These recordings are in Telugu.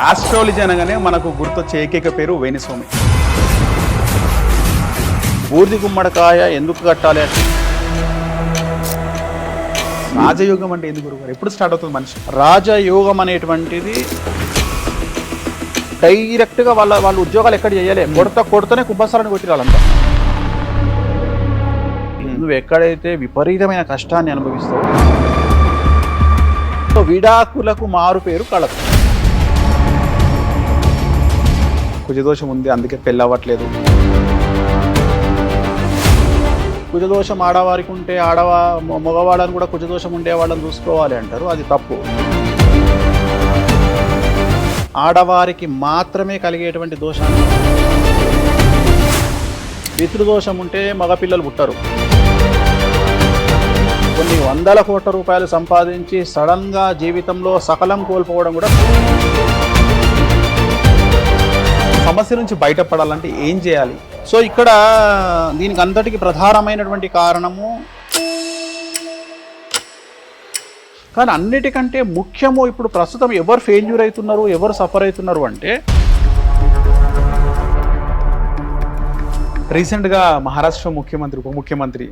ఆస్ట్రాలజీ అనగానే మనకు గుర్తొచ్చే ఏకైక పేరు వేణుస్వామి. బూర్ది గుమ్మడికాయ ఎందుకు కట్టాలి అంటే రాజయోగం అంటే ఎందుకు గురుగారు? ఎప్పుడు స్టార్ట్ అవుతుంది మనిషి? రాజయోగం అనేటువంటిది డైరెక్ట్గా వాళ్ళ ఉద్యోగాలు ఎక్కడ చేయలే, కొడతనే కుంభస్థలాన్ని కొట్టి వాళ్ళంతా. నువ్వు ఎక్కడైతే విపరీతమైన కష్టాన్ని అనుభవిస్తావు, విడాకులకు మారు పేరు కళకు. కుజదోషం ఉంది, అందుకే పెళ్ళి అవ్వట్లేదు. కుజదోషం ఆడవారికి ఉంటే మగవాళ్ళని కూడా కుజదోషం ఉండే వాళ్ళని చూసుకోవాలి అంటారు, అది తప్పు. ఆడవారికి మాత్రమే కలిగేటువంటి దోషాన్ని, పితృదోషం ఉంటే మగపిల్లలు పుట్టరు. కొన్ని వందల కోట్ల రూపాయలు సంపాదించి సడన్గా జీవితంలో సకలం కోల్పోవడం కూడా. సమస్య నుంచి బయటపడాలంటే ఏం చేయాలి? సో ఇక్కడ దీనికి అంతటికి ప్రధానమైనటువంటి కారణము, కానీ అన్నిటికంటే ముఖ్యము ఇప్పుడు ప్రస్తుతం ఎవరు ఫెయిల్యూర్ అవుతున్నారు, ఎవరు సఫర్ అవుతున్నారు అంటే, రీసెంట్గా మహారాష్ట్ర ముఖ్యమంత్రి ఉప ముఖ్యమంత్రి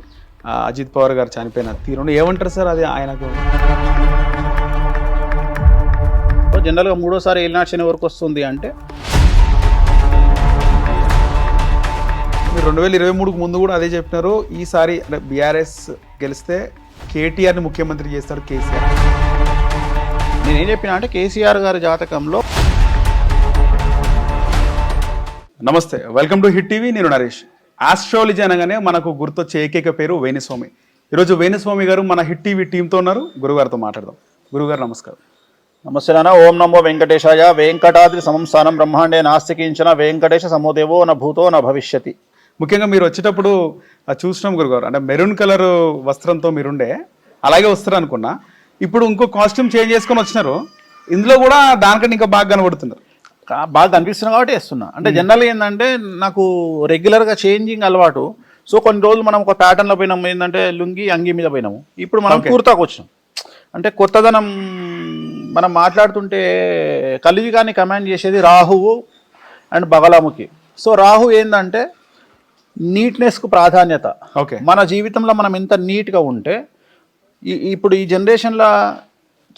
అజిత్ పవార్ గారు చనిపోయిన తీరును ఏమంటారు సార్? అది ఆయనకు జనరల్గా మూడోసారి ఏలినాటి శని వరకు వస్తుంది అంటే, మీరు 2023కు ముందు కూడా అదే చెప్పినారు. ఈసారి బీఆర్ఎస్ గెలిస్తే కేటీఆర్ని ముఖ్యమంత్రి చేస్తారు కేసీఆర్. నేనేం చెప్పినా అంటే కేసీఆర్ గారి జాతకంలో. నమస్తే, వెల్కమ్ టు హిట్ టీవీ. నేను నరేష్. ఆస్ట్రాలజీ అనగానే మనకు గుర్తొచ్చే ఏకైక పేరు వేణుస్వామి. ఈరోజు వేణుస్వామి గారు మన హిట్ టీవీ టీంతో ఉన్నారు. గురుగారితో మాట్లాడదాం. గురుగారు నమస్కారం. నమస్తే నాన్న. ఓం నమో వెంకటేశాయ. వెంకటాద్రి సమం స్థానం బ్రహ్మాండే నాస్తికించిన వెంకటేశ సమోదేవో న భూతో న భవిష్యతి. ముఖ్యంగా మీరు వచ్చేటప్పుడు చూసినాం గురుగారు, అంటే మెరూన్ కలర్ వస్త్రంతో మీరుండే అలాగే వస్తారు అనుకున్నా. ఇప్పుడు ఇంకో కాస్ట్యూమ్ చేంజ్ చేసుకొని వచ్చినారు, ఇందులో కూడా దానికంటే ఇంకా బాగా కనబడుతున్నారు. బాగా కనిపిస్తున్నా కాబట్టి వేస్తున్నా. అంటే జనరల్గా ఏంటంటే నాకు రెగ్యులర్గా చేంజింగ్ అలవాటు. సో కొన్ని రోజులు మనం ఒక ప్యాటర్న్లో పోయినాం, ఏంటంటే లుంగి అంగి మీద పోయినాము. ఇప్పుడు మనం కుర్తాకు వచ్చినాం. అంటే కొత్తదనం. మనం మాట్లాడుతుంటే కలియుగాన్ని కమాండ్ చేసేది రాహువు అండ్ బగలాముఖి. సో రాహు ఏంటంటే నీట్నెస్కు ప్రాధాన్యత. ఓకే, మన జీవితంలో మనం ఎంత నీట్గా ఉంటే, ఇప్పుడు ఈ జనరేషన్లో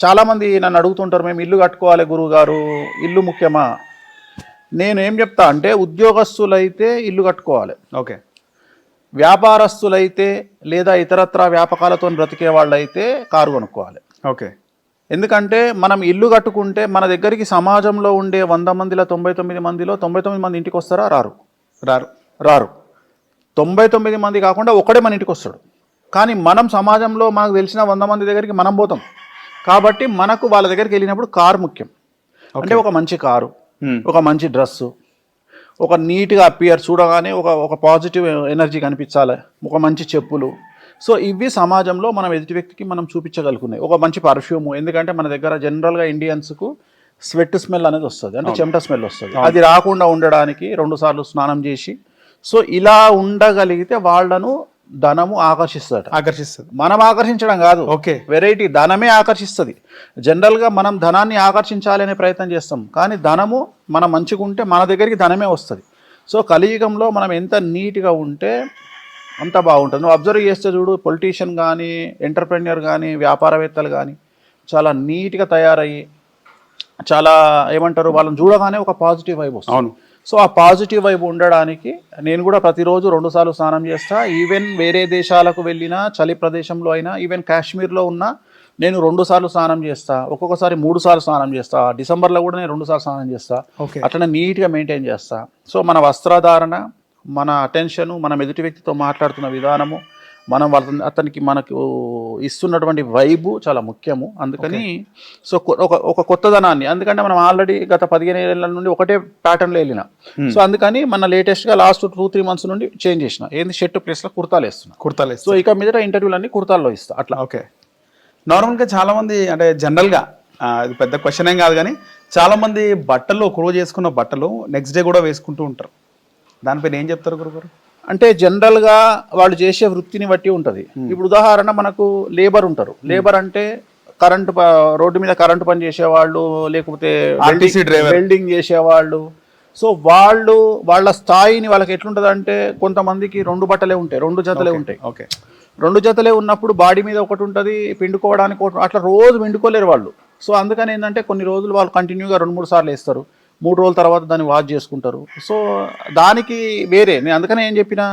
చాలామంది నన్ను అడుగుతుంటారు, మేము ఇల్లు కట్టుకోవాలి గురువుగారు, ఇల్లు ముఖ్యమా? నేను ఏం చెప్తా అంటే, ఉద్యోగస్తులైతే ఇల్లు కట్టుకోవాలి. ఓకే, వ్యాపారస్తులైతే లేదా ఇతరత్ర వ్యాపకాలతో బ్రతికే వాళ్ళైతే కారు కొనుక్కోవాలి. ఓకే. ఎందుకంటే మనం ఇల్లు కట్టుకుంటే మన దగ్గరికి సమాజంలో ఉండే 100 మందిలో 99 మందిలో 99 మంది ఇంటికి వస్తారా? రారు. 99 మంది కాకుండా ఒకడే మన ఇంటికి వస్తాడు. కానీ మనం సమాజంలో మనకు తెలిసిన 100 మంది దగ్గరికి మనం పోతాం. కాబట్టి మనకు వాళ్ళ దగ్గరికి వెళ్ళినప్పుడు కారు ముఖ్యం. అంటే ఒక మంచి కారు, ఒక మంచి డ్రెస్సు, ఒక నీట్గా అపియర్, చూడగానే ఒక పాజిటివ్ ఎనర్జీ కనిపించాలి, ఒక మంచి చెప్పులు. సో ఇవి సమాజంలో మనం ఎదుటి వ్యక్తికి మనం చూపించగలుగుతున్నాయి. ఒక మంచి పర్ఫ్యూము, ఎందుకంటే మన దగ్గర జనరల్గా ఇండియన్స్కు స్వెట్ స్మెల్ అనేది వస్తుంది, అంటే చెమట స్మెల్ వస్తుంది. అది రాకుండా ఉండడానికి 2 సార్లు స్నానం చేసి, సో ఇలా ఉండగలిగితే వాళ్ళను ధనము ఆకర్షిస్తుంది. మనం ఆకర్షించడం కాదు, ఓకే, వెరైటీ ధనమే ఆకర్షిస్తుంది. జనరల్గా మనం ధనాన్ని ఆకర్షించాలనే ప్రయత్నం చేస్తాం, కానీ ధనము మనం మంచిగా ఉంటే మన దగ్గరికి ధనమే వస్తుంది. సో కలియుగంలో మనం ఎంత నీట్గా ఉంటే అంత బాగుంటుంది. నువ్వు అబ్జర్వ్ చేస్తే చూడు, పొలిటీషియన్ కానీ, ఎంటర్ప్రెన్యూర్ కానీ, వ్యాపారవేత్తలు కానీ చాలా నీట్గా తయారయ్యి, చాలా ఏమంటారు, వాళ్ళని చూడగానే ఒక పాజిటివ్ వైబ్ వస్తుంది. అవును. సో ఆ పాజిటివ్ వైబ్ ఉండడానికి నేను కూడా ప్రతిరోజు 2 సార్లు స్నానం చేస్తా. ఈవెన్ వేరే దేశాలకు వెళ్ళినా, చలి ప్రదేశంలో అయినా, ఈవెన్ కాశ్మీర్లో ఉన్నా నేను 2 సార్లు స్నానం చేస్తా. ఒక్కొక్కసారి 3 సార్లు స్నానం చేస్తా. డిసెంబర్లో కూడా నేను 2 సార్లు స్నానం చేస్తా. అట్లనే నీట్గా మెయింటైన్ చేస్తా. సో మన వస్త్రధారణ, మన అటెన్షను, మనం ఎదుటి వ్యక్తితో మాట్లాడుతున్న విధానము, మనం అతనికి మనకు ఇస్తున్నటువంటి వైబు చాలా ముఖ్యము. అందుకని సో ఒక కొత్తదనాన్ని, అందుకంటే మనం ఆల్రెడీ గత 15 ఏళ్ళ నుండి ఒకటే ప్యాటర్న్లో వెళ్ళిన. సో అందుకని మన లేటెస్ట్గా లాస్ట్ 2-3 మంత్స్ నుండి చేంజ్ చేసిన. ఏంది, షర్ట్ ప్లేస్లో కుర్తాలు వేస్తున్నా. సో ఇక మీదట ఇంటర్వ్యూలు అన్ని కుర్తాల్లో ఇస్తా. అట్లా. ఓకే. నార్మల్గా చాలామంది, అంటే జనరల్గా అది పెద్ద క్వశ్చన్ ఏం కాదు, కానీ చాలామంది బట్టలు ఒకరోజు వేసుకున్న బట్టలు నెక్స్ట్ డే కూడా వేసుకుంటూ ఉంటారు. దానిపైన ఏం చెప్తారు గురుగారు? అంటే జనరల్గా వాళ్ళు చేసే వృత్తిని బట్టి ఉంటుంది. ఇప్పుడు ఉదాహరణ, మనకు లేబర్ ఉంటారు. లేబర్ అంటే రోడ్డు మీద కరెంటు పని చేసేవాళ్ళు, లేకపోతే RTC driver. వెల్డింగ్ చేసేవాళ్ళు. సో వాళ్ళ స్థాయిని వాళ్ళకి ఎట్లుంటుంది అంటే, కొంతమందికి 2 బట్టలే ఉంటాయి, 2 జతలే ఉంటాయి. ఓకే 2 జతలే ఉన్నప్పుడు బాడీ మీద ఒకటి ఉంటుంది, పిండుకోవడానికి ఒకటి, అట్లా రోజు పిండుకోలేరు వాళ్ళు. సో అందుకని ఏంటంటే కొన్ని రోజులు వాళ్ళు కంటిన్యూగా 2-3 సార్లు వేస్తారు, 3 రోజుల తర్వాత దాన్ని వాష్ చేసుకుంటారు. సో దానికి వేరే నేను అందుకనే ఏం చెప్పినా,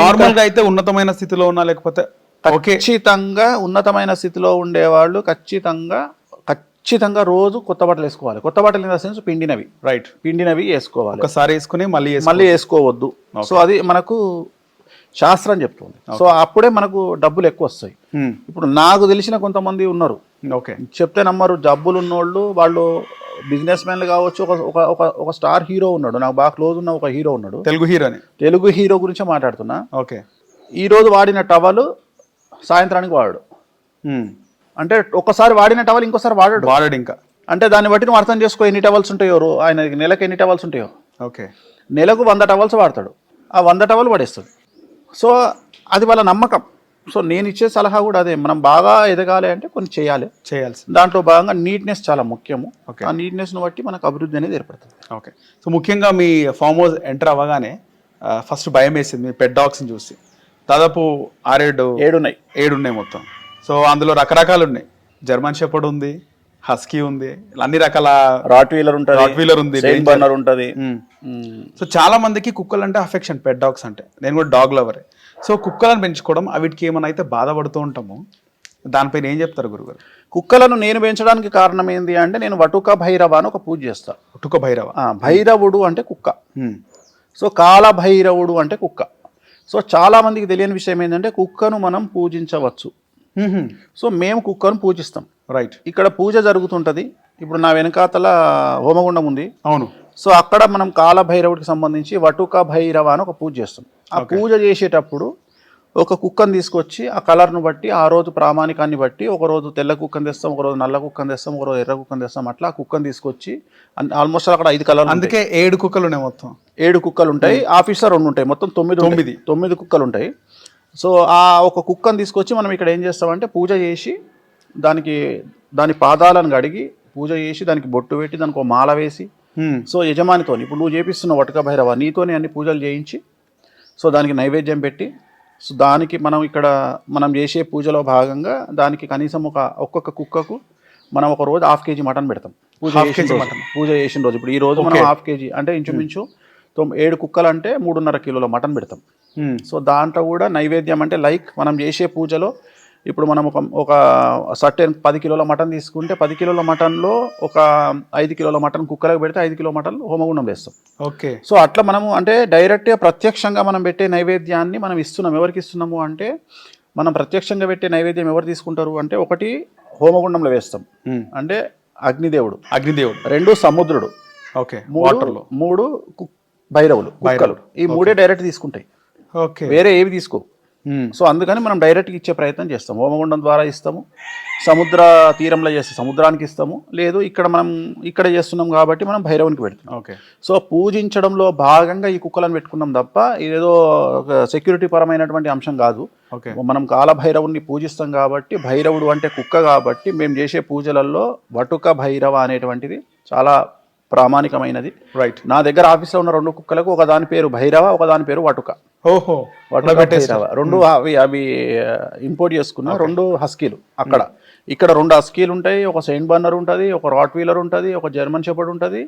నార్మల్ గా అయితే ఉన్నతమైన స్థితిలో ఉన్నా లేకపోతే ఓకే ఖచ్చితంగా ఉన్నతమైన స్థితిలో ఉండేవాళ్ళు ఖచ్చితంగా రోజు కొత్త బట్టలు వేసుకోవాలి. కొత్త బట్టలు ఇన్ ద సెన్స్ పిండినవి, రైట్, పిండినవి వేసుకోవాలి, ఒకసారి వేసుకుని మళ్ళీ వేసుకోవద్దు. సో అది మనకు శాస్త్రం చెప్తుంది. సో అప్పుడే మనకు డబ్బులు ఎక్కువ వస్తాయి. ఇప్పుడు నాకు తెలిసిన కొంతమంది ఉన్నారు, ఓకే చెప్తే నమ్మరు, జబ్బులు ఉన్నోళ్ళు, వాళ్ళు బిజినెస్ మ్యాన్లు కావచ్చు. ఒక స్టార్ హీరో ఉన్నాడు, నాకు బాగా క్లోజ్ ఉన్న ఒక హీరో ఉన్నాడు, తెలుగు హీరో గురించే మాట్లాడుతున్నా. ఓకే ఈ రోజు వాడిన టవల్ సాయంత్రానికి వాడాడు. అంటే ఒక్కసారి వాడిన టవల్ ఇంకోసారి వాడాడు ఇంకా. అంటే దాన్ని బట్టి నువ్వు అర్థం చేసుకో ఎన్ని టవల్స్ ఉంటాయో, ఆయన నెలకు ఎన్ని టవల్స్ ఉంటాయో. ఓకే నెలకు 100 టవల్స్ వాడతాడు, ఆ 100 టవల్ పడేస్తాడు. సో అది వాళ్ళ నమ్మకం. సో నేను ఇచ్చే సలహా కూడా అదే, మనం బాగా ఎదగాలి అంటే కొన్ని చేయాల్సి, దాంట్లో భాగంగా నీట్నెస్ చాలా ముఖ్యము. ఆ నీట్నెస్ను బట్టి మనకు అభివృద్ధి అనేది ఏర్పడుతుంది. ఓకే సో ముఖ్యంగా మీ ఫామ్ హౌస్ ఎంటర్ అవ్వగానే ఫస్ట్ భయం వేసింది మీ పెట్ డాగ్స్ని చూసి. దాదాపు 6-7 ఉన్నాయి మొత్తం. సో అందులో రకరకాలు ఉన్నాయి, జర్మన్ షెపర్డ్ ఉంది, హస్కీ ఉంది, అన్ని రకాల రాట్ వీలర్ ఉంది, సెయింట్ బర్నర్ ఉంటుంది. సో చాలా మందికి కుక్కలు అంటే అఫెక్షన్, పెట్ డాగ్స్ అంటే. నేను కూడా డాగ్ లవరే. సో కుక్కలను పెంచుకోవడం, వీటికి ఏమైనా అయితే బాధపడుతూ ఉంటాము, దానిపైన ఏం చెప్తారు గురుగారు? కుక్కలను నేను పెంచడానికి కారణం ఏంటి అంటే, నేను వటుక భైరవ అని ఒక పూజ చేస్తాను. వటుక భైరవ, భైరవుడు అంటే కుక్క. సో కాల భైరవుడు అంటే కుక్క. సో చాలా మందికి తెలియని విషయం ఏంటంటే, కుక్కను మనం పూజించవచ్చు. సో మేము కుక్కను పూజిస్తాం. రైట్, ఇక్కడ పూజ జరుగుతుంటది. ఇప్పుడు నా వెనకాతల హోమగుండం ఉంది. అవును. సో అక్కడ మనం కాల భైరవుడికి సంబంధించి వటుక భైరవ అని ఒక పూజ చేస్తాం. ఆ పూజ చేసేటప్పుడు ఒక కుక్కను తీసుకొచ్చి ఆ కలర్ను బట్టి, ఆ రోజు ప్రామాణికాన్ని బట్టి, ఒక రోజు తెల్ల కుక్కను తెస్తాం, ఒక రోజు నల్ల కుక్కను తెస్తాం, ఒక రోజు ఎర్ర కుక్కను తెస్తాం. అట్లా ఆ కుక్కను తీసుకొచ్చి ఆల్మోస్ట్ అక్కడ 5 కలర్లు, అందుకే 7 కుక్కలు ఉన్నాయి మొత్తం. 7 కుక్కలు ఉంటాయి, ఆఫీసర్ 2 ఉంటాయి, మొత్తం 9 కుక్కలు ఉంటాయి. సో ఆ ఒక కుక్కను తీసుకొచ్చి మనం ఇక్కడ ఏం చేస్తామంటే, పూజ చేసి దాని పాదాలను కడిగి పూజ చేసి, దానికి బొట్టు పెట్టి, దానికి ఒక మాల వేసి, సో యజమానితో, ఇప్పుడు నువ్వు చేపిస్తున్న వటుక భైరవ, నీతోనే అన్ని పూజలు చేయించి, సో దానికి నైవేద్యం పెట్టి, సో దానికి మనం చేసే పూజలో భాగంగా దానికి కనీసం ఒక్కొక్క కుక్కకు మనం ఒక రోజు 1/2 kg మటన్ పెడతాం. పూజ చేసిన రోజు ఇప్పుడు ఈ రోజు మనం 1/2 kg అంటే ఇంచుమించు 7 కుక్కలు అంటే 3.5 కిలోల మటన్ పెడతాం. సో దాంట్లో కూడా నైవేద్యం అంటే లైక్ మనం చేసే పూజలో ఇప్పుడు మనం ఒక సర్టెన్ 10 కిలోల మటన్ తీసుకుంటే 10 కిలోల మటన్లో ఒక 5 కిలోల మటన్ కుక్కలకు పెడితే 5 కిలో మటన్ హోమగుండం వేస్తాం. ఓకే. సో అట్లా మనము అంటే డైరెక్ట్గా ప్రత్యక్షంగా మనం పెట్టే నైవేద్యాన్ని మనం ఇస్తున్నాం. ఎవరికి ఇస్తున్నాము అంటే, మనం ప్రత్యక్షంగా పెట్టే నైవేద్యం ఎవరు తీసుకుంటారు అంటే, ఒకటి హోమగుండంలో వేస్తాం అంటే అగ్నిదేవుడు, 2 సముద్రుడు, ఓకే, 3 భైరవులు, కుక్కలు. ఈ 3 డైరెక్ట్ తీసుకుంటాయి, వేరే ఏవి తీసుకో. సో అందుకని మనం డైరెక్ట్గా ఇచ్చే ప్రయత్నం చేస్తాం. హోమగుండం ద్వారా ఇస్తాము, సముద్ర తీరంలో చేస్తే సముద్రానికి ఇస్తాము, లేదు ఇక్కడ చేస్తున్నాం కాబట్టి మనం భైరవునికి పెడతాం. ఓకే. సో పూజించడంలో భాగంగా ఈ కుక్కలను పెట్టుకున్నాం తప్ప ఇదేదో సెక్యూరిటీ పరమైనటువంటి అంశం కాదు. మనం కాలభైరవుని పూజిస్తాం కాబట్టి, భైరవుడు అంటే కుక్క కాబట్టి, మేము చేసే పూజలలో వటుక భైరవ అనేటువంటిది చాలా ప్రామాణికమైనది. రైట్. నా దగ్గర ఆఫీస్లో ఉన్న 2 కుక్కలకు ఒక దాని పేరు భైరవ, ఒక దాని పేరు వటుక. వటుక భైరవ 2 అవి ఇంపోర్ట్ చేసుకున్న 2 హస్కీలు. ఇక్కడ 2 హస్కీలు ఉంటాయి, ఒక సెయింట్ బర్నర్ ఉంటుంది, ఒక రాట్ వీలర్ ఉంటుంది, ఒక జర్మన్ షెపర్డ్ ఉంటుంది,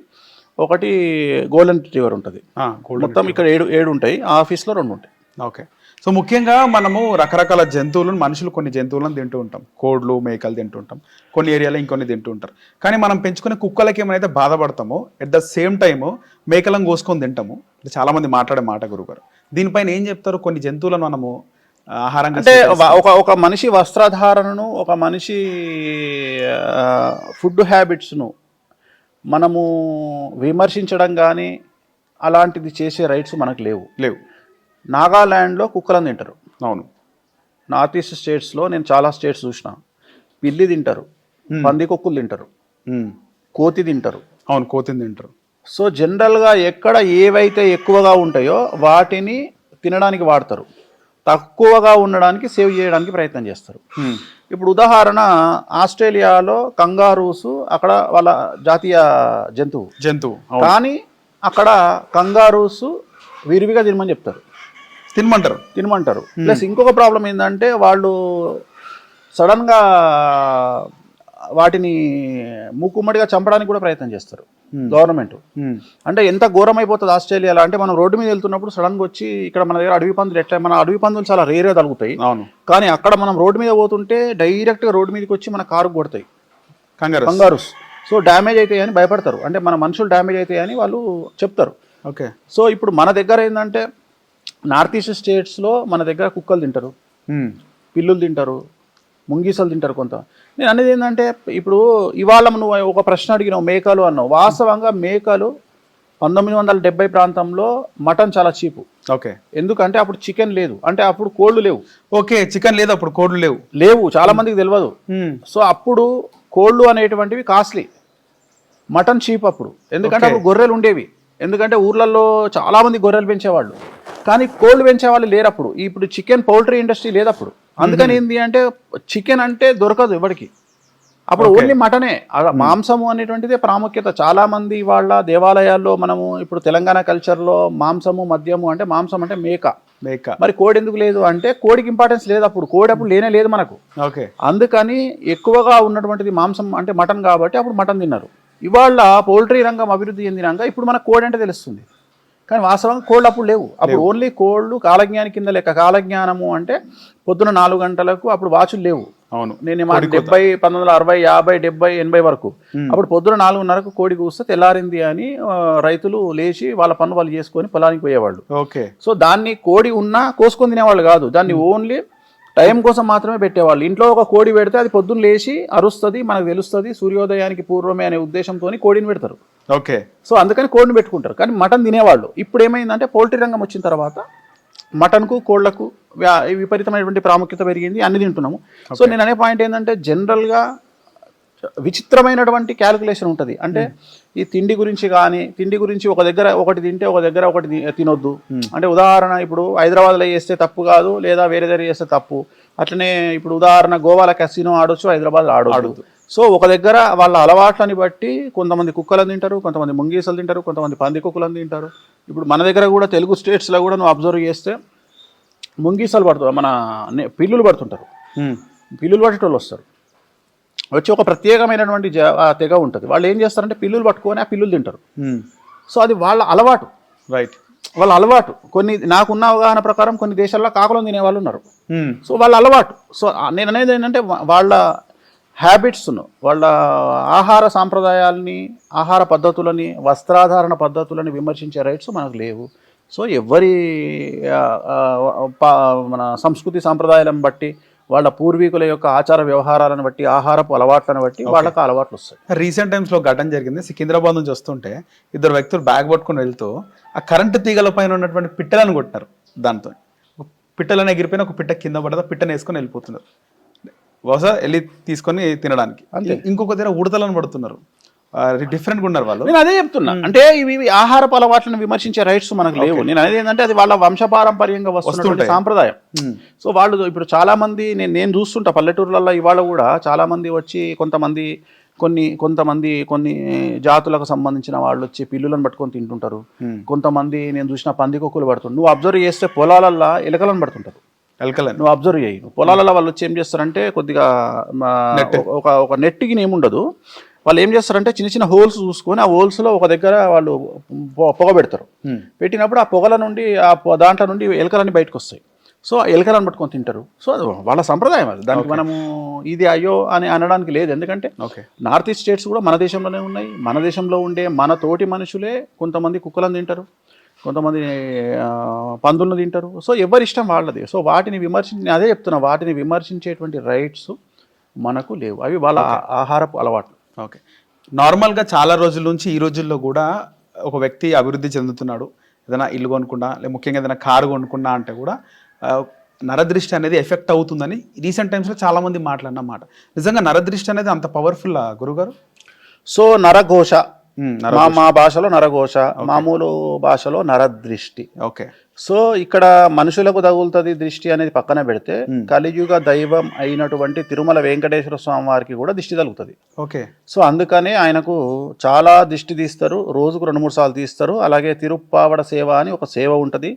ఒకటి గోల్డెన్ రిట్రీవర్ ఉంటుంది. మొత్తం ఇక్కడ 7 ఉంటాయి, ఆఫీస్లో 2 ఉంటాయి. ఓకే. సో ముఖ్యంగా మనము రకరకాల జంతువులను, మనుషులు కొన్ని జంతువులను తింటూ ఉంటాం, కోడ్లు మేకలు తింటూ ఉంటాం, కొన్ని ఏరియాలో ఇంకొన్ని తింటూ ఉంటారు. కానీ మనం పెంచుకునే కుక్కలకి ఏమైనా బాధపడతామో, ఎట్ ద సేమ్ టైము మేకలను కోసుకొని తింటాము. చాలా మంది మాట్లాడే మాట గురుగారు, దీనిపైన ఏం చెప్తారు? కొన్ని జంతువులను మనము ఆహారంగా అంటే ఒక మనిషి వస్త్రధారణను, ఒక మనిషి ఫుడ్ హ్యాబిట్స్ను మనము విమర్శించడం కానీ అలాంటిది చేసే రైట్స్ మనకు లేవు. నాగాల్యాండ్లో కుక్కలను తింటారు. అవును. నార్త్ ఈస్ట్ స్టేట్స్లో నేను చాలా స్టేట్స్ చూసిన, పిల్లి తింటారు, పంది కుక్కలు తింటారు, కోతి తింటారు. అవును, కోతిని తింటారు. సో జనరల్గా ఎక్కడ ఏవైతే ఎక్కువగా ఉంటాయో వాటిని తినడానికి వాడతారు. తక్కువగా ఉండడానికి సేవ్ చేయడానికి ప్రయత్నం చేస్తారు. ఇప్పుడు ఉదాహరణ ఆస్ట్రేలియాలో కంగారూస్ అక్కడ వాళ్ళ జాతీయ జంతువు కానీ అక్కడ కంగారూస్ విరివిగా తినమంటారు. ప్లస్ ఇంకొక ప్రాబ్లం ఏంటంటే వాళ్ళు సడన్గా వాటిని మూకుమ్మడిగా చంపడానికి కూడా ప్రయత్నం చేస్తారు గవర్నమెంట్. అంటే ఎంత ఘోరం అయిపోతుంది ఆస్ట్రేలియాలో అంటే మనం రోడ్డు మీద వెళ్తున్నప్పుడు సడన్గా వచ్చి ఇక్కడ మన దగ్గర అడవి పందులు ఎట్లా మన అడవి పందులు చాలా రేరే తగులుతాయి. కానీ అక్కడ మనం రోడ్డు మీద పోతుంటే డైరెక్ట్గా రోడ్డు మీదకి వచ్చి మన కారు కొడతాయి కంగారూస్. సో డ్యామేజ్ అవుతాయని భయపడతారు. అంటే మన మనుషులు డ్యామేజ్ అవుతాయని వాళ్ళు చెప్తారు. ఓకే. సో ఇప్పుడు మన దగ్గర ఏంటంటే నార్త్ ఈస్ట్ స్టేట్స్లో మన దగ్గర కుక్కలు తింటారు, పిల్లులు తింటారు, ముంగీసలు తింటారు కొంత. నేను అనేది ఏంటంటే ఇప్పుడు ఇవాళ నువ్వు ఒక ప్రశ్న అడిగినావు మేకలు అన్నావు. వాస్తవంగా మేకలు 1970 ప్రాంతంలో మటన్ చాలా చీపు. ఓకే. ఎందుకంటే అప్పుడు చికెన్ లేదు, అంటే అప్పుడు కోళ్ళు లేవు. ఓకే, చికెన్ లేదు అప్పుడు, కోళ్ళు లేవు చాలా మందికి తెలియదు. సో అప్పుడు కోళ్ళు అనేటువంటివి కాస్ట్లీ, మటన్ చీప్ అప్పుడు. ఎందుకంటే అప్పుడు గొర్రెలు ఉండేవి, ఎందుకంటే ఊర్లలో చాలా మంది గొర్రెలు పెంచేవాళ్ళు, కానీ కోళ్ళు పెంచేవాళ్ళు లేరు అప్పుడు. ఇప్పుడు చికెన్ పౌల్ట్రీ ఇండస్ట్రీ లేదు అప్పుడు. అందుకని ఏంటి అంటే చికెన్ అంటే దొరకదు ఎవరికి, అప్పుడు ఓన్లీ మటనే. మాంసము అనేటువంటిదే ప్రాముఖ్యత. చాలా మంది వాళ్ళ దేవాలయాల్లో మనము ఇప్పుడు తెలంగాణ కల్చర్లో మాంసము మద్యము అంటే మాంసం అంటే మేక. మరి కోడి ఎందుకు లేదు అంటే కోడికి ఇంపార్టెన్స్ లేదు అప్పుడు, కోడి అప్పుడు లేనే లేదు మనకు. ఓకే. అందుకని ఎక్కువగా ఉన్నటువంటిది మాంసం అంటే మటన్ కాబట్టి అప్పుడు మటన్ తిన్నారు. ఇవాళ పౌల్ట్రీ రంగం అభివృద్ధి చెందినాక ఇప్పుడు మనకు కోడి అంటే తెలుస్తుంది, కానీ వాస్తవంగా కోళ్ళు అప్పుడు లేవు. అప్పుడు ఓన్లీ కోళ్ళు కాలజ్ఞాని కింద లెక్క. కాలజ్ఞానము అంటే పొద్దున 4 గంటలకు అప్పుడు వాచులు లేవు. అవును. నేను 70, 1960, 50, 70, 80 వరకు అప్పుడు పొద్దున 4:30కు కోడి కూస్తే తెల్లారింది అని రైతులు లేచి వాళ్ళ పనులు వాళ్ళు చేసుకొని పొలానికి పోయేవాళ్ళు. ఓకే. సో దాన్ని కోడి ఉన్నా కోసుకొని తినేవాళ్ళు కాదు, దాన్ని ఓన్లీ టైం కోసం మాత్రమే పెట్టేవాళ్ళు. ఇంట్లో ఒక కోడి పెడితే అది పొద్దున్న లేచి అరుస్తుంది, మనకు తెలుస్తుంది సూర్యోదయానికి పూర్వమే అనే ఉద్దేశంతో కోడిని పెడతారు. ఓకే. సో అందుకని కోడిని పెట్టుకుంటారు, కానీ మటన్ తినేవాళ్ళు. ఇప్పుడు ఏమైందంటే పౌల్ట్రీ రంగం వచ్చిన తర్వాత మటన్కు కోళ్లకు విపరీతమైనటువంటి ప్రాముఖ్యత పెరిగింది, అన్ని తింటున్నాము. సో నేను అనే పాయింట్ ఏంటంటే జనరల్గా విచిత్రమైనటువంటి క్యాలిక్యులేషన్ ఉంటుంది. అంటే ఈ తిండి గురించి కానీ, తిండి గురించి ఒక దగ్గర ఒకటి తింటే ఒక దగ్గర ఒకటి తినొద్దు. అంటే ఉదాహరణ ఇప్పుడు హైదరాబాద్లో చేస్తే తప్పు కాదు, లేదా వేరే దగ్గర చేస్తే తప్పు. అట్లనే ఇప్పుడు ఉదాహరణ గోవాల కసినో ఆడొచ్చు, హైదరాబాద్లో ఆడొద్దు. సో ఒక దగ్గర వాళ్ళ అలవాట్లని బట్టి కొంతమంది కుక్కలను తింటారు, కొంతమంది ముంగీసలు తింటారు, కొంతమంది పంది కుక్కలను తింటారు. ఇప్పుడు మన దగ్గర కూడా తెలుగు స్టేట్స్లో కూడా నువ్వు అబ్జర్వ్ చేస్తే ముంగీసలు పడుతుంది, మన పిల్లులు పడుతుంటారు. పిల్లులు పట్టేటోళ్ళు వస్తారు, వచ్చి ఒక ప్రత్యేకమైనటువంటి తెగ ఉంటుంది. వాళ్ళు ఏం చేస్తారంటే పిల్లులు పట్టుకొని ఆ పిల్లులు తింటారు. సో అది వాళ్ళ అలవాటు. రైట్. వాళ్ళ అలవాటు. కొన్ని నాకున్న అవగాహన ప్రకారం కొన్ని దేశాల్లో కాకులను తినే వాళ్ళు ఉన్నారు. సో వాళ్ళ అలవాటు. సో నేను అనేది ఏంటంటే వాళ్ళ హ్యాబిట్స్ను, వాళ్ళ ఆహార సాంప్రదాయాల్ని, ఆహార పద్ధతులని, వస్త్రాధారణ పద్ధతులని విమర్శించే రైట్స్ మనకు లేవు. సో ఎవరి మన సంస్కృతి సాంప్రదాయాలను బట్టి, వాళ్ళ పూర్వీకుల యొక్క ఆచార వ్యవహారాలను బట్టి, ఆహారపు అలవాట్లను బట్టి వాళ్ళకి అలవాట్లు వస్తాయి. రీసెంట్ టైమ్స్లో ఘటన జరిగింది. సికింద్రాబాద్ నుంచి వస్తుంటే 2 వ్యక్తులు బ్యాగ్ పట్టుకుని వెళ్తూ ఆ కరెంటు తీగల పైన ఉన్నటువంటి పిట్టలను కొట్టినారు. దాంతో పిట్టలను ఎగిరిపోయిన ఒక పిట్ట కింద పడదా, పిట్టను వేసుకొని వెళ్ళిపోతున్నారు బహుశా వెళ్ళి తీసుకొని తినడానికి. ఇంకొక దగ్గర ఉడతలను పడుతున్నారు. డిఫరెంట్గా ఉన్నారు వాళ్ళు. నేను అదే చెప్తున్నా, అంటే ఇవి ఆహారపు అలవాట్లను విమర్శించే రైట్స్ మనకు లేవు. నేను అనేది ఏంటంటే అది వాళ్ళ వంశపారంపర్యంగా వస్తున్న సాంప్రదాయం. సో వాళ్ళు ఇప్పుడు చాలా మంది నేను చూస్తుంటా పల్లెటూర్లలో ఇవాళ కూడా చాలా మంది వచ్చి కొన్ని జాతులకు సంబంధించిన వాళ్ళు వచ్చి పిల్లులను పట్టుకొని తింటుంటారు. కొంతమంది నేను చూసిన పందికొక్కులు పడుతుంటారు. నువ్వు అబ్జర్వ్ చేస్తే పొలాలల్లో ఎలకలను పడుతుంటారు. నువ్వు అబ్జర్వ్ చేయి. పొలాలలో వాళ్ళు వచ్చి ఏం చేస్తారంటే కొద్దిగా ఒక నెట్టికి ఏముండదు, వాళ్ళు ఏం చేస్తారంటే చిన్న చిన్న హోల్స్ చూసుకొని ఆ హోల్స్లో ఒక దగ్గర వాళ్ళు పొగ పెడతారు. పెట్టినప్పుడు ఆ పొగల నుండి దాంట్లో నుండి ఎలకలన్నీ బయటకు వస్తాయి. సో ఎలకలను పట్టుకొని తింటారు. సో అది వాళ్ళ సంప్రదాయం. అది దానికి మనము ఇది అయ్యో అని అనడానికి లేదు. ఎందుకంటే నార్త్ ఈస్ట్ స్టేట్స్ కూడా మన దేశంలోనే ఉన్నాయి. మన దేశంలో ఉండే మన తోటి మనుషులే కొంతమంది కుక్కలను తింటారు, కొంతమంది పందులను తింటారు. సో ఎవరి ఇష్టం వాళ్ళది. సో వాటిని అదే చెప్తున్నా, వాటిని విమర్శించేటువంటి రైట్స్ మనకు లేవు. అవి వాళ్ళ ఆహారపు అలవాట్లు. ఓకే. నార్మల్గా చాలా రోజుల నుంచి ఈ రోజుల్లో కూడా ఒక వ్యక్తి అభివృద్ధి చెందుతున్నాడు, ఏదైనా ఇల్లు కొనుక్కున్నా, లేదా ముఖ్యంగా ఏదైనా కారు కొనుక్కున్నా అంటే కూడా నరదృష్టి అనేది ఎఫెక్ట్ అవుతుందని రీసెంట్ టైమ్స్లో చాలామంది మాట్లాడినమాట. నిజంగా నరదృష్టి అనేది అంత పవర్ఫుల్ గురుగారు? సో నరఘోష, మా భాషలో నరఘోష, మామూలు భాషలో నరదృష్టి. ఓకే. సో ఇక్కడ మనుషులకు తగులుతుంది దృష్టి అనేది పక్కన పెడితే కలియుగ దైవం అయినటువంటి తిరుమల వెంకటేశ్వర స్వామి వారికి కూడా దిష్టి తగులుతుంది. ఓకే. సో అందుకనే ఆయనకు చాలా దిష్టి తీస్తారు, రోజుకు 2-3 సార్లు తీస్తారు. అలాగే తిరుప్పావడ సేవ అని ఒక సేవ ఉంటుంది,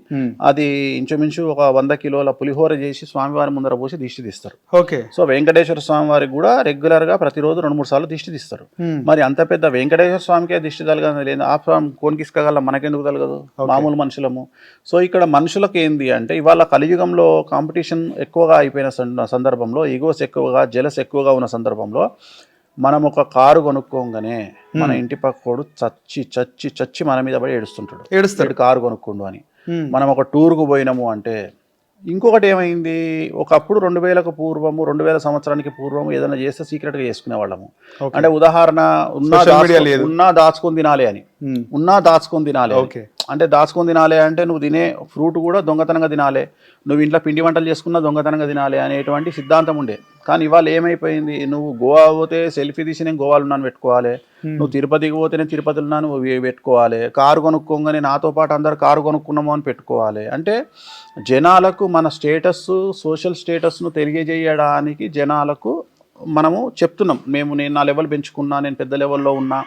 అది ఇంచుమించు ఒక 100 కిలోల పులిహోర చేసి స్వామివారి ముందర పోసి దిష్టి తీస్తారు. ఓకే. సో వెంకటేశ్వర స్వామి వారికి కూడా రెగ్యులర్ గా ప్రతిరోజు 2-3 సార్లు దిష్టి తీస్తారు. మరి అంత పెద్ద వెంకటేశ్వర స్వామికే దిష్టి తగలదు లేదు, ఆ స్వామి కోనికిస్కగల మనకెందుకు తగలదు, మామూలు మనుషులము. సో ఇక్కడ మనుషులకు ఏంది అంటే ఇవాళ కలియుగంలో కాంపిటీషన్ ఎక్కువగా అయిపోయిన సందర్భంలో, ఈగోస్ ఎక్కువగా, జెలస్ ఎక్కువగా ఉన్న సందర్భంలో మనం ఒక కారు కొనుక్కోగానే మన ఇంటి పక్కోడు చచ్చి చచ్చి చచ్చి మన మీద పడి ఏడుస్తాడు కారు కొనుక్కోండు అని. మనం ఒక టూర్కు పోయినాము అంటే ఇంకొకటి ఏమైంది, ఒకప్పుడు 2000కు పూర్వము 2000 సంవత్సరానికి పూర్వము ఏదైనా చేస్తే సీక్రెట్గా చేసుకునే వాళ్ళము. అంటే ఉదాహరణ ఉన్నా దాచుకొని తినాలి అని, అంటే దాచుకొని తినాలి అంటే నువ్వు తినే ఫ్రూట్ కూడా దొంగతనంగా తినాలి, నువ్వు ఇంట్లో పిండి వంటలు చేసుకున్నా దొంగతనంగా తినాలి అనేటువంటి సిద్ధాంతం ఉండే. కానీ ఇవాళ ఏమైపోయింది, నువ్వు గోవా పోతే సెల్ఫీ తీసి నేను గోవాలో ఉన్నాను పెట్టుకోవాలి, నువ్వు తిరుపతికి పోతే నేను తిరుపతిలో ఉన్నాను పెట్టుకోవాలి, కారు కొనుక్కోగానే నాతో పాటు అందరు కారు కొనుక్కున్నాము అని పెట్టుకోవాలి. అంటే జనాలకు మన స్టేటస్, సోషల్ స్టేటస్ను తెలియజేయడానికి జనాలకు మనము చెప్తున్నాం, నేను నా లెవెల్ పెంచుకున్నా, నేను పెద్ద లెవెల్లో ఉన్నా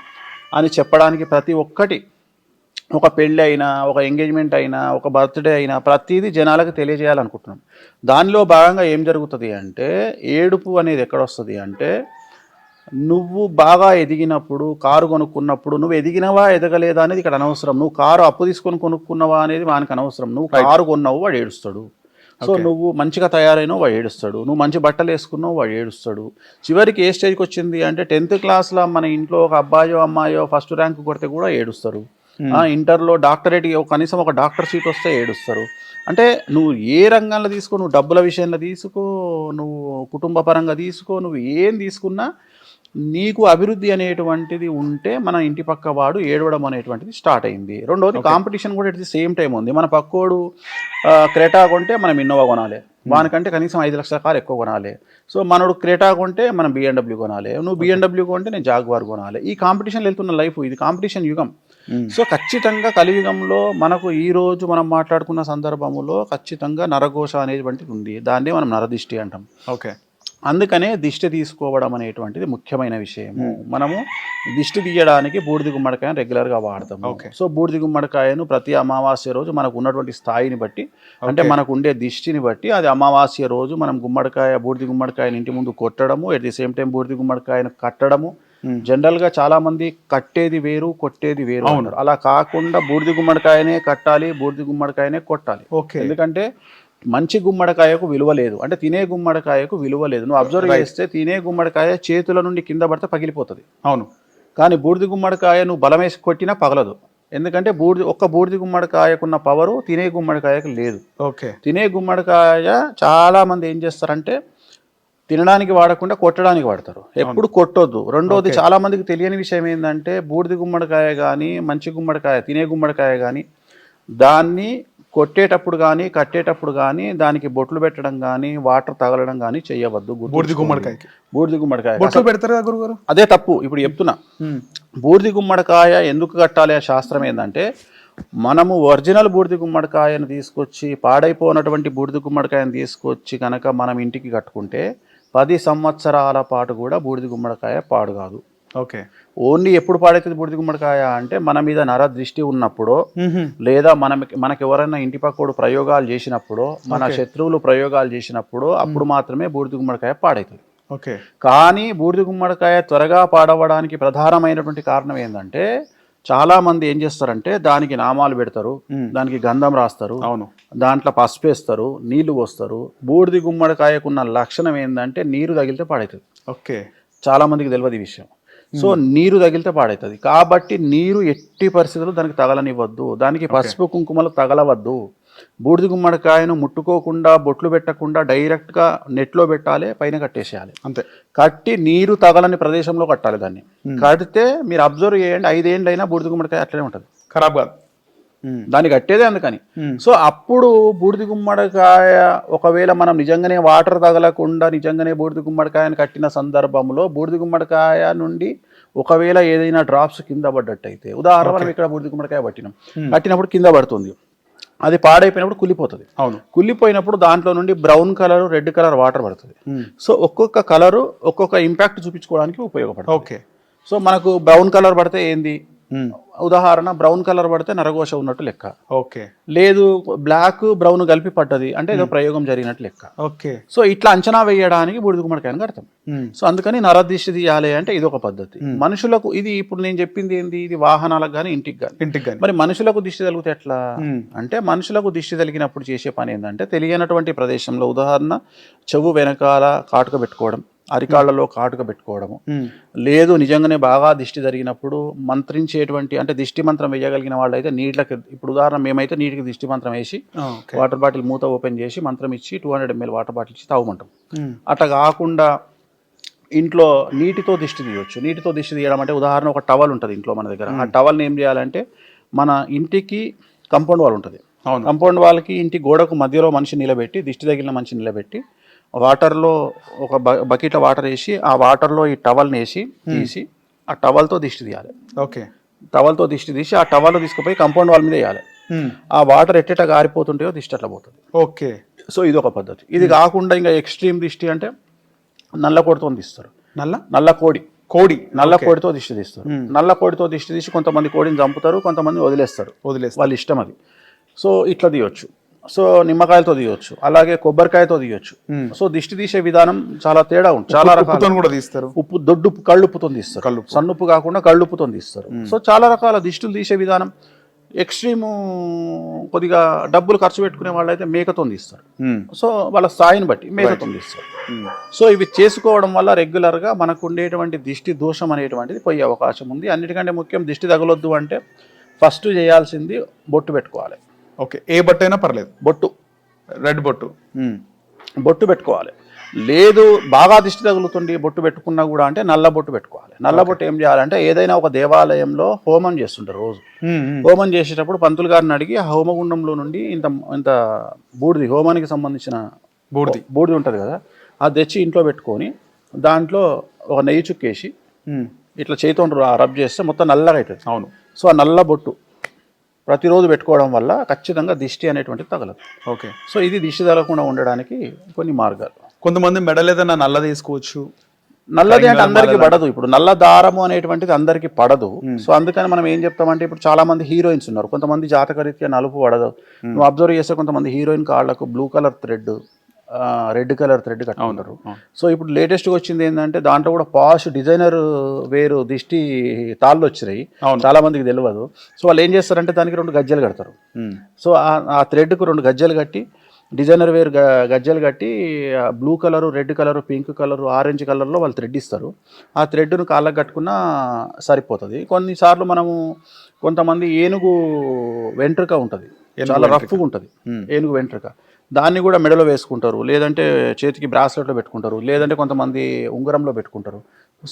అని చెప్పడానికి ప్రతి ఒక్కటి, ఒక పెళ్ళి అయినా, ఒక ఎంగేజ్మెంట్ అయినా, ఒక బర్త్డే అయినా ప్రతిదీ జనాలకు తెలియజేయాలనుకుంటున్నాం. దానిలో భాగంగా ఏం జరుగుతుంది అంటే ఏడుపు అనేది ఎక్కడ వస్తుంది అంటే, నువ్వు బాగా ఎదిగినప్పుడు, కారు కొనుక్కున్నప్పుడు నువ్వు ఎదిగినవా ఎదగలేదా అనేది ఇక్కడ అనవసరం. నువ్వు కారు అప్పు తీసుకొని కొనుక్కున్నావా అనేది వానికి అనవసరం. నువ్వు కారు కొన్నావు వాడు ఏడుస్తాడు, సో నువ్వు మంచిగా తయారైనావు వాడు ఏడుస్తాడు, నువ్వు మంచి బట్టలు వేసుకున్నావు వాడు ఏడుస్తాడు. చివరికి ఏ స్టేజ్కి వచ్చింది అంటే 10th క్లాస్లో మన ఇంట్లో ఒక అబ్బాయో అమ్మాయో ఫస్ట్ ర్యాంక్ కొడితే కూడా ఏడుస్తారు. ఇంటర్లో డాక్టరేట్ కనీసం ఒక డాక్టర్ సీట్ వస్తే ఏడుస్తారు. అంటే నువ్వు ఏ రంగంలో తీసుకో, నువ్వు డబ్బుల విషయంలో తీసుకో, నువ్వు కుటుంబ పరంగా తీసుకో, నువ్వు ఏం తీసుకున్నా నీకు అభివృద్ధి అనేటువంటిది ఉంటే మన ఇంటి పక్క వాడు ఏడవడం అనేటువంటిది స్టార్ట్ అయింది. రెండోది కాంపిటీషన్ కూడా ఎట్ ది సేమ్ టైం ఉంది. మన పక్కోడు క్రెటా కొంటే మనం ఇన్నోవా కొనాలి, వానికంటే కనీసం 5 లక్షల కారు ఎక్కువ కొనాలి. సో మనోడు క్రెటా కొంటే మనం BMW కొనాలి, నువ్వు BMW కొంటే నేను జాగ్వార్ కొనాలి. ఈ కాంపిటీషన్ వెళ్తున్న లైఫ్, ఇది కాంపిటీషన్ యుగం. సో ఖచ్చితంగా కలియుగంలో మనకు ఈ రోజు మనం మాట్లాడుకున్న సందర్భంలో ఖచ్చితంగా నరఘోష అనేటువంటిది ఉంది, దాన్నే మనం నరదిష్టి అంటాం. ఓకే. అందుకనే దిష్టి తీసుకోవడం అనేటువంటిది ముఖ్యమైన విషయము. మనము దిష్టి తీయడానికి బూడిద గుమ్మడికాయను రెగ్యులర్గా వాడతాము. సో బూడిద గుమ్మడికాయను ప్రతి అమావాస్య రోజు మనకు ఉన్నటువంటి స్థాయిని బట్టి, అంటే మనకు ఉండే దిష్టిని బట్టి, అది అమావాస్య రోజు మనం బూడిద గుమ్మడికాయని ఇంటి ముందు కొట్టడము, ఎట్ ది సేమ్ టైం బూడిద గుమ్మడికాయను కట్టడము. జనరల్గా చాలా మంది కట్టేది వేరు, కొట్టేది వేరు అంటారు. అలా కాకుండా బూడిద గుమ్మడికాయనే కట్టాలి, బూడిద గుమ్మడికాయనే కొట్టాలి. ఎందుకంటే మంచి గుమ్మడికాయకు విలువ లేదు, అంటే తినే గుమ్మడికాయకు విలువ లేదు. నువ్వు అబ్జర్వ్ చేస్తే తినే గుమ్మడికాయ చేతుల నుండి కింద పడితే పగిలిపోతుంది. అవును. కానీ బూడిద గుమ్మడికాయ నువ్వు బలం వేసి కొట్టినా పగలదు. ఎందుకంటే బూడిద గుమ్మడికాయకున్న పవరు తినే గుమ్మడికాయకు లేదు. ఓకే. తినే గుమ్మడికాయ చాలా మంది ఏం చేస్తారంటే తినడానికి వాడకుండా కొట్టడానికి వాడతారు. ఎప్పుడు కొట్టొద్దు. రెండోది చాలా మందికి తెలియని విషయం ఏంటంటే బూడిద గుమ్మడికాయ కానీ, మంచి గుమ్మడికాయ, తినే గుమ్మడికాయ కానీ, దాన్ని కొట్టేటప్పుడు కానీ కట్టేటప్పుడు కానీ దానికి బొట్లు పెట్టడం కానీ వాటర్ తగలడం కానీ చేయవద్దు. బూడిద గుమ్మడికాయ పెడతారు గురుగారు, అదే తప్పు. ఇప్పుడు చెప్తున్నా, బూడిద గుమ్మడికాయ ఎందుకు కట్టాలి ఆ శాస్త్రం ఏంటంటే, మనము ఒరిజినల్ బూడిద గుమ్మడికాయను తీసుకొచ్చి, పాడైపోయినటువంటి బూడిద గుమ్మడికాయను తీసుకొచ్చి కనుక మనం ఇంటికి కట్టుకుంటే 10 సంవత్సరాల పాటు కూడా బూడిద గుమ్మడికాయ పాడు కాదు. ఓకే. ఓన్లీ ఎప్పుడు పాడైతుంది బూడిద గుమ్మడికాయ అంటే మన మీద నర దృష్టి ఉన్నప్పుడు, లేదా మనకి ఎవరైనా ఇంటి పక్కోడు ప్రయోగాలు చేసినప్పుడు, మన శత్రువులు ప్రయోగాలు చేసినప్పుడు, అప్పుడు మాత్రమే బూడిద గుమ్మడికాయ పాడవుతుంది. ఓకే. కానీ బూడిద గుమ్మడికాయ త్వరగా పాడవడానికి ప్రధానమైనటువంటి కారణం ఏంటంటే, చాలా మంది ఏం చేస్తారంటే దానికి నామాలు పెడతారు, దానికి గంధం రాస్తారు, అవును, దాంట్లో పసుపు వేస్తారు, నీళ్లు పోస్తారు. బూడిద గుమ్మడికాయకున్న లక్షణం ఏంటంటే నీరు తగిలితే పాడవుతుంది. ఓకే. చాలా మందికి తెలియదు ఈ విషయం. సో నీరు తగిలితే పాడవుతుంది. కాబట్టి నీరు ఎట్టి పరిస్థితుల్లో దానికి తగలనివ్వద్దు, దానికి పసుపు కుంకుమలు తగలవద్దు. బూడిద గుమ్మడికాయను ముట్టుకోకుండా, బొట్లు పెట్టకుండా డైరెక్ట్గా నెట్లో పెట్టాలి, పైన కట్టేసేయాలి అంతే. కట్టి నీరు తగలని ప్రదేశంలో కట్టాలి. దాన్ని కడితే మీరు అబ్జర్వ్ చేయండి, 5 ఏళ్ళైనా బూడిద గుమ్మడికాయ అట్లనే ఉంటుంది, ఖరాబ్ కాదు. దాన్ని కట్టేదే అందుకని. సో అప్పుడు బూడిద గుమ్మడికాయ ఒకవేళ మనం నిజంగానే వాటర్ తగలకుండా నిజంగానే బూడిద గుమ్మడికాయను కట్టిన సందర్భంలో బూడిద గుమ్మడికాయ నుండి ఒకవేళ ఏదైనా డ్రాప్స్ కింద పడ్డట్టయితే, ఉదాహరణ మనం ఇక్కడ బూడిద గుమ్మడికాయ కట్టినప్పుడు కింద పడుతుంది, అది పాడైపోయినప్పుడు కుళ్ళిపోతుంది. అవును. కుళ్ళిపోయినప్పుడు దాంట్లో నుండి brown colour, red colour water పడుతుంది. సో ఒక్కొక్క కలరు ఒక్కొక్క ఇంపాక్ట్ చూపించుకోవడానికి ఉపయోగపడుతుంది. ఓకే. సో మనకు బ్రౌన్ కలర్ పడితే ఏంది, ఉదాహరణ బ్రౌన్ కలర్ పడితే నరఘోష ఉన్నట్టు లెక్క. ఓకే. లేదు బ్లాక్ బ్రౌన్ కలిపి పడ్డది అంటే ఏదో ప్రయోగం జరిగినట్టు లెక్క. ఓకే. సో ఇట్లా అంచనా వేయడానికి బూడిద గుమ్మడికాయని కడతాం. సో అందుకని నరదిష్టి తీయాలి అంటే ఇది ఒక పద్ధతి. మనుషులకు ఇది ఇప్పుడు నేను చెప్పింది ఏంది, ఇది వాహనాలకు కానీ ఇంటికి కానీ. మరి మనుషులకు దిష్టి తగిలితే ఎట్లా అంటే, మనుషులకు దిష్టి తగిలినప్పుడు చేసే పని ఏంటంటే, తెలియనటువంటి ప్రదేశంలో ఉదాహరణ చెవు వెనకాల కాటుక పెట్టుకోవడం, అరికాళ్లలో కాటుక పెట్టుకోవడము, లేదు నిజంగానే బాగా దిష్టి జరిగినప్పుడు మంత్రించేటువంటి అంటే దిష్టి మంత్రం వేయగలిగిన వాళ్ళు అయితే నీళ్ళకి, ఇప్పుడు ఉదాహరణ మేమైతే నీటికి దిష్టి మంత్రం వేసి వాటర్ బాటిల్ మూత ఓపెన్ చేసి మంత్రం ఇచ్చి 200 ml వాటర్ బాటిల్ ఇచ్చి తాగమంటాం. అట్లా కాకుండా ఇంట్లో నీటితో దిష్టి తీయవచ్చు. నీటితో దిష్టి తీయడం అంటే ఉదాహరణ ఒక టవల్ ఉంటుంది ఇంట్లో మన దగ్గర. ఆ టవల్ని ఏం చేయాలంటే, మన ఇంటికి కాంపౌండ్ వాల్ ఉంటుంది. కాంపౌండ్ వాల్కి ఇంటి గోడకు మధ్యలో మనిషి నిలబెట్టి, దిష్టి తగిలిన మనిషి నిలబెట్టి, వాటర్లో ఒక బకెట్లో వాటర్ వేసి, ఆ వాటర్లో ఈ టవల్ని వేసి తీసి ఆ టవల్తో దిష్టి తీయాలి. ఓకే. టవల్తో దిష్టి తీసి ఆ టవల్ తీసుకుపోయి కాంపౌండ్ వాల్ మీద వేయాలి. ఆ వాటర్ ఎట్టేట గారిపోతుంటాయో దిష్టి అట్లా పోతుంది. ఓకే. సో ఇది ఒక పద్ధతి. ఇది కాకుండా ఇంకా ఎక్స్ట్రీమ్ దిష్టి అంటే నల్ల కోడితో తీస్తారు. నల్ల కోడి నల్ల కోడితో దిష్టి తీస్తారు. నల్ల కోడితో దిష్టి తీసి కొంతమంది కోడిని చంపుతారు, కొంతమంది వదిలేస్తారు. వాళ్ళ ఇష్టం అది. సో ఇట్లా తీయొచ్చు. సో నిమ్మకాయలతో తీయొచ్చు, అలాగే కొబ్బరికాయతో తీయొచ్చు. సో దిష్టి తీసే విధానం చాలా తేడా ఉంటుంది. చాలా రకాల కూడా తీస్తారు. ఉప్పు, దొడ్డు కళ్ళుప్పుతో తీస్తారు, సన్నుప్పు కాకుండా కళ్ళుప్పుతో తీస్తారు. సో చాలా రకాల దిష్టిలు తీసే విధానం. ఎక్స్ట్రీము కొద్దిగా డబ్బులు ఖర్చు పెట్టుకునే వాళ్ళు అయితే మేకతో తీస్తారు. సో వాళ్ళ స్థాయిని బట్టి మేకతో తీస్తారు. సో ఇవి చేసుకోవడం వల్ల రెగ్యులర్గా మనకు ఉండేటువంటి దిష్టి దోషం అనేటువంటిది పోయే అవకాశం ఉంది. అన్నిటికంటే ముఖ్యం, దిష్టి తగలొద్దు అంటే ఫస్ట్ చేయాల్సింది బొట్టు పెట్టుకోవాలి. ఓకే. ఏ బొట్టు అయినా పర్లేదు, బొట్టు, రెడ్ బొట్టు, బొట్టు పెట్టుకోవాలి. లేదు బాగా దిష్టి తగులుతుండి బొట్టు పెట్టుకున్నా కూడా అంటే నల్ల బొట్టు పెట్టుకోవాలి. నల్ల బొట్టు ఏం చేయాలంటే, ఏదైనా ఒక దేవాలయంలో హోమం చేస్తుంటారు రోజు. హోమం చేసేటప్పుడు పంతులు గారిని అడిగి ఆ హోమగుండంలో నుండి ఇంత బూడిది, హోమానికి సంబంధించిన బూడిది ఉంటుంది కదా, అది తెచ్చి ఇంట్లో పెట్టుకొని దాంట్లో ఒక నెయ్యి చుక్కేసి ఇట్లా చేతితో రబ్ చేస్తే మొత్తం నల్లగా అవుతుంది. అవును. సో ఆ నల్ల బొట్టు ప్రతిరోజు పెట్టుకోవడం వల్ల ఖచ్చితంగా దిష్టి అనేటువంటిది తగలదు. ఓకే. సో ఇది దిష్టి తగలకుండా ఉండడానికి కొన్ని మార్గాలు. కొంతమంది మెడల్ ఏదైనా నల్లది వేసుకోవచ్చు. నల్లది అంటే అందరికి పడదు. ఇప్పుడు నల్ల దారము అనేటువంటిది అందరికి పడదు. సో అందుకని మనం ఏం చెప్తామంటే, ఇప్పుడు చాలా మంది హీరోయిన్స్ ఉన్నారు, కొంతమంది జాతకరీత్యా నలుపు పడదు. నువ్వు అబ్జర్వ్ చేస్తే కొంతమంది హీరోయిన్ కాళ్ళకు blue colour thread, red colour thread కట్టుకుంటారు. సో ఇప్పుడు లేటెస్ట్గా వచ్చింది ఏంటంటే, దాంట్లో కూడా పాష్ డిజైనర్ వేరు దిష్టి తాళ్ళు వచ్చినాయి, చాలా మందికి తెలియదు. సో వాళ్ళు ఏం చేస్తారంటే దానికి 2 గజ్జలు కడతారు. సో ఆ థ్రెడ్కు 2 గజ్జలు కట్టి, డిజైనర్ వేర్ గజ్జలు కట్టి, blue colour, red colour, pink colour, orange కలర్లో వాళ్ళు థ్రెడ్ ఇస్తారు. ఆ థ్రెడ్ను కాళ్ళకు కట్టుకున్నా సరిపోతుంది. కొన్నిసార్లు మనము కొంతమంది ఏనుగు వెంట్రుక ఉంటుంది, చాలా రఫ్గా ఉంటుంది ఏనుగు వెంట్రుక, దాన్ని కూడా మెడలో వేసుకుంటారు, లేదంటే చేతికి బ్రాస్లెట్లో పెట్టుకుంటారు, లేదంటే కొంతమంది ఉంగరంలో పెట్టుకుంటారు.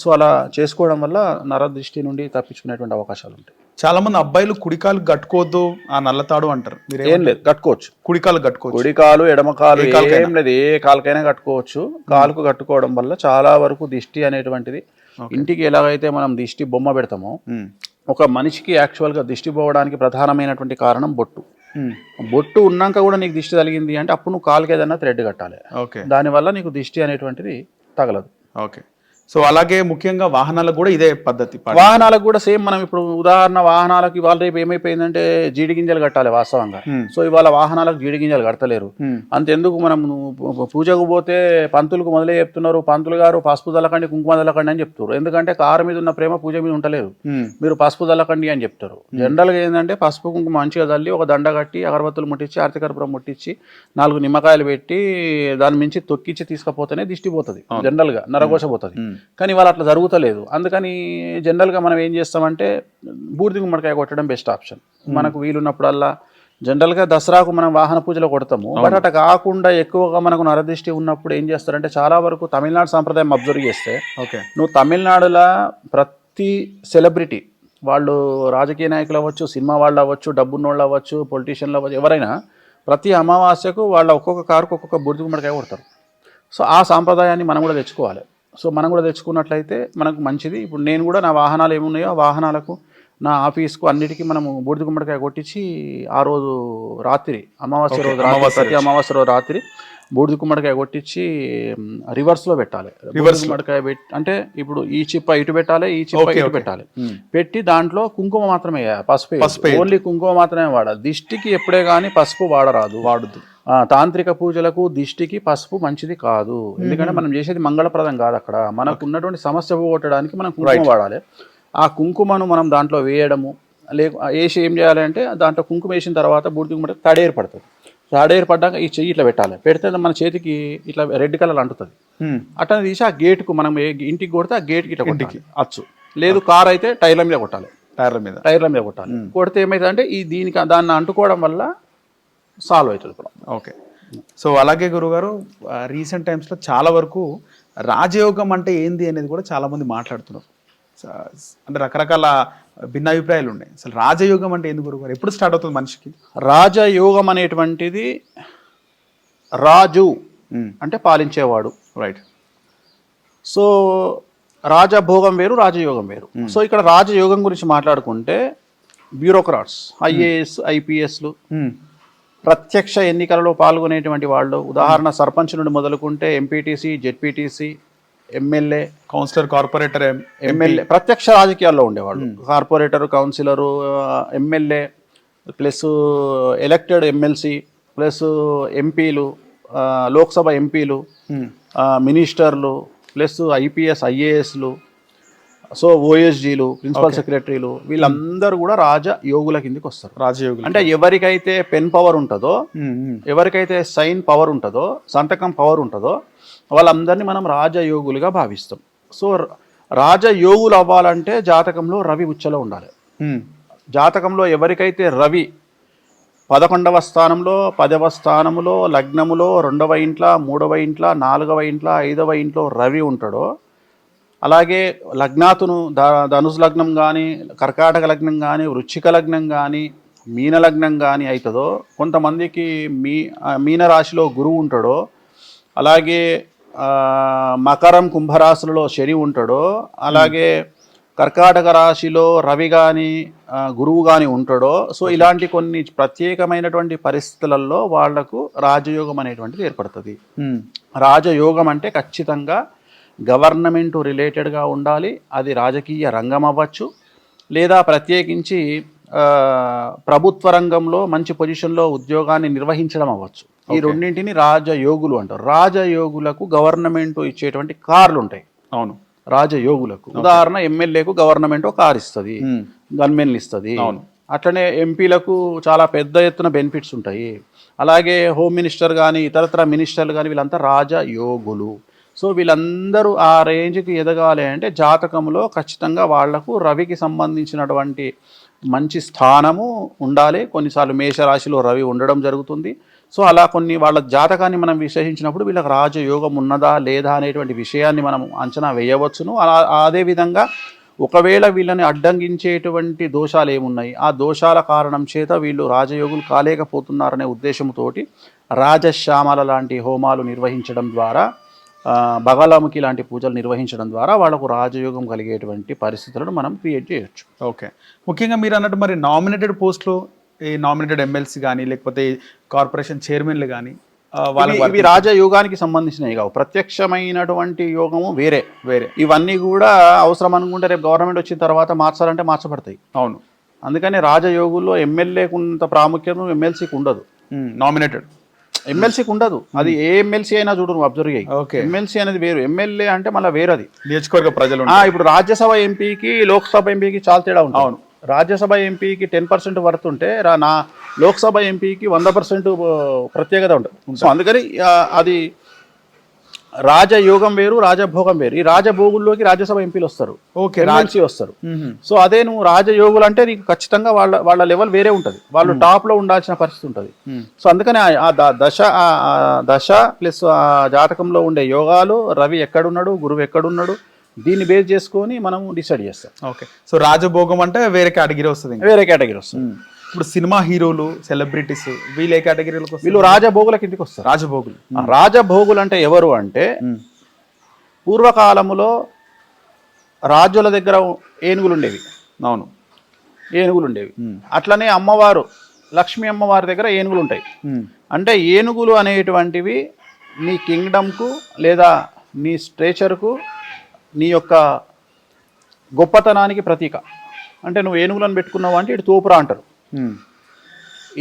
సో అలా చేసుకోవడం వల్ల నరదృష్టి నుండి తప్పించుకునేటువంటి అవకాశాలు ఉంటాయి. చాలా మంది అబ్బాయిలు కుడికాలు కట్టుకోవద్దు ఆ నల్లతాడు అంటారు. ఏం లేదు, కట్టుకోవచ్చు. కుడికాలు కట్టుకోవచ్చు, కుడికాలు ఎడమకాలు ఏం లేదు, ఏ కాలుకైనా కట్టుకోవచ్చు. కాలుకు కట్టుకోవడం వల్ల చాలా వరకు దిష్టి అనేటువంటిది, ఇంటికి ఎలాగైతే మనం దిష్టి బొమ్మ పెడతామో, ఒక మనిషికి యాక్చువల్గా దిష్టి పోవడానికి ప్రధానమైనటువంటి కారణం బొట్టు. బొట్టు ఉన్నాక కూడా నీకు దిష్టి తగిలింది అంటే అప్పుడు నువ్వు కాలుకి ఏదైనా థ్రెడ్ కట్టాలి. దానివల్ల నీకు దిష్టి అనేటువంటిది తగలదు. ఓకే. సో అలాగే ముఖ్యంగా వాహనాలకు కూడా ఇదే పద్ధతి. వాహనాలకు కూడా సేమ్. మనం ఇప్పుడు ఉదాహరణ వాహనాలకు ఇవాళ రేపు ఏమైపోయిందంటే జీడి గింజలు కట్టాలి వాస్తవంగా. సో ఇవాళ వాహనాలకు జీడి గింజలు కడతలేరు. అంతెందుకు, మనం పూజకు పోతే పంతులకు మొదలే చెప్తున్నారు, పంతులు గారు పసుపు దల్లకండి కుంకుమ దల్లకండి అని చెప్తారు. ఎందుకంటే కారు మీద ఉన్న ప్రేమ పూజ మీద ఉంటలేదు, మీరు పసుపు దల్లకండి అని చెప్తారు. జనరల్గా ఏంటంటే పసుపు కుంకుమ మంచిగా తల్లి ఒక దండ కట్టి అగరబత్తులు ముట్టించి ఆర్తికర్పూరం ముట్టించి 4 నిమ్మకాయలు పెట్టి దాని మించి తొక్కిచ్చి తీసుకపోతేనే దిష్టి పోతుంది, జనరల్గా నరఘోష పోతుంది. కానీ వాళ్ళు అట్లా జరుగుతలేదు. అందుకని జనరల్గా మనం ఏం చేస్తామంటే బూడిద గుమ్మడికాయ కొట్టడం బెస్ట్ ఆప్షన్. మనకు వీలున్నప్పుడల్లా జనరల్గా దసరాకు మనం వాహన పూజలో కొడతాము. బట్ అట్లా కాకుండా ఎక్కువగా మనకు నరదృష్టి ఉన్నప్పుడు ఏం చేస్తారంటే, చాలా వరకు తమిళనాడు సాంప్రదాయం అబ్జర్వ్ చేస్తే, నువ్వు తమిళనాడులో ప్రతి సెలబ్రిటీ, వాళ్ళు రాజకీయ నాయకులు అవ్వచ్చు, సినిమా వాళ్ళు అవ్వచ్చు, డబ్బున్నోళ్ళు అవ్వచ్చు, పొలిటీషియన్లు అవ్వచ్చు, ఎవరైనా ప్రతి అమావాస్యకు వాళ్ళ ఒక్కొక్క కారుకు ఒక్కొక్క బూడిద గుమ్మడికాయ కొడతారు. సో ఆ సాంప్రదాయాన్ని మనం కూడా తెచ్చుకోవాలి. సో మనం కూడా తెచ్చుకున్నట్లయితే మనకు మంచిది. ఇప్పుడు నేను కూడా నా వాహనాలు ఏమున్నాయో ఆ వాహనాలకు నా ఆఫీస్కు అన్నిటికీ మనము బూడిద గుమ్మడికాయ కొట్టించి ఆ రోజు రాత్రి అమావాస్య రోజు ప్రతి అమావాస్య రోజు రాత్రి బూడిద గుమ్మడికాయ కొట్టించి రివర్స్లో పెట్టాలి. రివర్స్ గుమ్మడికాయ పెట్టి అంటే ఇప్పుడు ఈ చిప్ప ఇటు పెట్టాలి, ఈ చిప్ప ఇటు పెట్టాలి. పెట్టి దాంట్లో కుంకుమ మాత్రమే, పసుపు ఓన్లీ కుంకుమ మాత్రమే వాడాలి. దిష్టికి ఎప్పుడే కానీ పసుపు వాడద్దు. తాంత్రిక పూజలకు దిష్టికి పసుపు మంచిది కాదు. ఎందుకంటే మనం చేసేది మంగళప్రదం కాదు. అక్కడ మనకు ఉన్నటువంటి సమస్య పోగొట్టడానికి మనం కుంకుమ వాడాలి. ఆ కుంకుమను మనం దాంట్లో వేయడము వేసి ఏం చేయాలి అంటే దాంట్లో కుంకుమ వేసిన తర్వాత బూడిద గుమ్మడి తడి ఏర్పడుతుంది. తడి ఏర్పడ్డాక ఈ చెయ్యి ఇట్లా పెట్టాలి. పెడితే మన చేతికి ఇట్లా రెడ్ కలర్ అంటుతుంది. అట్లా తీసి ఆ గేట్కు మనం ఇంటికి కొడితే ఆ గేట్కి ఇట్లా ఇంటికి అచ్చు. లేదు కార్ అయితే టైర్ల మీద కొట్టాలి. టైర్ల మీద కొట్టాలి. కొడితే ఏమైతుందంటే దాన్ని అంటుకోవడం వల్ల సాల్వ్ అవుతుంది ప్రాబ్లం. ఓకే. సో అలాగే గురుగారు రీసెంట్ టైమ్స్లో చాలా వరకు రాజయోగం అంటే ఏంది అనేది కూడా చాలామంది మాట్లాడుతున్నారు. అంటే రకరకాల భిన్నాభిప్రాయాలు ఉన్నాయి. అసలు రాజయోగం అంటే ఏంది గురుగారు? ఎప్పుడు స్టార్ట్ అవుతుంది మనిషికి? రాజయోగం అనేటువంటిది రాజు అంటే పాలించేవాడు, రైట్. సో రాజభోగం వేరు, రాజయోగం వేరు. సో ఇక్కడ రాజయోగం గురించి మాట్లాడుకుంటే బ్యూరోక్రాట్స్, ఐఏఎస్, ఐపీఎస్లు, ప్రత్యక్ష ఎన్నికలలో పాల్గొనేటువంటి వాళ్ళు, ఉదాహరణ సర్పంచ్ నుండి మొదలుకుంటే MPTC, ZPTC, MLA, councillor, corporator, MLA, ప్రత్యక్ష రాజకీయాల్లో ఉండేవాళ్ళు. Corporator, councillor, MLA plus elected MLC plus ఎంపీలు, లోక్సభ ఎంపీలు, మినిస్టర్లు ప్లస్ ఐపీఎస్, ఐఏఎస్లు, సో ఓఎస్జీలు, ప్రిన్సిపల్ సెక్రటరీలు, వీళ్ళందరూ కూడా రాజయోగుల కిందకి వస్తారు. రాజయోగులు అంటే ఎవరికైతే పెన్ పవర్ ఉంటుందో, ఎవరికైతే సైన్ పవర్ ఉంటుందో, సంతకం పవర్ ఉంటుందో వాళ్ళందరినీ మనం రాజయోగులుగా భావిస్తాం. సో రాజయోగులు అవ్వాలంటే జాతకంలో రవి ఉచ్చలో ఉండాలి. జాతకంలో ఎవరికైతే రవి 11వ స్థానంలో, 10వ స్థానంలో, లగ్నములో, 2వ ఇంట్లో, 3వ ఇంట్లో, 4వ ఇంట్లో, 5వ ఇంట్లో రవి ఉంటాడో, అలాగే లగ్నాతును ధనుసు లగ్నం కానీ, కర్కాటక లగ్నం కానీ, వృశ్చిక లగ్నం కానీ, మీన లగ్నం కానీ అవుతుందో, కొంతమందికి మీనరాశిలో గురువు ఉంటాడో, అలాగే మకరం, కుంభరాశులలో శని ఉంటాడో, అలాగే కర్కాటక రాశిలో రవి కానీ గురువు కానీ ఉంటాడో, సో ఇలాంటి కొన్ని ప్రత్యేకమైనటువంటి పరిస్థితులలో వాళ్లకు రాజయోగం అనేటువంటిది ఏర్పడుతుంది. రాజయోగం అంటే ఖచ్చితంగా గవర్నమెంట్ రిలేటెడ్గా ఉండాలి. అది రాజకీయ రంగం అవ్వచ్చు, లేదా ప్రత్యేకించి ప్రభుత్వ రంగంలో మంచి పొజిషన్లో ఉద్యోగాన్ని నిర్వహించడం అవ్వచ్చు. ఈ రెండింటిని రాజయోగులు అంటారు. రాజయోగులకు గవర్నమెంట్ ఇచ్చేటువంటి కార్లు ఉంటాయి. అవును, రాజయోగులకు. ఉదాహరణ ఎమ్మెల్యేకు గవర్నమెంట్ కార్ ఇస్తుంది, గన్మెన్లు ఇస్తుంది. అట్లనే ఎంపీలకు చాలా పెద్ద ఎత్తున బెనిఫిట్స్ ఉంటాయి. అలాగే హోమ్ మినిస్టర్ కానీ, ఇతరత్ర మినిస్టర్లు కానీ, వీళ్ళంతా రాజయోగులు. సో వీళ్ళందరూ ఆ రేంజ్కి ఎదగాలి అంటే జాతకంలో ఖచ్చితంగా వాళ్లకు రవికి సంబంధించినటువంటి మంచి స్థానము ఉండాలి. కొన్నిసార్లు మేషరాశిలో రవి ఉండడం జరుగుతుంది. సో అలా కొన్ని వాళ్ళ జాతకాన్ని మనం విశ్లేషించినప్పుడు వీళ్ళకి రాజయోగం ఉన్నదా లేదా అనేటువంటి విషయాన్ని మనం అంచనా వేయవచ్చును. అదేవిధంగా ఒకవేళ వీళ్ళని అడ్డంగించేటువంటి దోషాలు ఏమున్నాయి, ఆ దోషాల కారణం చేత వీళ్ళు రాజయోగులు కాలేకపోతున్నారనే ఉద్దేశంతో రాజశ్యామల లాంటి హోమాలు నిర్వహించడం ద్వారా, బగలాముఖి లాంటి పూజలు నిర్వహించడం ద్వారా వాళ్ళకు రాజయోగం కలిగేటువంటి పరిస్థితులను మనం క్రియేట్ చేయొచ్చు. ఓకే. ముఖ్యంగా మీరు అన్నట్టు మరి నామినేటెడ్ పోస్టులు, ఈ నామినేటెడ్ ఎమ్మెల్సీ కానీ లేకపోతే కార్పొరేషన్ చైర్మన్లు కానీ ఇవి రాజయోగానికి సంబంధించినవి కావు. ప్రత్యక్షమైనటువంటి యోగము వేరే. ఇవన్నీ కూడా అవసరం అనుకుంటే రేపు గవర్నమెంట్ వచ్చిన తర్వాత మార్చాలంటే మార్చబడతాయి. అవును. అందుకని రాజయోగుల్లో ఎమ్మెల్యేకు ఉన్నంత ప్రాముఖ్యత ఎమ్మెల్సీకి ఉండదు. నామినేటెడ్ ఎమ్మెల్సీకి ఉండదు. అది ఏ ఎమ్మెల్సీ అయినా చూడు, నువ్వు అబ్జర్వ్ అయ్యి. ఎమ్మెల్సీ అనేది వేరు, ఎమ్మెల్యే అంటే మళ్ళీ వేరది. నియోజకవర్గ ప్రజలు. ఇప్పుడు రాజ్యసభ ఎంపీకి లోక్సభ ఎంపీకి చాలా తేడా ఉంటుంది. అవును. రాజ్యసభ ఎంపీకి 10% వర్త్ ఉంటే నా లోక్సభ ఎంపీకి 100% ప్రత్యేకత ఉంటుంది. సో అందుకని అది రాజయోగం వేరు, రాజభోగం వేరు. ఈ రాజభోగుల్లోకి రాజ్యసభ ఎంపీలు వస్తారు, ఎమ్మెల్సీ వస్తారు. సో అదే నువ్వు రాజయోగులు అంటే నీకు ఖచ్చితంగా వాళ్ళ లెవెల్ వేరే ఉంటుంది. వాళ్ళు టాప్ లో ఉండాల్సిన పరిస్థితి ఉంటుంది. సో అందుకని ఆ దశ ప్లస్ ఆ జాతకంలో ఉండే యోగాలు, రవి ఎక్కడున్నాడు, గురువు ఎక్కడున్నాడు, దీన్ని బేస్ చేసుకొని మనం డిసైడ్ చేస్తాం. ఓకే. సో రాజభోగం అంటే వేరే కేటగిరీ వస్తుంది. వేరే కేటగిరీ వస్తుంది. ఇప్పుడు సినిమా హీరోలు, సెలబ్రిటీస్ వీళ్ళు ఏ కేటగిరీలకు? వీళ్ళు రాజభోగుల కిందకి వస్తారు. రాజభోగులు. రాజభోగులు అంటే ఎవరు అంటే పూర్వకాలములో రాజుల దగ్గర ఏనుగులు ఉండేవి. అవును. ఏనుగులు ఉండేవి. అట్లనే అమ్మవారు లక్ష్మీ అమ్మవారి దగ్గర ఏనుగులు ఉంటాయి. అంటే ఏనుగులు అనేటువంటివి నీ కింగ్డమ్కు లేదా నీ స్ట్రేచర్కు నీ యొక్క గొప్పతనానికి ప్రతీక. అంటే నువ్వు ఏనుగులను పెట్టుకున్నావు అంటే ఇటు తోపురా అంటారు.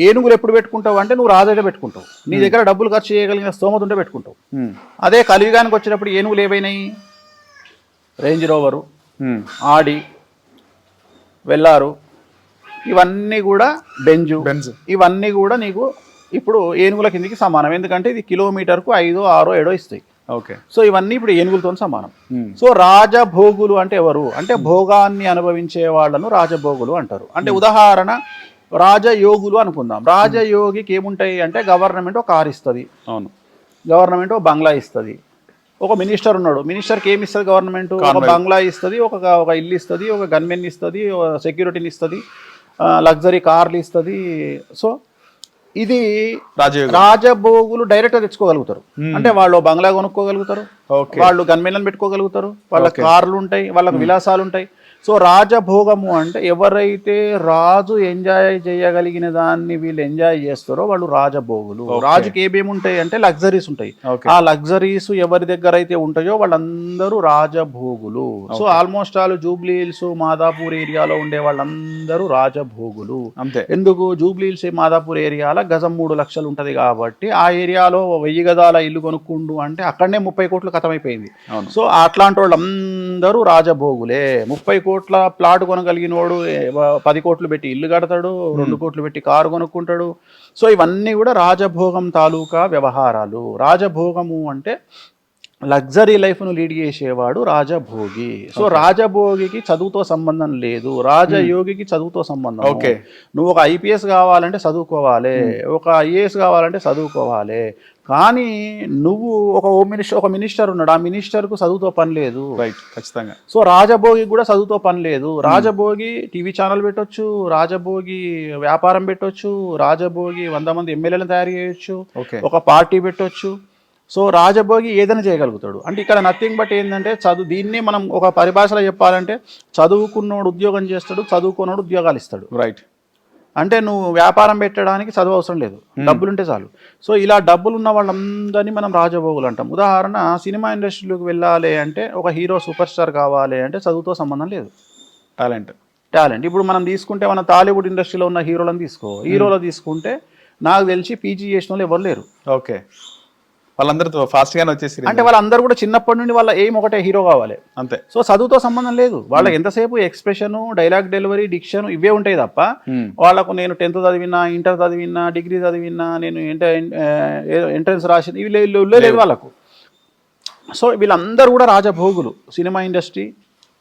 ఏనుగులు ఎప్పుడు పెట్టుకుంటావు అంటే నువ్వు రాజైతే పెట్టుకుంటావు, నీ దగ్గర డబ్బులు ఖర్చు చేయగలిగిన స్తోమత ఉంటే పెట్టుకుంటావు. అదే కలియుగానికి వచ్చినప్పుడు ఏనుగులు ఏవైనాయి? రేంజ్ రోవరు, ఆడి, వెల్లారు, ఇవన్నీ కూడా బెంజ్, ఇవన్నీ కూడా నీకు ఇప్పుడు ఏనుగుల కిందికి సమానం. ఎందుకంటే ఇది కిలోమీటర్కు 5, 6, 7 ఇస్తాయి. ఓకే. సో ఇవన్నీ ఇప్పుడు ఏనుగులతో సమానం. సో రాజభోగులు అంటే ఎవరు అంటే భోగాన్ని అనుభవించే వాళ్ళను రాజభోగులు అంటారు. అంటే ఉదాహరణ రాజయోగులు అనుకుందాం. రాజయోగికి ఏముంటాయి అంటే గవర్నమెంట్ ఒక కారు ఇస్తుంది, అవును, గవర్నమెంట్ ఒక బంగ్లా ఇస్తుంది. ఒక మినిస్టర్ ఉన్నాడు, మినిస్టర్కి ఏమి ఇస్తుంది గవర్నమెంట్? ఒక బంగ్లా ఇస్తుంది, ఒక ఇల్లు ఇస్తుంది, ఒక గన్మెన్ ఇస్తుంది, సెక్యూరిటీని ఇస్తుంది, లగ్జరీ కార్లు ఇస్తుంది. సో ఇది రాజభోగులు డైరెక్ట్గా తెచ్చుకోగలుగుతారు. అంటే వాళ్ళు బంగ్లా కొనుక్కోగలుగుతారు, వాళ్ళు గన్మెన్లను పెట్టుకోగలుగుతారు, వాళ్ళ కార్లు ఉంటాయి, వాళ్ళకు విలాసాలు ఉంటాయి. సో రాజభోగము అంటే ఎవరైతే రాజు ఎంజాయ్ చేయగలిగిన దాన్ని వీళ్ళు ఎంజాయ్ చేస్తారో వాళ్ళు రాజభోగులు. రాజుకి ఏమేమి ఉంటాయి అంటే లగ్జరీస్ ఉంటాయి. ఆ లగ్జరీస్ ఎవరి దగ్గర అయితే ఉంటాయో వాళ్ళందరూ రాజభోగులు. So almost all Jubilee Hills, Madhapur ఏరియాలో ఉండే వాళ్ళందరూ రాజభోగులు. అంతే. ఎందుకు? జూబ్లీ హిల్స్, మాదాపూర్ ఏరియాలో గజం 3 లక్షలు ఉంటుంది కాబట్టి ఆ ఏరియాలో 1000 గదాల ఇల్లు కొనుక్కుండు అంటే అక్కడనే 30 కోట్లు ఖతమైపోయింది. సో అట్లాంటి వాళ్ళందరూ రాజభోగులే. 30 కోట్ల ప్లాట్ కొనగలిగిన వాడు 10 కోట్లు పెట్టి ఇల్లు కడతాడు, 2 కోట్లు పెట్టి కారు కొనుక్కుంటాడు. సో ఇవన్నీ కూడా రాజభోగం తాలూకా వ్యవహారాలు. రాజభోగము అంటే లగ్జరీ లైఫ్ను లీడ్ చేసేవాడు రాజభోగి. సో రాజభోగికి చదువుతో సంబంధం లేదు, రాజయోగికి చదువుతో సంబంధం. ఓకే. నువ్వు ఒక ఐపీఎస్ కావాలంటే చదువుకోవాలి, ఒక ఐఏఎస్ కావాలంటే చదువుకోవాలి. కానీ నువ్వు ఒక మినిస్టర్ ఉన్నాడు, ఆ మినిస్టర్కు చదువుతో పని లేదు. రైట్, ఖచ్చితంగా. సో రాజభోగి కూడా చదువుతో పని లేదు. రాజభోగి టీవీ ఛానల్ పెట్టొచ్చు, రాజభోగి వ్యాపారం పెట్టొచ్చు, రాజభోగి 100 మంది ఎమ్మెల్యేలను తయారు చేయొచ్చు, ఒక పార్టీ పెట్టొచ్చు. సో రాజభోగి ఏదైనా చేయగలుగుతాడు. అంటే ఇక్కడ నథింగ్ బట్ ఏంటంటే దీన్నే మనం ఒక పరిభాషలో చెప్పాలంటే చదువుకున్నోడు ఉద్యోగం చేస్తాడు, చదువుకున్నోడు ఉద్యోగాలు ఇస్తాడు. రైట్. అంటే నువ్వు వ్యాపారం పెట్టడానికి చదువు అవసరం లేదు, డబ్బులుంటే చాలు. సో ఇలా డబ్బులు ఉన్న వాళ్ళందరినీ మనం రాజభోగులు అంటాం. ఉదాహరణ సినిమా ఇండస్ట్రీలోకి వెళ్ళాలి అంటే ఒక హీరో సూపర్ స్టార్ కావాలి అంటే చదువుతో సంబంధం లేదు, టాలెంట్. ఇప్పుడు మనం తీసుకుంటే మన టాలీవుడ్ ఇండస్ట్రీలో ఉన్న హీరోలను హీరోలో తీసుకుంటే నాకు తెలిసి పీజీ చేసిన వాళ్ళు ఎవరు లేరు. ఓకే. వాళ్ళందరూ ఫాస్ట్ గానే వచ్చేసి అంటే వాళ్ళందరూ కూడా చిన్నప్పటి నుండి వాళ్ళ ఎయిమ్ ఒకటే హీరో కావాలి, అంతే. సో చదువుతో సంబంధం లేదు. వాళ్ళకి ఎంతసేపు ఎక్స్ప్రెషన్, డైలాగ్ డెలివరీ, డిక్షన్ ఇవే ఉంటాయి తప్ప వాళ్ళకు నేను 10th చదివినా, ఇంటర్ చదివినా, డిగ్రీ చదివినా, నేను ఎంట్రన్స్ రాసింది ఇవి లేదు వాళ్ళకు. సో వీళ్ళందరూ కూడా రాజభోగులు. సినిమా ఇండస్ట్రీ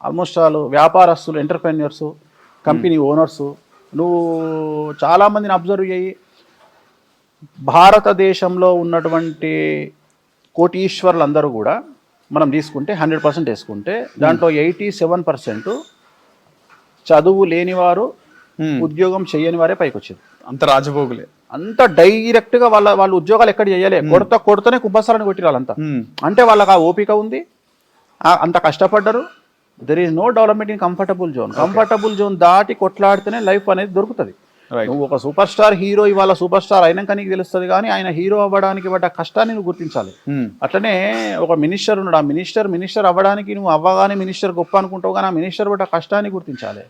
ఆల్మోస్ట్ ఆల్ వ్యాపారస్తులు, ఎంటర్ప్రెన్యూర్స్, కంపెనీ ఓనర్స్. నువ్వు చాలామందిని అబ్జర్వ్ చేయి, భారతదేశంలో ఉన్నటువంటి కోటీశ్వరులందరూ కూడా మనం తీసుకుంటే 100% వేసుకుంటే దాంట్లో 87% చదువు లేనివారు, ఉద్యోగం చేయని వారే పైకి వచ్చారు. అంత రాజభోగులే, అంత డైరెక్ట్గా వాళ్ళు ఉద్యోగాలు ఎక్కడ చేయాలి, కొడతనే కుబ్బసాలని కొట్టిరు వాళ్ళంతా. అంటే వాళ్ళకి ఆ ఓపిక ఉంది, అంత కష్టపడ్డారు. There is no development in comfortable zone. Comfortable zone దాటి కొట్లాడితేనే లైఫ్ అనేది దొరుకుతుంది. నువ్వు ఒక సూపర్ స్టార్ హీరో ఇవాళ సూపర్ స్టార్ అయినాక నీకు తెలుస్తుంది, కానీ ఆయన హీరో అవ్వడానికి పడ్డ కష్టాన్ని నువ్వు గుర్తించాలి. అట్లనే ఒక మినిస్టర్ ఉన్నాడు, ఆ మినిస్టర్ అవ్వడానికి నువ్వు అవ్వగానే మినిస్టర్ గొప్ప అనుకుంటావు, కానీ ఆ మినిస్టర్ పడ్డ కష్టాన్ని గుర్తించాలి.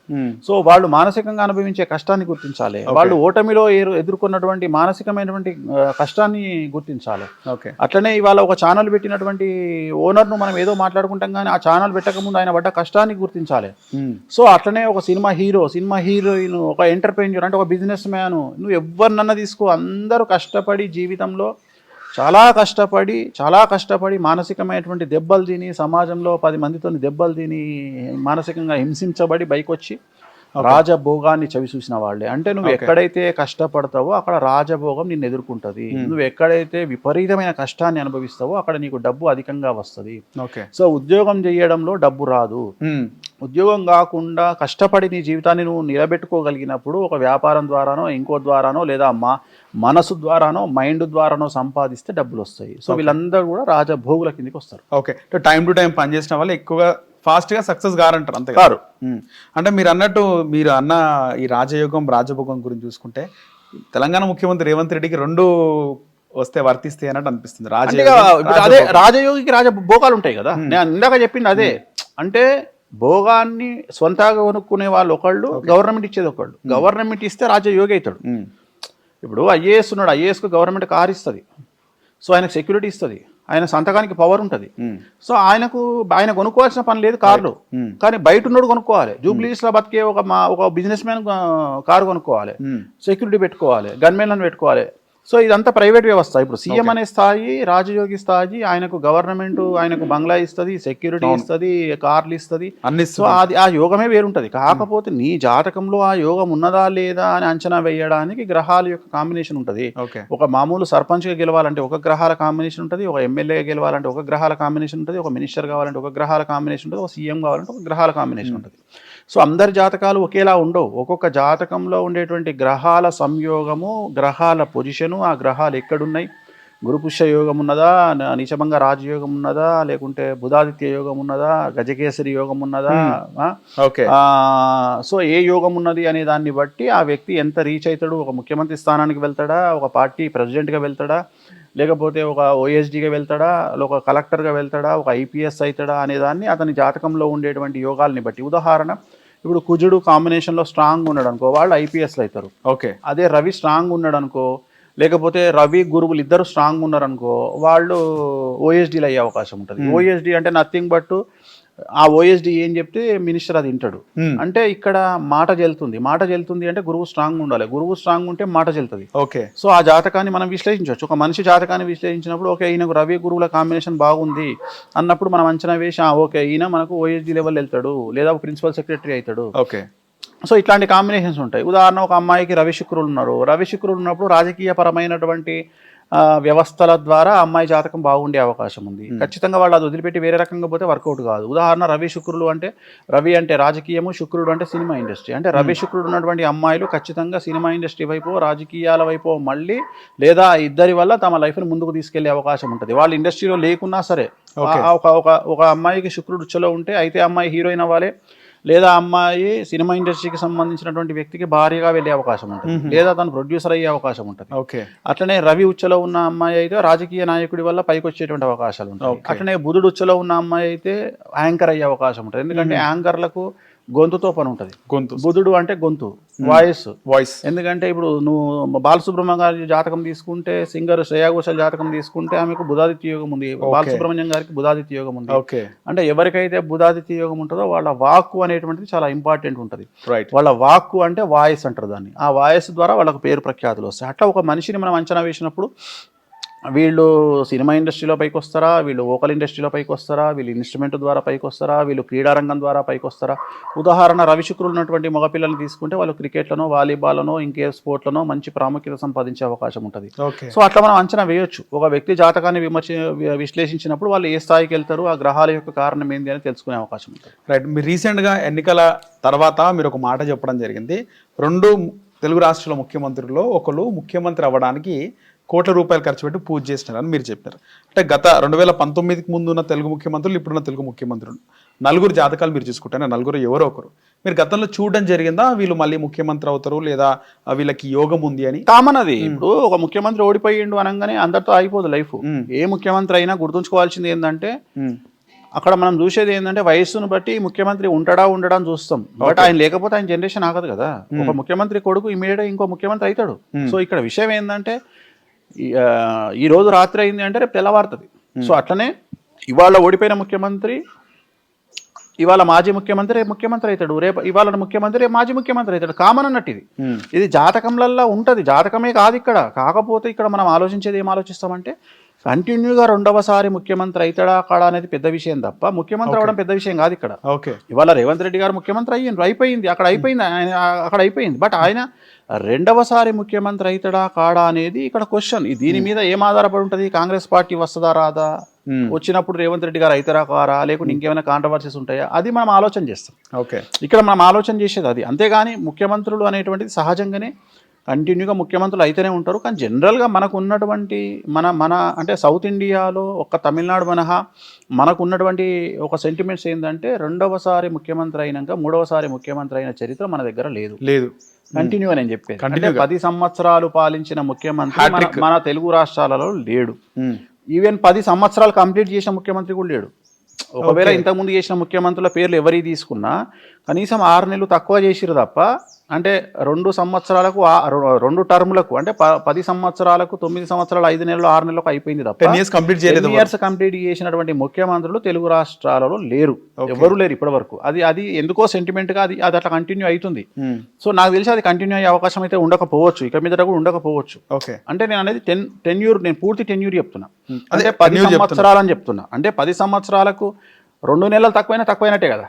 సో వాళ్ళు మానసికంగా అనుభవించే కష్టాన్ని గుర్తించాలి, వాళ్ళు ఓటమిలో ఎదుర్కొన్నటువంటి మానసికమైనటువంటి కష్టాన్ని గుర్తించాలి. అట్లనే ఇవాళ ఒక ఛానల్ పెట్టినటువంటి ఓనర్ను మనం ఏదో మాట్లాడుకుంటాం, కానీ ఆ ఛానల్ పెట్టకముందు ఆయన పడ్డ కష్టాన్ని గుర్తించాలి. సో అట్లనే ఒక సినిమా హీరోయిన్, ఒక ఎంటర్ప్రెన్యూర్ అంటే బిజినెస్ మ్యాన్, నువ్వు ఎవరినన్నా తీసుకో, అందరూ కష్టపడి జీవితంలో చాలా కష్టపడి మానసికమైనటువంటి దెబ్బలు తిని, సమాజంలో 10 మందితో దెబ్బలు తిని, మానసికంగా హింసించబడి బయటకు వచ్చి రాజభోగాన్ని చవి చూసిన వాళ్ళే. అంటే నువ్వు ఎక్కడైతే కష్టపడతావో అక్కడ రాజభోగం నిన్ను ఎదుర్కొంటుంది. నువ్వు ఎక్కడైతే విపరీతమైన కష్టాన్ని అనుభవిస్తావో అక్కడ నీకు డబ్బు అధికంగా వస్తుంది. సో ఉద్యోగం చేయడంలో డబ్బు రాదు. ఉద్యోగం కాకుండా కష్టపడి నీ జీవితాన్ని నువ్వు నిలబెట్టుకోగలిగినప్పుడు ఒక వ్యాపారం ద్వారానో, ఇంకో ద్వారానో, లేదా మనసు ద్వారానో, మైండ్ ద్వారానో సంపాదిస్తే డబ్బులు వస్తాయి. సో వీళ్ళందరూ కూడా రాజభోగుల కిందకి వస్తారు. ఓకే. టైం టు టైం పనిచేసిన వాళ్ళు ఎక్కువగా ఫాస్ట్గా సక్సెస్ గారంటారు అంతే కారు. అంటే మీరు అన్నట్టు మీరు అన్న ఈ రాజయోగం రాజభోగం గురించి చూసుకుంటే తెలంగాణ ముఖ్యమంత్రి రేవంత్ రెడ్డికి రెండు వస్తే వర్తిస్తాయి అన్నట్టు అనిపిస్తుంది. అదే రాజయోగికి రాజభోగాలు ఉంటాయి కదా, నేను ఇందాక చెప్పింది అదే. అంటే భోగాన్ని సొంతగా కొనుక్కునే వాళ్ళు ఒకళ్ళు, గవర్నమెంట్ ఇచ్చేది ఒకళ్ళు. గవర్నమెంట్ ఇస్తే రాజయోగి అవుతాడు. ఇప్పుడు ఐఏఎస్ ఉన్నాడు, ఐఏఎస్కు గవర్నమెంట్ కార్ ఇస్తుంది, సో ఆయనకు సెక్యూరిటీ ఇస్తుంది, ఆయన సంతకానికి పవర్ ఉంటుంది. సో ఆయన కొనుక్కోవాల్సిన పని లేదు కార్లు, కానీ బయట ఉన్నాడు కొనుక్కోవాలి. జూబ్లీస్ లో బతికే ఒక బిజినెస్ మ్యాన్ కారు కొనుక్కోవాలి, సెక్యూరిటీ పెట్టుకోవాలి, గన్మెన్లను పెట్టుకోవాలి. సో ఇదంతా ప్రైవేట్ వ్యవస్థ. ఇప్పుడు సీఎం అనే స్థాయి, రాజయోగి స్థాయి, ఆయనకు గవర్నమెంట్ ఆయనకు బంగ్లా ఇస్తుంది, సెక్యూరిటీ ఇస్తుంది, కార్లు ఇస్తుంది. సో అది ఆ యోగమే వేరుంటుంది. కాకపోతే నీ జాతకంలో ఆ యోగం ఉన్నదా లేదా అని అంచనా వేయడానికి గ్రహాల యొక్క కాంబినేషన్ ఉంటుంది. ఒక మామూలు సర్పంచ్గా గెలవాలంటే ఒక గ్రహాల కాంబినేషన్ ఉంటుంది, ఒక ఎమ్మెల్యేగా గెలవాలంటే ఒక గ్రహాల కాంబినేషన్ ఉంటుంది, ఒక మినిస్టర్ కావాలంటే ఒక గ్రహాల కాంబినేషన్ ఉంటుంది, ఒక సీఎం కావాలంటే ఒక గ్రహాల కాంబినేషన్ ఉంటుంది. సో అందరి జాతకాలు ఒకేలా ఉండవు. ఒక్కొక్క జాతకంలో ఉండేటువంటి గ్రహాల సంయోగము, గ్రహాల పొజిషను, ఆ గ్రహాలు ఎక్కడున్నాయి, గురుపుష్య యోగం ఉన్నదా, నీచభంగ రాజయోగం ఉన్నదా, లేకుంటే బుధాదిత్య యోగం ఉన్నదా, గజకేసరి యోగం ఉన్నదా, సో ఏ యోగం ఉన్నది అనే దాన్ని బట్టి ఆ వ్యక్తి ఎంత రీచ్ అవుతాడు. ఒక ముఖ్యమంత్రి స్థానానికి వెళ్తాడా, ఒక పార్టీ ప్రెసిడెంట్గా వెళ్తాడా, లేకపోతే ఒక ఓఎస్డీగా వెళ్తాడా, ఒక కలెక్టర్గా వెళ్తాడా, ఒక ఐపీఎస్ అవుతాడా అనేదాన్ని అతని జాతకంలో ఉండేటువంటి యోగాల్ని బట్టి. ఉదాహరణ, ఇప్పుడు కుజుడు కాంబినేషన్లో స్ట్రాంగ్ ఉన్నాడు అనుకో, వాళ్ళు ఐపీఎస్లు అవుతారు. అదే రవి స్ట్రాంగ్ ఉన్నాడు అనుకో, లేకపోతే రవి గురువులు ఇద్దరు స్ట్రాంగ్ ఉన్నారనుకో, వాళ్ళు ఓఎస్డీలు అయ్యే అవకాశం ఉంటుంది. ఓఎస్డీ అంటే నథింగ్ బట్ ఆ ఓఎస్డీ ఏం చెప్తే మినిస్టర్ అది వింటాడు. అంటే ఇక్కడ మాట జల్తుంది అంటే గురువు స్ట్రాంగ్ ఉండాలి. గురువు స్ట్రాంగ్ ఉంటే మాట జల్తుంది. సో ఆ జాతకాన్ని మనం విశ్లేషించవచ్చు. ఒక మనిషి జాతకాన్ని విశ్లేషించినప్పుడు ఓకే ఈయనకు రవి గురువుల కాంబినేషన్ బాగుంది అన్నప్పుడు మనం అంచనా వేసి ఓకే ఈయన మనకు ఓఎస్డీ లెవెల్ వెళ్తాడు, లేదా ప్రిన్సిపల్ సెక్రటరీ అవుతాడు. సో ఇట్లాంటి కాంబినేషన్స్ ఉంటాయి. ఉదాహరణ, ఒక అమ్మాయికి రవి శుక్రులు ఉన్నారు. రవి శుక్రులు ఉన్నప్పుడు రాజకీయపరమైనటువంటి వ్యవస్థల ద్వారా అమ్మాయి జాతకం బాగుండే అవకాశం ఉంది. ఖచ్చితంగా వాళ్ళు అది వదిలిపెట్టి వేరే రకంగా పోతే వర్కౌట్ కాదు. ఉదాహరణ, రవి శుక్రులు అంటే, రవి అంటే రాజకీయము, శుక్రుడు అంటే సినిమా ఇండస్ట్రీ. అంటే రవి శుక్రుడు ఉన్నటువంటి అమ్మాయిలు ఖచ్చితంగా సినిమా ఇండస్ట్రీ వైపు, రాజకీయాల వైపు మళ్ళీ, లేదా ఇద్దరి వల్ల తమ లైఫ్ని ముందుకు తీసుకెళ్లే అవకాశం ఉంటుంది. వాళ్ళు ఇండస్ట్రీలో లేకున్నా సరే. ఒక అమ్మాయికి శుక్రుడు ఉచ్చలో ఉంటే అయితే అమ్మాయి హీరోయిన్ అవ్వాలి, లేదా అమ్మాయి సినిమా ఇండస్ట్రీకి సంబంధించినటువంటి వ్యక్తికి భారీగా వెళ్ళే అవకాశం ఉంటుంది, లేదా తను ప్రొడ్యూసర్ అయ్యే అవకాశం ఉంటుంది. అట్లనే రవి ఉచ్చలో ఉన్న అమ్మాయి అయితే రాజకీయ నాయకుడి వల్ల పైకి వచ్చేటువంటి అవకాశాలు ఉంటాయి. అట్లనే బుధుడు ఉచ్చలో ఉన్న అమ్మాయి అయితే యాంకర్ అయ్యే అవకాశం ఉంటుంది. ఎందుకంటే యాంకర్లకు గొంతుతో పని ఉంటుంది. బుధుడు అంటే గొంతు, వాయిస్. ఎందుకంటే ఇప్పుడు నువ్వు బాలసుబ్రహ్మణ్యం గారి జాతకం తీసుకుంటే, సింగర్ శ్రేయా ఘోషాల్ జాతకం తీసుకుంటే ఆమెకు బుధాదిత్య యోగం ఉంది, బాలసుబ్రహ్మణ్యం గారికి బుధాదిత్య యోగం ఉంది. అంటే ఎవరికైతే బుధాదిత్య యోగం ఉంటుందో వాళ్ళ వాక్కు అనేటువంటిది చాలా ఇంపార్టెంట్ ఉంటుంది. వాళ్ళ వాక్కు అంటే వాయిస్ అంటారు దాన్ని. ఆ వాయిస్ ద్వారా వాళ్ళకు పేరు ప్రఖ్యాతులు వస్తాయి. అట్లా ఒక మనిషిని మనం అంచనా వేసినప్పుడు వీళ్ళు సినిమా ఇండస్ట్రీలో పైకి వస్తారా, వీళ్ళు వోకల్ ఇండస్ట్రీలో పైకి వస్తారా, వీళ్ళు ఇన్స్ట్రుమెంట్ ద్వారా పైకి వస్తారా, వీళ్ళు క్రీడారంగం ద్వారా పైకి వస్తారా. ఉదాహరణ, రవి శుక్రులు ఉన్నటువంటి మగపిల్లల్ని తీసుకుంటే వాళ్ళు క్రికెట్లను, వాలీబాల్ను, ఇంకే స్పోర్ట్లను మంచి ప్రాముఖ్యత సంపాదించే అవకాశం ఉంటుంది. సో అట్లా మనం అంచనా వేయొచ్చు. ఒక వ్యక్తి జాతకాన్ని విశ్లేషించినప్పుడు వాళ్ళు ఏ స్థాయికి వెళ్తారు, ఆ గ్రహాల యొక్క కారణం ఏంది అని తెలుసుకునే అవకాశం ఉంటుంది. రైట్. మీరు రీసెంట్గా ఎన్నికల తర్వాత మీరు ఒక మాట చెప్పడం జరిగింది. 2 తెలుగు రాష్ట్రాల ముఖ్యమంత్రుల్లో ఒకరు ముఖ్యమంత్రి అవ్వడానికి కోట్ల రూపాయలు ఖర్చు పెట్టి పూజ చేసినారని మీరు చెప్పారు. అంటే గత 2019కి ముందు ఉన్న తెలుగు ముఖ్యమంత్రులు, ఇప్పుడున్న తెలుగు ముఖ్యమంత్రులు 4 జాతకాలు మీరు చూసుకుంటే 4 ఎవరో ఒకరు మీరు గతంలో చూడడం జరిగిందా, వీళ్ళు మళ్ళీ ముఖ్యమంత్రి అవుతారు లేదా వీళ్ళకి యోగం ఉంది అని? కామన్ అది. ఇప్పుడు ఒక ముఖ్యమంత్రి ఓడిపోయిండు అనగానే అందరితో అయిపోదు లైఫ్. ఏ ముఖ్యమంత్రి అయినా గుర్తుంచుకోవాల్సింది ఏంటంటే, అక్కడ మనం చూసేది ఏంటంటే వయస్సును బట్టి ముఖ్యమంత్రి ఉండడా అని చూస్తాం. బట్ ఆయన లేకపోతే ఆయన జనరేషన్ ఆగదు కదా. ఒక ముఖ్యమంత్రి కొడుకు ఇమీడియట్ గా ఇంకో ముఖ్యమంత్రి అవుతాడు. సో ఇక్కడ విషయం ఏంటంటే, ఈ రోజు రాత్రి అయింది అంటే రేపు తెల్లవారుతుంది. సో అట్లనే ఇవాళ ఓడిపోయిన ముఖ్యమంత్రి ఇవాళ మాజీ ముఖ్యమంత్రి రేపు ముఖ్యమంత్రి అవుతాడు, రేపు ఇవాళ ముఖ్యమంత్రి రేపు మాజీ ముఖ్యమంత్రి అవుతాడు. కామన్ అన్నట్టు ఇది జాతకంలల్లో ఉంటుంది. జాతకమే కాదు ఇక్కడ. కాకపోతే ఇక్కడ మనం ఆలోచించేది ఏం ఆలోచిస్తామంటే, కంటిన్యూగా 2వసారి ముఖ్యమంత్రి అవుతాడా కాడా అనేది పెద్ద విషయం తప్ప ముఖ్యమంత్రి అవ్వడం పెద్ద విషయం కాదు ఇక్కడ. ఇవాళ రేవంత్ రెడ్డి గారు ముఖ్యమంత్రి అయిపోయింది, అక్కడ అయిపోయింది. బట్ ఆయన 2వసారి ముఖ్యమంత్రి అవుతాడా కాడా అనేది ఇక్కడ క్వశ్చన్. దీని మీద ఏం ఆధారపడి ఉంటుంది? కాంగ్రెస్ పార్టీ వస్తుందా రాదా, వచ్చినప్పుడు రేవంత్ రెడ్డి గారు అవుతారా కారా, లేకుంటే ఇంకేమైనా కాంట్రవర్సీస్ ఉంటాయా, అది మనం ఆలోచన చేస్తాం. ఇక్కడ మనం ఆలోచన చేసేది అది. అంతేగాని ముఖ్యమంత్రులు అనేటువంటిది సహజంగానే కంటిన్యూగా ముఖ్యమంత్రులు అయితేనే ఉంటారు. కానీ జనరల్గా మనకు ఉన్నటువంటి మన అంటే సౌత్ ఇండియాలో ఒక్క తమిళనాడు మినహా మనకు ఉన్నటువంటి ఒక సెంటిమెంట్స్ ఏంటంటే రెండవసారి ముఖ్యమంత్రి అయినాక మూడవసారి ముఖ్యమంత్రి అయిన చరిత్ర మన దగ్గర లేదు. కంటిన్యూగా నేను చెప్పేది అంటే 10 సంవత్సరాలు పాలించిన ముఖ్యమంత్రి మన తెలుగు రాష్ట్రాలలో లేడు. ఈవెన్ 10 సంవత్సరాలు కంప్లీట్ చేసిన ముఖ్యమంత్రి కూడా లేడు. ఒకవేళ ఇంతకుముందు చేసిన ముఖ్యమంత్రుల పేర్లు ఎవరి తీసుకున్నా కనీసం 6 నెలలు తక్కువ చేసిరు తప్ప, అంటే 2 సంవత్సరాలకు 2 టర్ములకు అంటే 10 సంవత్సరాలకు 9 సంవత్సరాలు 5 నెలలు 6 నెలలకు అయిపోయింది తప్ప 10 years కంప్లీట్ చేయలేదు. 10 years కంప్లీట్ చేసినటువంటి ముఖ్యమంత్రులు తెలుగు రాష్ట్రాలలో లేరు, ఎవరు లేరు ఇప్పటి వరకు. అది ఎందుకో సెంటిమెంట్ గా అది అట్లా కంటిన్యూ అవుతుంది. సో నాకు తెలిసి అది కంటిన్యూ అయ్యే అవకాశం అయితే ఉండకపోవచ్చు, ఇక మీద కూడా ఉండకపోవచ్చు. అంటే నేను అనేది టెన్యూర్, నేను పూర్తి టెన్యూర్ చెప్తున్నా, అంటే 10 సంవత్సరాలు అని చెప్తున్నా. అంటే 10 సంవత్సరాలకు 2 నెలలు తక్కువైనట్టే కదా.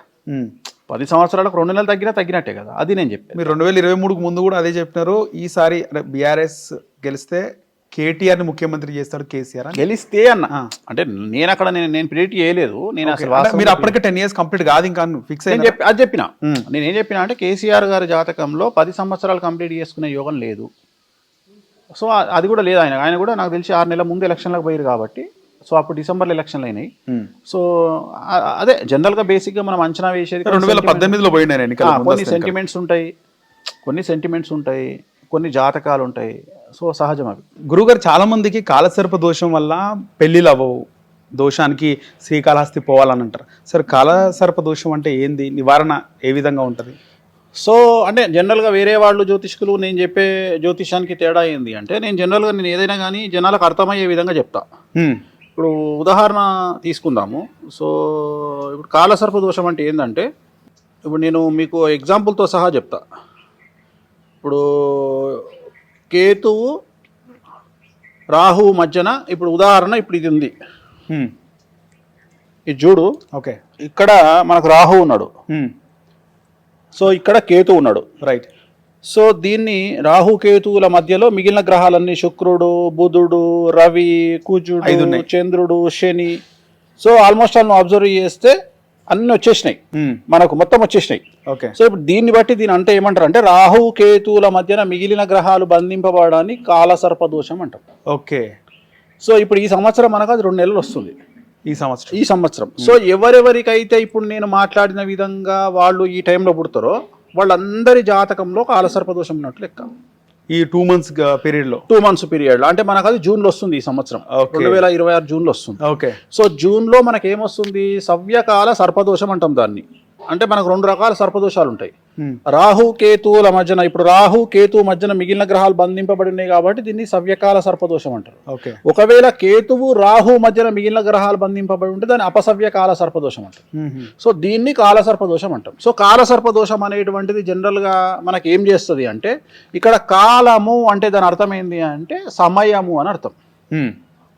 10 సంవత్సరాలకు 2 నెలలు తగ్గినట్టే కదా. అది నేను చెప్పాను. మీరు 2023కు ముందు కూడా అదే చెప్పినారు. ఈసారి బీఆర్ఎస్ గెలిస్తే కేటీఆర్ ని ముఖ్యమంత్రి చేస్తాడు కేసీఆర్ గెలిస్తే అన్న. అంటే నేను అక్కడ నేను ప్రిడిక్ట్ చేయలేదు. నేను అసలు మీరు అప్పటికే 10 years కంప్లీట్ కాదు ఇంకా ఫిక్స్ అయ్యి అది చెప్పిన. నేనేం చెప్పినా అంటే కేసీఆర్ గారి జాతకంలో 10 సంవత్సరాలు కంప్లీట్ చేసుకునే యోగం లేదు. సో అది కూడా లేదు. ఆయన కూడా నాకు తెలిసి 6 నెలల ముందు ఎలక్షన్లకు పోయారు కాబట్టి, సో అప్పుడు డిసెంబర్లో ఎలక్షన్లు అయినాయి. సో అదే జనరల్గా బేసిక్గా మనం అంచనా వేసేది 2018లో పోయినాయి. కొన్ని సెంటిమెంట్స్ ఉంటాయి, కొన్ని జాతకాలు ఉంటాయి. సో సహజం అవి. గురుగారు, చాలా మందికి కాలసర్ప దోషం వల్ల పెళ్లిళ్ళు అవ్వవు, దోషానికి శ్రీకాళహస్తి పోవాలని అంటారు. సరే, కాలసర్ప దోషం అంటే ఏంది, నివారణ ఏ విధంగా ఉంటుంది? సో అంటే జనరల్గా వేరే వాళ్ళు జ్యోతిష్కులు నేను చెప్పే జ్యోతిషానికి తేడా ఏంది అంటే, నేను జనరల్గా నేను ఏదైనా కానీ జనాలకు అర్థమయ్యే విధంగా చెప్తా. ఇప్పుడు ఉదాహరణ తీసుకుందాము. సో ఇప్పుడు కాలసర్ప దోషం అంటే ఏంటంటే, ఇప్పుడు నేను మీకు ఎగ్జాంపుల్తో సహా చెప్తా. ఇప్పుడు కేతువు రాహువు మధ్యన, ఇప్పుడు ఉదాహరణ ఇప్పుడు ఇది ఉంది, ఇది చూడు. ఓకే, ఇక్కడ మనకు రాహు ఉన్నాడు, సో ఇక్కడ కేతు ఉన్నాడు, రైట్. సో దీన్ని రాహుకేతువుల మధ్యలో మిగిలిన గ్రహాలన్నీ శుక్రుడు, బుధుడు, రవి, కుజుడు, చంద్రుడు, శని, సో ఆల్మోస్ట్ ఆల్ నువ్వు అబ్జర్వ్ చేస్తే అన్ని వచ్చేసినాయి, మనకు మొత్తం వచ్చేసినాయి. సో ఇప్పుడు దీన్ని బట్టి దీని అంటే ఏమంటారు అంటే, రాహుకేతువుల మధ్యన మిగిలిన గ్రహాలు బంధింపబడడాన్ని కాలసర్ప దోషం అంటారు. ఓకే. సో ఇప్పుడు ఈ సంవత్సరం మనకు అది 2 నెలలు వస్తుంది, ఈ సంవత్సరం. సో ఎవరెవరికైతే ఇప్పుడు నేను మాట్లాడిన విధంగా వాళ్ళు ఈ టైంలో పుడతారో వాళ్ళందరి జాతకంలో కాలసర్ప దోషం ఉన్నట్లు లెక్క. ఈ 2 months పీరియడ్ లో 2 months పీరియడ్ లో, అంటే మనకు అది జూన్ లో వస్తుంది, ఈ సంవత్సరం 2026 జూన్ లో వస్తుంది. ఓకే. సో జూన్ లో మనకి ఏమొస్తుంది, సవ్యకాల సర్పదోషం అంటాం దాన్ని. అంటే మనకు 2 రకాల సర్పదోషాలు ఉంటాయి. రాహు కేతువుల మధ్యన, ఇప్పుడు రాహు కేతువు మధ్యన మిగిలిన గ్రహాలు బంధింపబడి ఉన్నాయి కాబట్టి దీన్ని సవ్యకాల సర్పదోషం అంటారు. ఒకవేళ కేతువు రాహు మధ్యన మిగిలిన గ్రహాలు బంధింపబడి ఉంటే దాన్ని అపసవ్యకాల సర్పదోషం అంటారు. సో దీన్ని కాలసర్పదోషం అంటాం. సో కాలసర్పదోషం అనేటువంటిది జనరల్ గా మనకి ఏం చేస్తుంది అంటే, ఇక్కడ కాలము అంటే దాని అర్థం ఏంటి అంటే సమయము అని అర్థం.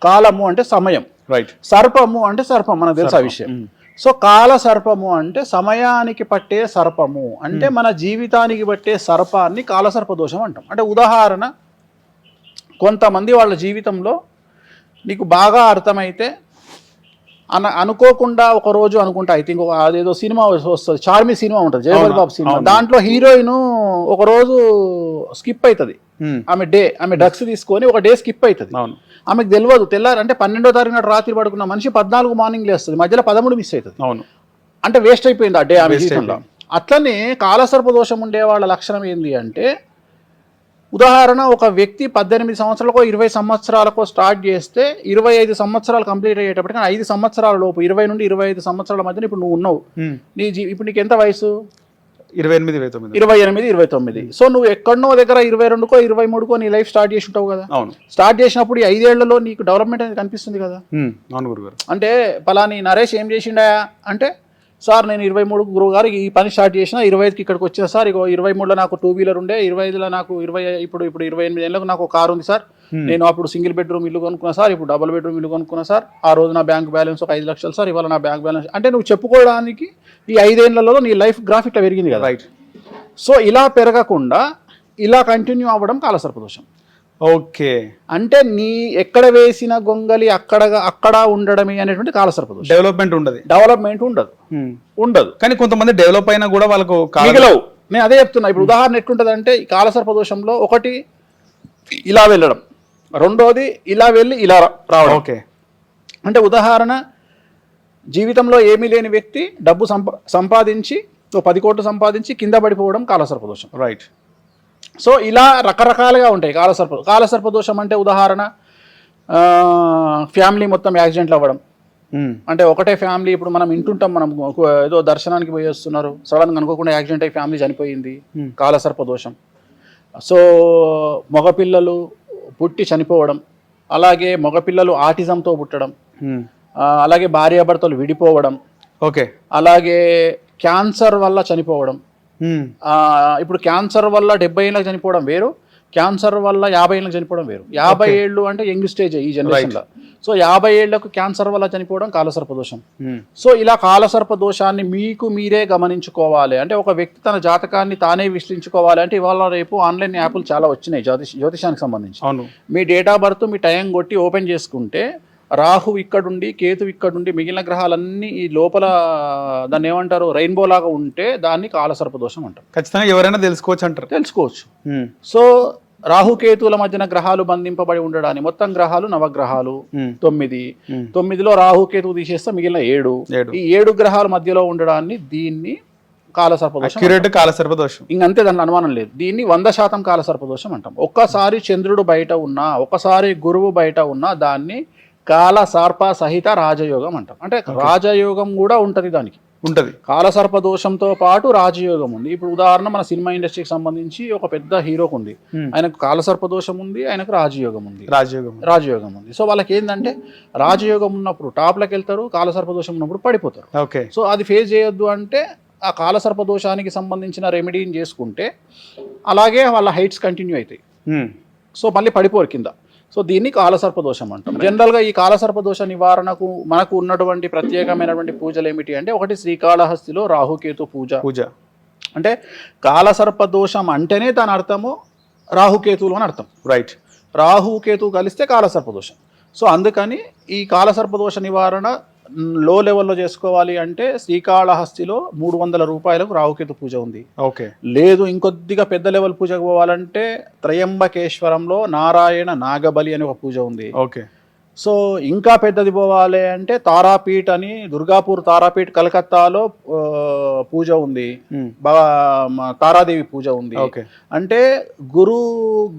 కాలము అంటే సమయం, రైట్. సర్పము అంటే సర్పం, మనకు తెలుసు ఆ విషయం. సో కాల సర్పము అంటే సమయానికి పట్టే సర్పము, అంటే మన జీవితానికి పట్టే సర్పాన్ని కాలసర్ప దోషం అంటాం. అంటే ఉదాహరణ, కొంతమంది వాళ్ళ జీవితంలో నీకు బాగా అర్థమైతే అనుకోకుండా ఒక రోజు అనుకుంటా, ఐ థింక్ అదేదో సినిమా వస్తుంది, చార్మి సినిమా ఉంటుంది, జయవర్ బాబు సినిమా. దాంట్లో హీరోయిన్ ఒక రోజు స్కిప్ అవుతుంది, ఆమె డ్రగ్స్ తీసుకొని ఒక డే స్కిప్ అవుతుంది. ఆమెకు తెలియదు, తెల్లారంటే 12వ తారీఖు నాడు రాత్రి పడుకున్న మనిషి 14 మార్నింగ్ లేస్తుంది, మధ్యలో 13 మిస్ అవుతుంది. అవును, అంటే వేస్ట్ అయిపోయింది ఆ డే ఆమె జీవితంలో. అట్లనే కాలసర్ప దోషం ఉండే వాళ్ళ లక్షణం ఏంటి అంటే, ఉదాహరణ ఒక వ్యక్తి 18 సంవత్సరాలకో 20 సంవత్సరాలకో స్టార్ట్ చేస్తే 25 సంవత్సరాలు కంప్లీట్ అయ్యేటప్పటికి 5 సంవత్సరాల లోపు, 20 నుండి 25 సంవత్సరాల మధ్యన ఇప్పుడు నువ్వు ఉన్నావు. ఇప్పుడు నీకు ఎంత వయసు? 28-29. సో నువ్వు ఎక్కడనో దగ్గర 22కో 23కో నీ లైఫ్ స్టార్ట్ చేసి ఉంటావు కదా. స్టార్ట్ చేసినప్పుడు ఈ 5 ఏళ్లలో నీకు డెవలప్మెంట్ అనేది కనిపిస్తుంది కదా. అంటే పలాని నరేష్ ఏం చేసిండా అంటే, సార్ నేను 23 గురువు గారు ఈ పని స్టార్ట్ చేసిన, 25కి ఇక్కడికి వచ్చిన సార్, ఇగో 23లో నాకు 2 వీలర్ ఉండే, 25లో నాకు 20, ఇప్పుడు 28 ఏళ్ళకు నాకు కారు ఉంది సార్, నేను అప్పుడు సింగిల్ బెడ్రూమ్ ఇల్లు కొనుక్కున్నా సార్, ఇప్పుడు డబుల్ బెడ్రూమ్ ఇల్లు కొనుక్కున్నా సార్, ఆ రోజు నా బ్యాంక్ బ్యాలెన్స్ ఒక 5 లక్షలు సార్, ఇవాళ నా బ్యాంక్ బ్యాలెన్స్. అంటే నువ్వు చెప్పుకోవడానికి ఈ 5 ఏళ్లలో నీ లైఫ్ గ్రాఫ్ ఇట్లా పెరిగింది కదా, రైట్. సో ఇలా పెరగకుండా ఇలా కంటిన్యూ అవ్వడం కాలసర్పదోషం. ఓకే, అంటే నీ ఎక్కడ వేసిన గొంగలి అక్కడ ఉండడమే అనేటువంటి కాలసర్పదోషం. డెవలప్మెంట్ ఉండదు ఉండదు. కానీ కొంతమంది డెవలప్ అయినా కూడా వాళ్ళకు నేను అదే చెప్తున్నా. ఇప్పుడు ఉదాహరణ ఎట్లుంటుంది అంటే ఈ కాలసర్ప దోషంలో ఒకటి ఇలా వెళ్ళడం, రెండోది ఇలా వెళ్ళి ఇలా రావడం. ఓకే, అంటే ఉదాహరణ జీవితంలో ఏమీ లేని వ్యక్తి డబ్బు సంపాదించి 10 కోట్లు సంపాదించి కింద పడిపోవడం కాలసర్ప దోషం. రైట్. సో ఇలా రకరకాలుగా ఉంటాయి కాలసర్ప దోషం. అంటే ఉదాహరణ ఫ్యామిలీ మొత్తం యాక్సిడెంట్లు అవ్వడం. అంటే ఒకటే ఫ్యామిలీ, ఇప్పుడు మనం వింటుంటాం, మనం ఏదో దర్శనానికి పోయి వస్తున్నారు, సడన్గా అనుకోకుండా యాక్సిడెంట్ అయ్యి ఫ్యామిలీ చనిపోయింది, కాలసర్ప దోషం. సో మగపిల్లలు పుట్టి చనిపోవడం, అలాగే మగపిల్లలు ఆటిజంతో పుట్టడం, అలాగే భార్యాభర్తలు విడిపోవడం, ఓకే, అలాగే క్యాన్సర్ వల్ల చనిపోవడం. ఇప్పుడు క్యాన్సర్ వల్ల 70 ఏళ్ళకి చనిపోవడం వేరు, క్యాన్సర్ వల్ల 50 ఏళ్ళకి చనిపోవడం వేరు. 50 ఏళ్ళు అంటే యంగ్ స్టేజ్ ఈ జనరేషన్లో. సో 50 ఏళ్లకు క్యాన్సర్ వల్ల చనిపోవడం కాలసర్ప దోషం. సో ఇలా కాలసర్ప దోషాన్ని మీకు మీరే గమనించుకోవాలి. అంటే ఒక వ్యక్తి తన జాతకాన్ని తానే విశ్లేషించుకోవాలి. అంటే ఇవాళ రేపు ఆన్లైన్ యాప్లు చాలా వచ్చినాయి జ్యోతిషానికి సంబంధించి. మీ డేట్ ఆఫ్ బర్త్, మీ టైం కొట్టి ఓపెన్ చేసుకుంటే రాహు ఇక్కడుండి, కేతు ఇక్కడుండి, మిగిలిన గ్రహాలన్నీ ఈ లోపల దాన్ని ఏమంటారు, రెయిన్బో లాగా ఉంటే దాన్ని కాలసర్ప దోషం అంటారు. ఖచ్చితంగా ఎవరైనా తెలుసుకోవచ్చు అంటారు. తెలుసుకోవచ్చు. సో రాహుకేతువుల మధ్యన గ్రహాలు బంధింపబడి ఉండడాన్ని, మొత్తం గ్రహాలు నవగ్రహాలు 9, 9లో రాహుకేతువు తీసేస్తే మిగిలిన 7. ఈ 7 గ్రహాల మధ్యలో ఉండడాన్ని దీన్ని కాలసర్ప దోషం. ఇంకంతే, దాంట్లో అనుమానం లేదు. దీన్ని 100% కాలసర్ప దోషం అంటాం. ఒక్కసారి చంద్రుడు బయట ఉన్నా, ఒకసారి గురువు బయట ఉన్నా దాన్ని కాలసర్ప సహిత రాజయోగం అంటాం. అంటే రాజయోగం కూడా ఉంటది, దానికి ఉంటది. కాలసర్ప దోషంతో పాటు రాజయోగం ఉంది. ఇప్పుడు ఉదాహరణ మన సినిమా ఇండస్ట్రీకి సంబంధించి ఒక పెద్ద హీరోకు ఉంది, ఆయనకు కాలసర్ప దోషం ఉంది, ఆయనకు రాజయోగం ఉంది. సో వాళ్ళకి ఏంటంటే రాజయోగం ఉన్నప్పుడు టాప్లోకి వెళ్తారు, కాలసర్ప దోషం ఉన్నప్పుడు పడిపోతారు. ఓకే. సో అది ఫేస్ చేయొద్దు అంటే ఆ కాలసర్ప దోషానికి సంబంధించిన రెమెడీని చేసుకుంటే అలాగే వాళ్ళ హైట్స్ కంటిన్యూ అవుతాయి. సో మళ్ళీ పడిపోరు కింద. సో దీన్ని కాలసర్ప దోషం అంటాం. జనరల్గా ఈ కాలసర్ప దోష నివారణకు మనకు ఉన్నటువంటి ప్రత్యేకమైనటువంటి పూజలు ఏమిటి అంటే, ఒకటి శ్రీకాళహస్తిలో రాహుకేతు పూజ. అంటే కాలసర్ప దోషం అంటేనే దాని అర్థము రాహుకేతువులు అని అర్థం. రైట్. రాహుకేతు కలిస్తే కాలసర్ప దోషం. సో అందుకని ఈ కాలసర్ప దోష నివారణ లో లెవెల్లో చేసుకోవాలి అంటే శ్రీకాళహస్తిలో 300 రూపాయలకు రాహుకేతు పూజ ఉంది. ఓకే. లేదు ఇంకొద్దిగా పెద్ద లెవెల్ పూజకు పోవాలంటే త్రయంబకేశ్వరంలో నారాయణ నాగబలి అనే ఒక పూజ ఉంది. ఓకే. సో ఇంకా పెద్దది పోవాలి అంటే తారాపీఠ్ అని, దుర్గాపూర్ తారాపీఠ్ కలకత్తాలో పూజ ఉంది, తారాదేవి పూజ ఉంది. అంటే గురు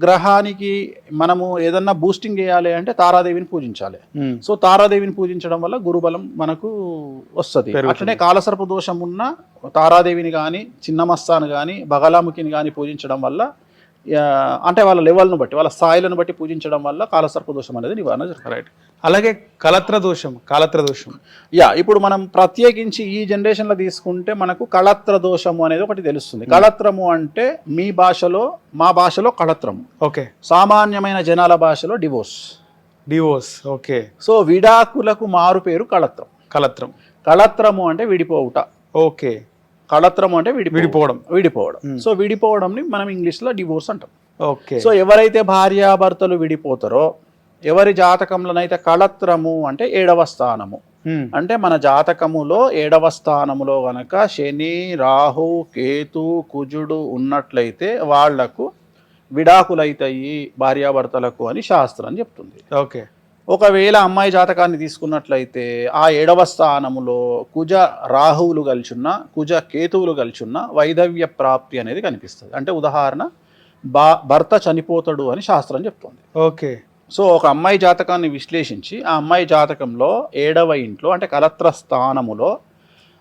గ్రహానికి మనము ఏదన్నా బూస్టింగ్ చేయాలి అంటే తారాదేవిని పూజించాలి. సో తారాదేవిని పూజించడం వల్ల గురుబలం మనకు వస్తుంది. అట్లనే కాలసర్ప దోషం ఉన్న తారాదేవిని కానీ, చిన్నమస్తాను కానీ, బగలాముఖిని కానీ పూజించడం వల్ల, అంటే వాళ్ళ లెవెల్ను బట్టి, వాళ్ళ స్థాయిలను బట్టి పూజించడం వల్ల కాలసర్ప దోషం అనేది నివారణ జరుగుతుంది. రైట్. అలాగే కాలత్ర దోషం. ఇప్పుడు మనం ప్రత్యేకించి ఈ జనరేషన్లో తీసుకుంటే మనకు కళత్ర దోషము అనేది ఒకటి తెలుస్తుంది. కళత్రము అంటే మీ భాషలో, మా భాషలో కళత్రము. ఓకే. సామాన్యమైన జనాల భాషలో డివోర్స్. ఓకే. సో విడాకులకు మారు పేరు కళత్రము అంటే విడిపోవుట. ఓకే. కళత్రం అంటే విడిపోవడం. సో విడిపోవడంని మనం ఇంగ్లీష్లో డివోర్స్ అంటాం. ఓకే. సో ఎవరైతే భార్యాభర్తలు విడిపోతారో, ఎవరి జాతకంలోనైతే కళత్రము అంటే 7వ స్థానము, అంటే మన జాతకములో 7వ స్థానములో గనక శని, రాహు, కేతు, కుజుడు ఉన్నట్లయితే వాళ్లకు విడాకులైతాయి భార్యాభర్తలకు అని శాస్త్రం చెప్తుంది. ఓకే. ఒకవేళ అమ్మాయి జాతకాన్ని తీసుకున్నట్లయితే ఆ 7వ స్థానములో కుజ రాహువులు కలిచున్నా, కుజ కేతువులు కలిచున్నా వైధవ్య ప్రాప్తి అనేది కనిపిస్తుంది. అంటే ఉదాహరణ భర్త చనిపోతాడు అని శాస్త్రం చెప్తుంది. ఓకే. సో ఒక అమ్మాయి జాతకాన్ని విశ్లేషించి ఆ అమ్మాయి జాతకంలో 7వ ఇంట్లో అంటే కలత్ర స్థానములో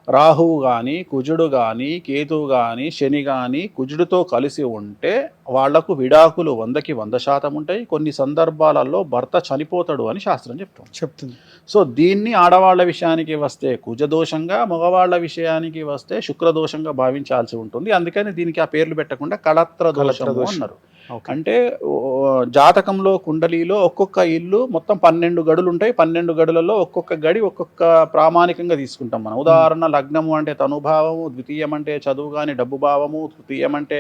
రాహువు కానీ, కుజుడు కానీ, కేతువు కానీ, శని కానీ కుజుడితో కలిసి ఉంటే వాళ్లకు విడాకులు 100కి 100% ఉంటాయి. కొన్ని సందర్భాలలో భర్త చనిపోతాడు అని శాస్త్రం చెప్తుంది. సో దీన్ని ఆడవాళ్ల విషయానికి వస్తే కుజదోషంగా, మగవాళ్ల విషయానికి వస్తే శుక్రదోషంగా భావించాల్సి ఉంటుంది. అందుకని దీనికి ఆ పేర్లు పెట్టకుండా కళత్ర దోషము అన్నారు. అంటే జాతకంలో కుండలీలో ఒక్కొక్క ఇల్లు మొత్తం 12 గడులు ఉంటాయి. 12 గడులలో ఒక్కొక్క గడి ఒక్కొక్క ప్రామాణికంగా తీసుకుంటాం మనం. ఉదాహరణ లగ్నము అంటే తనుభావము, ద్వితీయం అంటే చదువు కానీ డబ్బు భావము, తృతీయం అంటే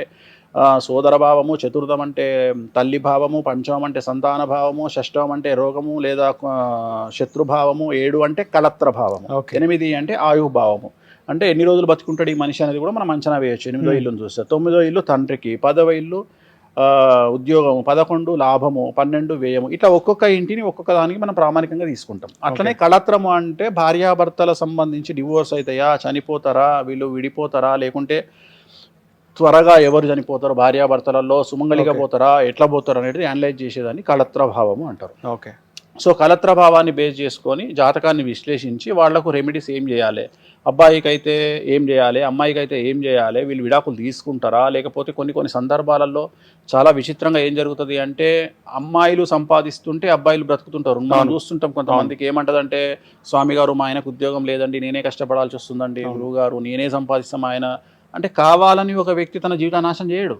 సోదర భావము, చతుర్థం అంటే తల్లి భావము, పంచమం అంటే సంతాన భావము, షష్టం అంటే రోగము లేదా శత్రుభావము, 7 అంటే కళత్ర భావము, 8 అంటే ఆయుభావము. అంటే ఎన్ని రోజులు బతుకుంటాడు ఈ మనిషి అనేది కూడా మనం అంచనా వేయచ్చు. 8వ ఇల్లును చూస్తే 9వ ఇల్లు తండ్రికి, 10వ ఇల్లు ఉద్యోగము, 11 లాభము, 12 వ్యయము. ఇట్లా ఒక్కొక్క ఇంటిని ఒక్కొక్క దానికి మనం ప్రామాణికంగా తీసుకుంటాం. అట్లనే కళత్రము అంటే భార్యాభర్తల సంబంధించి డివోర్స్ అవుతాయా, చనిపోతారా, వీళ్ళు విడిపోతారా, లేకుంటే త్వరగా ఎవరు చనిపోతారు, భార్యాభర్తలలో సుమంగళిగా పోతారా, ఎట్లా పోతారు అనేది అనలైజ్ చేసేదాన్ని కళత్ర భావము అంటారు. ఓకే. సో కళత్ర భావాన్ని బేస్ చేసుకొని జాతకాన్ని విశ్లేషించి వాళ్లకు రెమెడీస్ ఏం చేయాలి, అబ్బాయికి అయితే ఏం చేయాలి, అమ్మాయికి అయితే ఏం చేయాలి, వీళ్ళు విడాకులు తీసుకుంటారా, లేకపోతే కొన్ని సందర్భాలలో చాలా విచిత్రంగా ఏం జరుగుతుంది అంటే అమ్మాయిలు సంపాదిస్తుంటే అబ్బాయిలు బ్రతుకుతుంటారు. మనం చూస్తుంటాం కొంతమందికి ఏమంటదంటే, స్వామి గారు మా ఆయనకు ఉద్యోగం లేదండి, నేనే కష్టపడాల్సి వస్తుందండి, గురువు గారు నేనే సంపాదిస్తాం, ఆయన అంటే కావాలని ఒక వ్యక్తి తన జీవిత నాశనం చేయడు.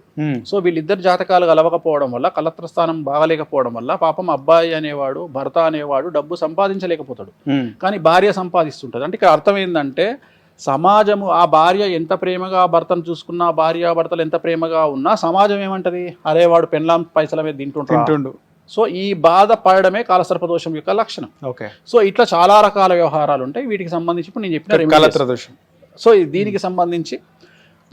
సో వీళ్ళిద్దరు జాతకాలు కలవకపోవడం వల్ల, కలత్ర స్థానం బాగలేకపోవడం వల్ల పాపం అబ్బాయి అనేవాడు, భర్త అనేవాడు డబ్బు సంపాదించలేకపోతాడు, కానీ భార్య సంపాదిస్తుంటుంది. అంటే ఇక్కడ అర్థం ఏంటంటే సమాజము ఆ భార్య ఎంత ప్రేమగా భర్తను చూసుకున్నా, భార్యాభర్తలు ఎంత ప్రేమగా ఉన్నా సమాజం ఏమంటది, అరే వాడు పెళ్ళాం పైసల మీద తింటుండు. సో ఈ బాధ పడడమే కాలసర్పదోషం యొక్క లక్షణం. ఓకే. సో ఇట్లా చాలా రకాల వ్యవహారాలు ఉంటాయి. వీటికి సంబంధించి ఇప్పుడు నేను చెప్పిన కళత్ర దోషం. సో దీనికి సంబంధించి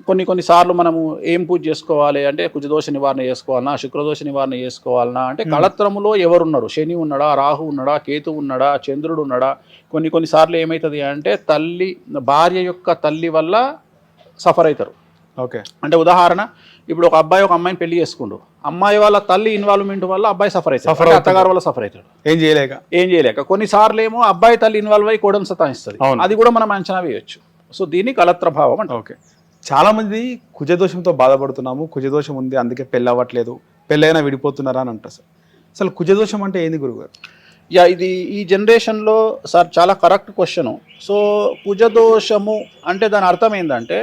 కొన్నిసార్లు మనము ఏం పూజ చేసుకోవాలి అంటే, కుజదోష నివారణ చేసుకోవాలన్నా, శుక్రదోష నివారణ చేసుకోవాలన్నా అంటే కళత్రములో ఎవరున్నారు, శని ఉన్నాడా, రాహు ఉన్నాడా, కేతు ఉన్నాడా, చంద్రుడు ఉన్నాడా. కొన్నిసార్లు ఏమవుతుంది అంటే భార్య యొక్క తల్లి వల్ల సఫర్ అవుతారు. ఓకే. అంటే ఉదాహరణ, ఇప్పుడు ఒక అబ్బాయి ఒక అమ్మాయిని పెళ్లి చేసుకుండు, అమ్మాయి వాళ్ళ తల్లి ఇన్వాల్వ్మెంట్ వల్ల అబ్బాయి సఫర్ అవుతాడు, అత్తగారు వల్ల సఫర్ అవుతాడు, ఏం చేయలేక. కొన్నిసార్లు ఏమో అబ్బాయి తల్లి ఇన్వాల్వ్ అయ్యి కోడను సతాయిస్తుంది, అది కూడా మనం అంచనా వేయొచ్చు. సో దీన్ని కళత్ర భావం అంటే. ఓకే. చాలా మంది కుజదోషంతో బాధపడుతున్నాము, కుజదోషం ఉంది అందుకే పెళ్ళి అవ్వట్లేదు, పెళ్ళైనా విడిపోతున్నారా అని అంటారు సార్. అసలు కుజదోషం అంటే ఏంది గురుగారు? ఇది ఈ జనరేషన్లో సార్ చాలా కరెక్ట్ క్వశ్చన్. సో కుజదోషము అంటే దాని అర్థం ఏంటంటే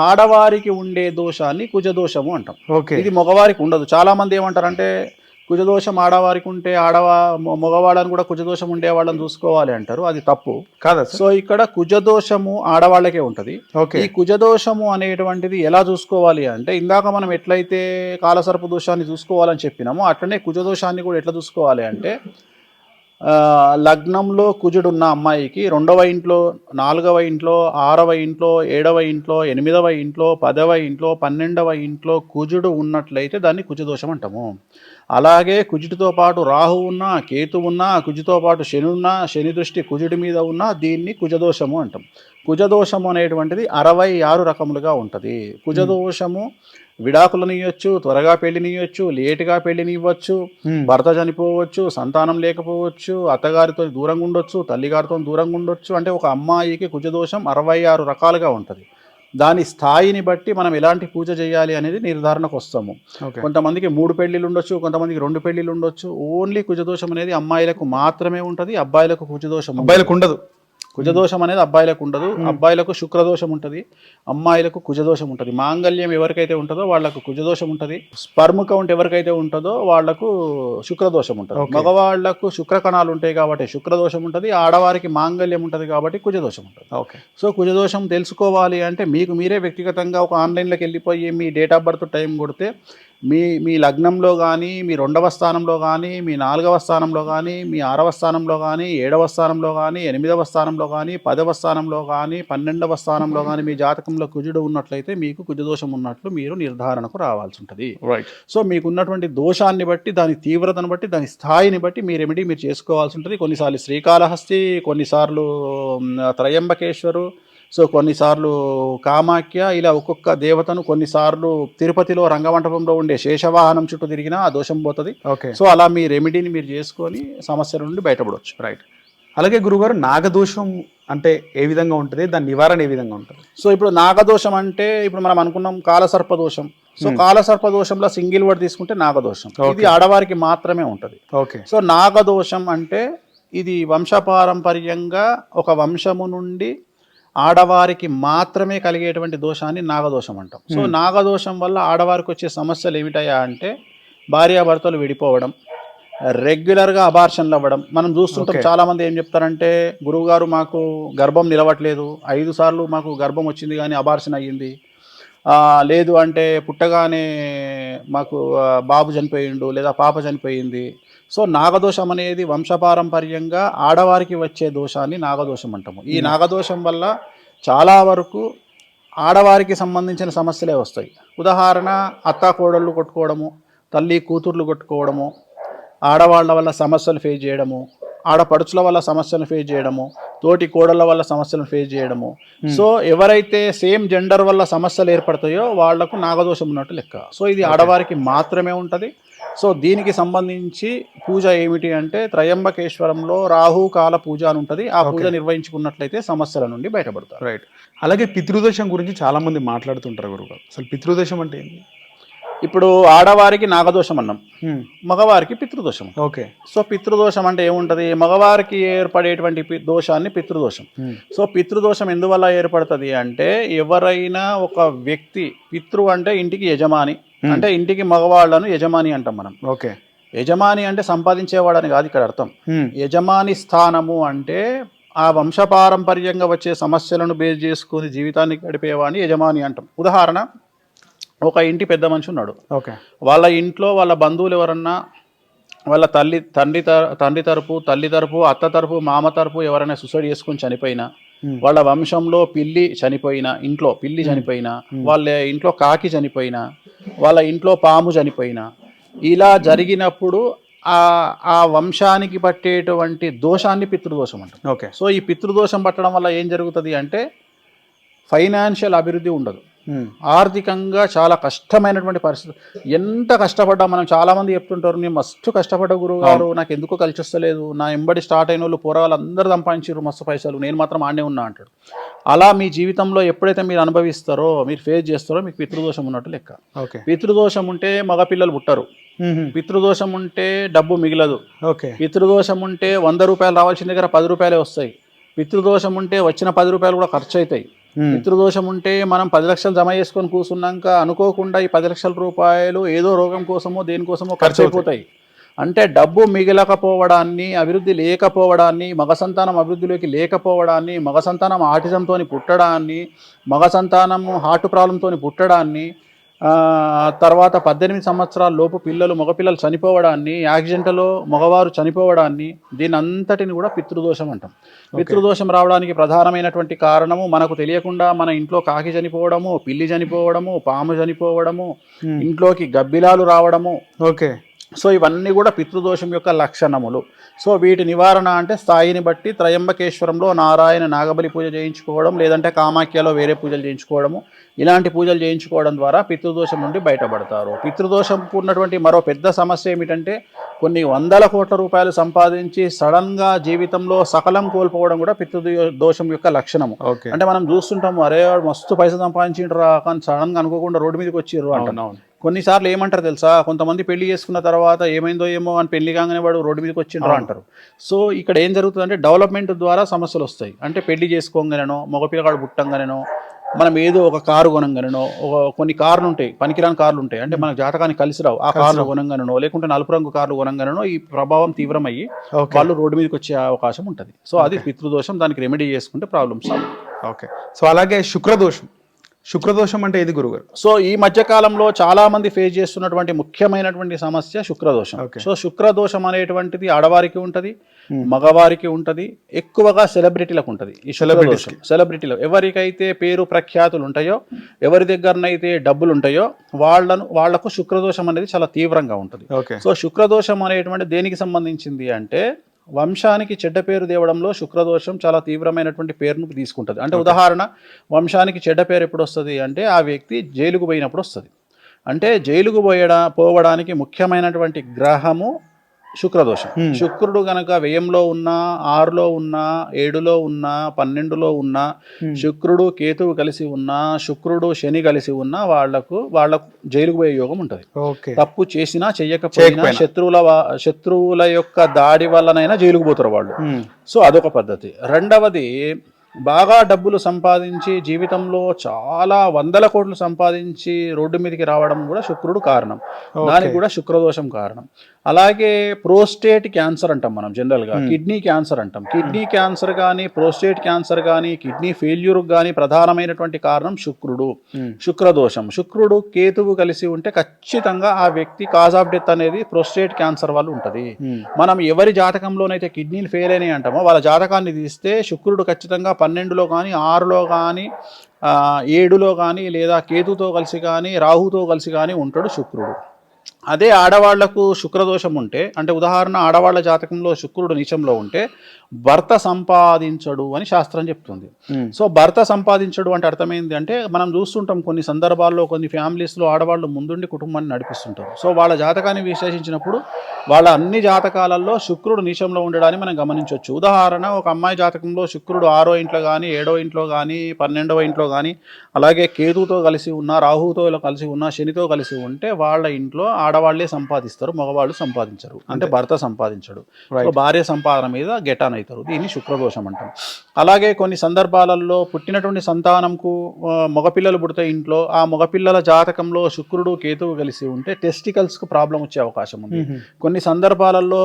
ఆడవారికి ఉండే దోషాన్ని కుజదోషము అంటాం. ఓకే. ఇది మగవారికి ఉండదు. చాలా మంది ఏమంటారంటే కుజదోషం ఆడవారికి ఉంటే మగవాళ్ళని కూడా కుజదోషం ఉండే వాళ్ళని చూసుకోవాలి అంటారు. అది తప్పు కాదా? సో ఇక్కడ కుజదోషము ఆడవాళ్ళకే ఉంటుంది. ఈ కుజదోషము అనేటువంటిది ఎలా చూసుకోవాలి అంటే, ఇందాక మనం ఎట్లయితే కాలసర్ప దోషాన్ని చూసుకోవాలని చెప్పినామో అట్లనే కుజదోషాన్ని కూడా ఎట్లా చూసుకోవాలి అంటే, లగ్నంలో కుజుడున్న అమ్మాయికి 2వ ఇంట్లో, 4వ ఇంట్లో, 6వ ఇంట్లో, 7వ ఇంట్లో, 8వ ఇంట్లో, 10వ ఇంట్లో, 12వ ఇంట్లో కుజుడు ఉన్నట్లయితే దాన్ని కుజదోషం అంటాము. అలాగే కుజుడితో పాటు రాహు ఉన్నా, కేతు ఉన్నా, కుజుతో పాటు శని ఉన్నా, శని దృష్టి కుజుడి మీద ఉన్నా దీన్ని కుజదోషము అంటాం. కుజదోషము అనేటువంటిది 66 రకములుగా ఉంటుంది. కుజదోషము విడాకులనియొచ్చు, త్వరగా పెళ్లినియొచ్చు, లేటుగా పెళ్లినివ్వచ్చు, భర్త చనిపోవచ్చు, సంతానం లేకపోవచ్చు, అత్తగారితో దూరంగా ఉండొచ్చు, తల్లిగారితో దూరంగా ఉండొచ్చు. అంటే ఒక అమ్మాయికి కుజదోషం 66 రకాలుగా ఉంటుంది. దాని స్థాయిని బట్టి మనం ఎలాంటి పూజ చేయాలి అనేది నిర్ధారణకు వస్తాము. కొంతమందికి 3 పెళ్లిళ్ళు ఉండొచ్చు, కొంతమందికి 2 పెళ్లిళ్ళు ఉండొచ్చు. ఓన్లీ కుజదోషం అనేది అమ్మాయిలకు మాత్రమే ఉంటుంది, అబ్బాయిలకు కుజదోషం అబ్బాయిలకు ఉండదు. కుజదోషం అనేది అబ్బాయిలకు ఉండదు. అబ్బాయిలకు శుక్రదోషం ఉంటుంది, అమ్మాయిలకు కుజదోషం ఉంటుంది. మాంగళ్యం ఎవరికైతే ఉంటుందో వాళ్లకు కుజదోషం ఉంటుంది. స్పర్మ్ కౌంట్ ఎవరికైతే ఉంటుందో వాళ్లకు శుక్రదోషం ఉంటుంది. మగవాళ్లకు శుక్రకణాలు ఉంటాయి కాబట్టి శుక్రదోషం ఉంటుంది, ఆడవారికి మాంగళ్యం ఉంటుంది కాబట్టి కుజదోషం ఉంటుంది. సో కుజదోషం తెలుసుకోవాలి అంటే మీకు మీరే వ్యక్తిగతంగా ఒక ఆన్లైన్లోకి వెళ్ళిపోయి మీ డేట్ ఆఫ్ బర్త్ టైం కొడితే మీ లగ్నంలో కానీ, మీ 2వ స్థానంలో కానీ, మీ 4వ స్థానంలో కానీ, మీ 6వ స్థానంలో కానీ, 7వ స్థానంలో కానీ, 8వ స్థానంలో కానీ, 10వ స్థానంలో కానీ, 12వ స్థానంలో కానీ మీ జాతకంలో కుజుడు ఉన్నట్లయితే మీకు కుజదోషం ఉన్నట్లు మీరు నిర్ధారణకు రావాల్సి ఉంటుంది. సో మీకున్నటువంటి దోషాన్ని బట్టి, దాని తీవ్రతను బట్టి, దాని స్థాయిని బట్టి మీ రెమెడీ మీరు చేసుకోవాల్సి ఉంటుంది. కొన్నిసార్లు శ్రీకాళహస్తి, కొన్నిసార్లు త్రయంబకేశ్వరు, సో కొన్నిసార్లు కామాఖ్య, ఇలా ఒక్కొక్క దేవతను, కొన్నిసార్లు తిరుపతిలో రంగమంటపంలో ఉండే శేషవాహనం చుట్టూ తిరిగినా ఆ దోషం పోతుంది. సో అలా మీ రెమెడీని మీరు చేసుకొని సమస్యల నుండి బయటపడవచ్చు. రైట్. అలాగే గురుగారు, నాగదోషం అంటే ఏ విధంగా ఉంటుంది, దాని నివారణ ఏ విధంగా ఉంటుంది? సో ఇప్పుడు నాగదోషం అంటే ఇప్పుడు మనం అనుకున్నాం కాలసర్పదోషం. సో కాలసర్పదోషంలో సింగిల్ వర్డ్ తీసుకుంటే నాగదోషం. ఇది ఆడవారికి మాత్రమే ఉంటుంది. సో నాగదోషం అంటే ఇది వంశపారంపర్యంగా ఒక వంశము నుండి ఆడవారికి మాత్రమే కలిగేటువంటి దోషాన్ని నాగదోషం అంటాం. సో నాగదోషం వల్ల ఆడవారికి వచ్చే సమస్యలు ఏమిటయా అంటే, భార్యాభర్తలు విడిపోవడం, రెగ్యులర్గా అబార్షన్లు అవ్వడం. మనం చూస్తుంటాం చాలామంది ఏం చెప్తారంటే, గురువుగారు మాకు గర్భం నిలవట్లేదు, 5 సార్లు మాకు గర్భం వచ్చింది కానీ అబార్షన్ అయ్యింది, లేదు అంటే పుట్టగానే మాకు బాబు చనిపోయిండు లేదా పాప చనిపోయింది. సో నాగదోషం అనేది వంశపారంపర్యంగా ఆడవారికి వచ్చే దోషాన్ని నాగదోషం అంటాము. ఈ నాగదోషం వల్ల చాలా వరకు ఆడవారికి సంబంధించిన సమస్యలే వస్తాయి. ఉదాహరణ, అత్త కోడళ్ళు కొట్టుకోవడము, తల్లి కూతుర్లు కొట్టుకోవడము, ఆడవాళ్ళ వల్ల సమస్యలు ఫేస్ చేయడము, ఆడపడుచుల వల్ల సమస్యలను ఫేస్ చేయడము, తోటి కోడళ్ళ వల్ల సమస్యలను ఫేస్ చేయడము. సో ఎవరైతే సేమ్ జెండర్ వల్ల సమస్యలు ఏర్పడతాయో వాళ్లకు నాగదోషం ఉన్నట్టు లెక్క. సో ఇది ఆడవారికి మాత్రమే ఉంటుంది. సో దీనికి సంబంధించి పూజ ఏమిటి అంటే త్రయంబకేశ్వరంలో రాహుకాల పూజ అని ఉంటుంది. ఆ పూజ నిర్వహించుకున్నట్లయితే సమస్యల నుండి బయటపడతారు. రైట్. అలాగే పితృదోషం గురించి చాలా మంది మాట్లాడుతుంటారు గురుగారు. అసలు పితృదోషం అంటే ఏంటి? ఇప్పుడు ఆడవారికి నాగదోషం అన్నాం, మగవారికి పితృదోషం. ఓకే. సో పితృదోషం అంటే ఏముంటుంది? మగవారికి ఏర్పడేటువంటి దోషాన్ని పితృదోషం. సో పితృదోషం ఎందువల్ల ఏర్పడుతుంది అంటే, ఎవరైనా ఒక వ్యక్తి, పితృ అంటే ఇంటికి యజమాని, అంటే ఇంటికి మగవాళ్లను యజమాని అంటాం మనం. ఓకే. యజమాని అంటే సంపాదించేవాడని కాదు ఇక్కడ అర్థం. యజమాని స్థానము అంటే ఆ వంశపారంపర్యంగా వచ్చే సమస్యలను బేస్ చేసుకుని జీవితాన్ని గడిపేవాడిని యజమాని అంటాం. ఉదాహరణ, ఒక ఇంటి పెద్ద మనిషి ఉన్నాడు. ఓకే. వాళ్ళ ఇంట్లో వాళ్ళ బంధువులు ఎవరన్నా, వాళ్ళ తండ్రి తరపు, తల్లి తరపు, అత్త తరపు, మామ తరపు ఎవరైనా సూసైడ్ చేసుకుని చనిపోయినా, వాళ్ళ వంశంలో పిల్లి చనిపోయినా, ఇంట్లో పిల్లి చనిపోయినా, వాళ్ళ ఇంట్లో కాకి చనిపోయినా, వాళ్ళ ఇంట్లో పాము చనిపోయినా, ఇలా జరిగినప్పుడు ఆ వంశానికి పట్టేటువంటి దోషాన్ని పితృదోషం అంటాం. ఓకే. సో ఈ పితృదోషం పట్టడం వల్ల ఏం జరుగుతుంది అంటే, ఫైనాన్షియల్ అభివృద్ధి ఉండదు, ఆర్థికంగా చాలా కష్టమైనటువంటి పరిస్థితి. ఎంత కష్టపడ్డా, మనం చాలామంది చెప్తుంటారు, నేను మస్తు కష్టపడ్డ గురువు గారు, నాకు ఎందుకో కలిసి వస్తలేదు, నా ఎంబడి స్టార్ట్ అయిన వాళ్ళు పోరగాళ్ళు అందరూ సంపాదించారు మస్తు పైసలు, నేను మాత్రం ఆడే ఉన్నా అంటాడు. అలా మీ జీవితంలో ఎప్పుడైతే మీరు అనుభవిస్తారో, మీరు ఫేస్ చేస్తారో, మీకు పితృదోషం ఉన్నట్టు లెక్క. ఓకే. పితృదోషం ఉంటే మగపిల్లలు పుట్టరు, పితృదోషం ఉంటే డబ్బు మిగలదు, ఓకే. పితృదోషం ఉంటే 100 రూపాయలు రావాల్సిన దగ్గర 10 రూపాయలే వస్తాయి, పితృదోషం ఉంటే వచ్చిన 10 రూపాయలు కూడా ఖర్చు అవుతాయి, పితృదోషం ఉంటే మనం 10 లక్షలు జమ చేసుకొని కూర్చున్నాక అనుకోకుండా ఈ 10 లక్షల రూపాయలు ఏదో రోగం కోసమో దేనికోసమో ఖర్చు అయిపోతాయి. అంటే డబ్బు మిగలకపోవడాన్ని, అభివృద్ధి లేకపోవడాన్ని, మగ సంతానం అభివృద్ధిలోకి లేకపోవడాన్ని, మగ సంతానం ఆటిజంతో పుట్టడాన్ని, మగ సంతానం హార్ట్ ప్రాబ్లంతో పుట్టడాన్ని, తర్వాత 18 సంవత్సరాల లోపు పిల్లలు, మగపిల్లలు చనిపోవడాన్ని, యాక్సిడెంట్లో మగవారు చనిపోవడాన్ని, దీని అంతటిని కూడా పితృదోషం అంటాం. పితృదోషం రావడానికి ప్రధానమైనటువంటి కారణము, మనకు తెలియకుండా మన ఇంట్లో కాకి చనిపోవడము, పిల్లి చనిపోవడము, పాము చనిపోవడము, ఇంట్లోకి గబ్బిలాలు రావడము. ఓకే. సో ఇవన్నీ కూడా పితృదోషం యొక్క లక్షణములు. సో వీటి నివారణ అంటే స్థాయిని బట్టి త్రయంబకేశ్వరంలో నారాయణ నాగబలి పూజ చేయించుకోవడం, లేదంటే కామాఖ్యలో వేరే పూజలు చేయించుకోవడము, ఇలాంటి పూజలు చేయించుకోవడం ద్వారా పితృదోషం నుండి బయటపడతారు. పితృదోషంకు ఉన్నటువంటి మరో పెద్ద సమస్య ఏమిటంటే, కొన్ని 100 కోట్ల రూపాయలు సంపాదించి సడన్గా జీవితంలో సకలం కోల్పోవడం కూడా పితృదోషం యొక్క లక్షణము. అంటే మనం చూస్తుంటాము, అరే మస్తు పైసలు సంపాదించిండ్రా, కానీ సడన్గా అనుకోకుండా రోడ్డు మీదకి వచ్చిర్రు అంటున్నాం. కొన్నిసార్లు ఏమంటారు తెలుసా, కొంతమంది పెళ్లి చేసుకున్న తర్వాత ఏమైందో ఏమో అని పెళ్లి కాగానే వాడు రోడ్డు మీదకి వచ్చిండ్రు అంటారు. సో ఇక్కడ ఏం జరుగుతుందంటే, డెవలప్మెంట్ ద్వారా సమస్యలు వస్తాయి. అంటే పెళ్లి చేసుకోగానేనో, మగపిల్లగాడు పుట్టంగానేనో, మనం ఏదో ఒక కారు కొనంగానేనో, కొన్ని కార్లు ఉంటాయి, పనికిరాని కార్లు ఉంటాయి, అంటే మన జాతకానికి కలిసి రావు, ఆ కార్లు కొనంగానేనో, లేకుంటే నలుపు రంగు కార్లు కొనంగానేనో ఈ ప్రభావం తీవ్రమయ్యి వాళ్ళు రోడ్డు మీదకి వచ్చే అవకాశం ఉంటుంది. సో అది పితృదోషం, దానికి రెమెడీ చేసుకుంటే ప్రాబ్లమ్స్. ఓకే. సో అలాగే శుక్రదోషం అంటే ఏది గురుగారు? సో ఈ మధ్య కాలంలో చాలా మంది ఫేస్ చేస్తున్నటువంటి ముఖ్యమైనటువంటి సమస్య శుక్రదోషం. సో శుక్రదోషం అనేటువంటిది ఆడవారికి ఉంటుంది, మగవారికి ఉంటుంది, ఎక్కువగా సెలబ్రిటీలకు ఉంటుంది. ఈ శుక్రదోషం సెలబ్రిటీలు ఎవరికైతే పేరు ప్రఖ్యాతులు ఉంటాయో, ఎవరి దగ్గరనైతే డబ్బులు ఉంటాయో వాళ్లకు శుక్రదోషం అనేది చాలా తీవ్రంగా ఉంటుంది. సో శుక్రదోషం అనేటువంటి దేనికి సంబంధించింది అంటే, వంశానికి చెడ్డ పేరు తేవడంలో శుక్రదోషం చాలా తీవ్రమైనటువంటి పేరును తీసుకుంటుంది. అంటే ఉదాహరణ, వంశానికి చెడ్డ పేరు ఎప్పుడు వస్తుంది అంటే, ఆ వ్యక్తి జైలుకు పోయినప్పుడు వస్తుంది. అంటే జైలుకు పోవడానికి ముఖ్యమైనటువంటి గ్రహము శుక్రదోషం. శుక్రుడు గనక వ్యయంలో ఉన్నా, 6లో ఉన్నా, 7లో ఉన్నా, 12లో ఉన్నా, శుక్రుడు కేతువు కలిసి ఉన్నా, శుక్రుడు శని కలిసి ఉన్నా వాళ్లకు జైలుకు పోయే యోగం ఉంటుంది. తప్పు చేసినా చెయ్యకపోయినా శత్రువుల యొక్క దాడి వల్లనైనా జైలుకు పోతారు వాళ్ళు. సో అదొక పద్ధతి. రెండవది, బాగా డబ్బులు సంపాదించి జీవితంలో చాలా 100 కోట్లు సంపాదించి రోడ్డు మీదకి రావడం కూడా శుక్రుడు కారణం, దానికి కూడా శుక్రదోషం కారణం. అలాగే ప్రోస్టేట్ క్యాన్సర్ అంటాం మనం జనరల్గా, కిడ్నీ క్యాన్సర్ అంటాం. కిడ్నీ క్యాన్సర్ కానీ, ప్రోస్టేట్ క్యాన్సర్ కానీ, కిడ్నీ ఫెయిల్యూర్ కానీ ప్రధానమైనటువంటి కారణం శుక్రదోషం. శుక్రుడు కేతువు కలిసి ఉంటే ఖచ్చితంగా ఆ వ్యక్తి కాజ్ ఆఫ్ డెత్ అనేది ప్రోస్టేట్ క్యాన్సర్ వల్ల ఉంటుంది. మనం ఎవరి జాతకంలోనైతే కిడ్నీలు ఫెయిల్ అయినాయి అంటామో వాళ్ళ జాతకాన్ని తీస్తే శుక్రుడు ఖచ్చితంగా 12లో కానీ 6లో కానీ 7లో కానీ లేదా కేతుతో కలిసి కానీ రాహుతో కలిసి కానీ ఉంటాడు శుక్రుడు. అదే ఆడవాళ్లకు శుక్రదోషం ఉంటే, అంటే ఉదాహరణ ఆడవాళ్ల జాతకంలో శుక్రుడు నీచంలో ఉంటే భర్త సంపాదించడు అని శాస్త్రం చెప్తుంది. సో భర్త సంపాదించడు అంటే అర్థమైంది అంటే మనం చూస్తుంటాం కొన్ని సందర్భాల్లో కొన్ని ఫ్యామిలీస్లో ఆడవాళ్ళు ముందుండి కుటుంబాన్ని నడిపిస్తుంటారు. సో వాళ్ళ జాతకాన్ని విశ్లేషించినప్పుడు వాళ్ళ అన్ని జాతకాలలో శుక్రుడు నీచంలో ఉండడాన్ని మనం గమనించవచ్చు. ఉదాహరణ ఒక అమ్మాయి జాతకంలో శుక్రుడు 6వ ఇంట్లో కానీ 7వ ఇంట్లో కానీ 12వ ఇంట్లో కానీ అలాగే కేతుతో కలిసి ఉన్న రాహుతో కలిసి ఉన్న శనితో కలిసి ఉంటే వాళ్ళ ఇంట్లో ఆడవాళ్లే సంపాదిస్తారు, మగవాళ్ళు సంపాదించరు, అంటే భర్త సంపాదించడు. సో భార్య సంపాదన మీద గెటాన్ అవుతారు. దీన్ని శుక్రదోషం అంటాం. అలాగే కొన్ని సందర్భాలలో పుట్టినటువంటి సంతానంకు మగపిల్లలు పుడితే ఇంట్లో ఆ మగపిల్లల జాతకంలో శుక్రుడు కేతువు కలిసి ఉంటే టెస్టికల్స్కు ప్రాబ్లం వచ్చే అవకాశం ఉంది. కొన్ని సందర్భాలలో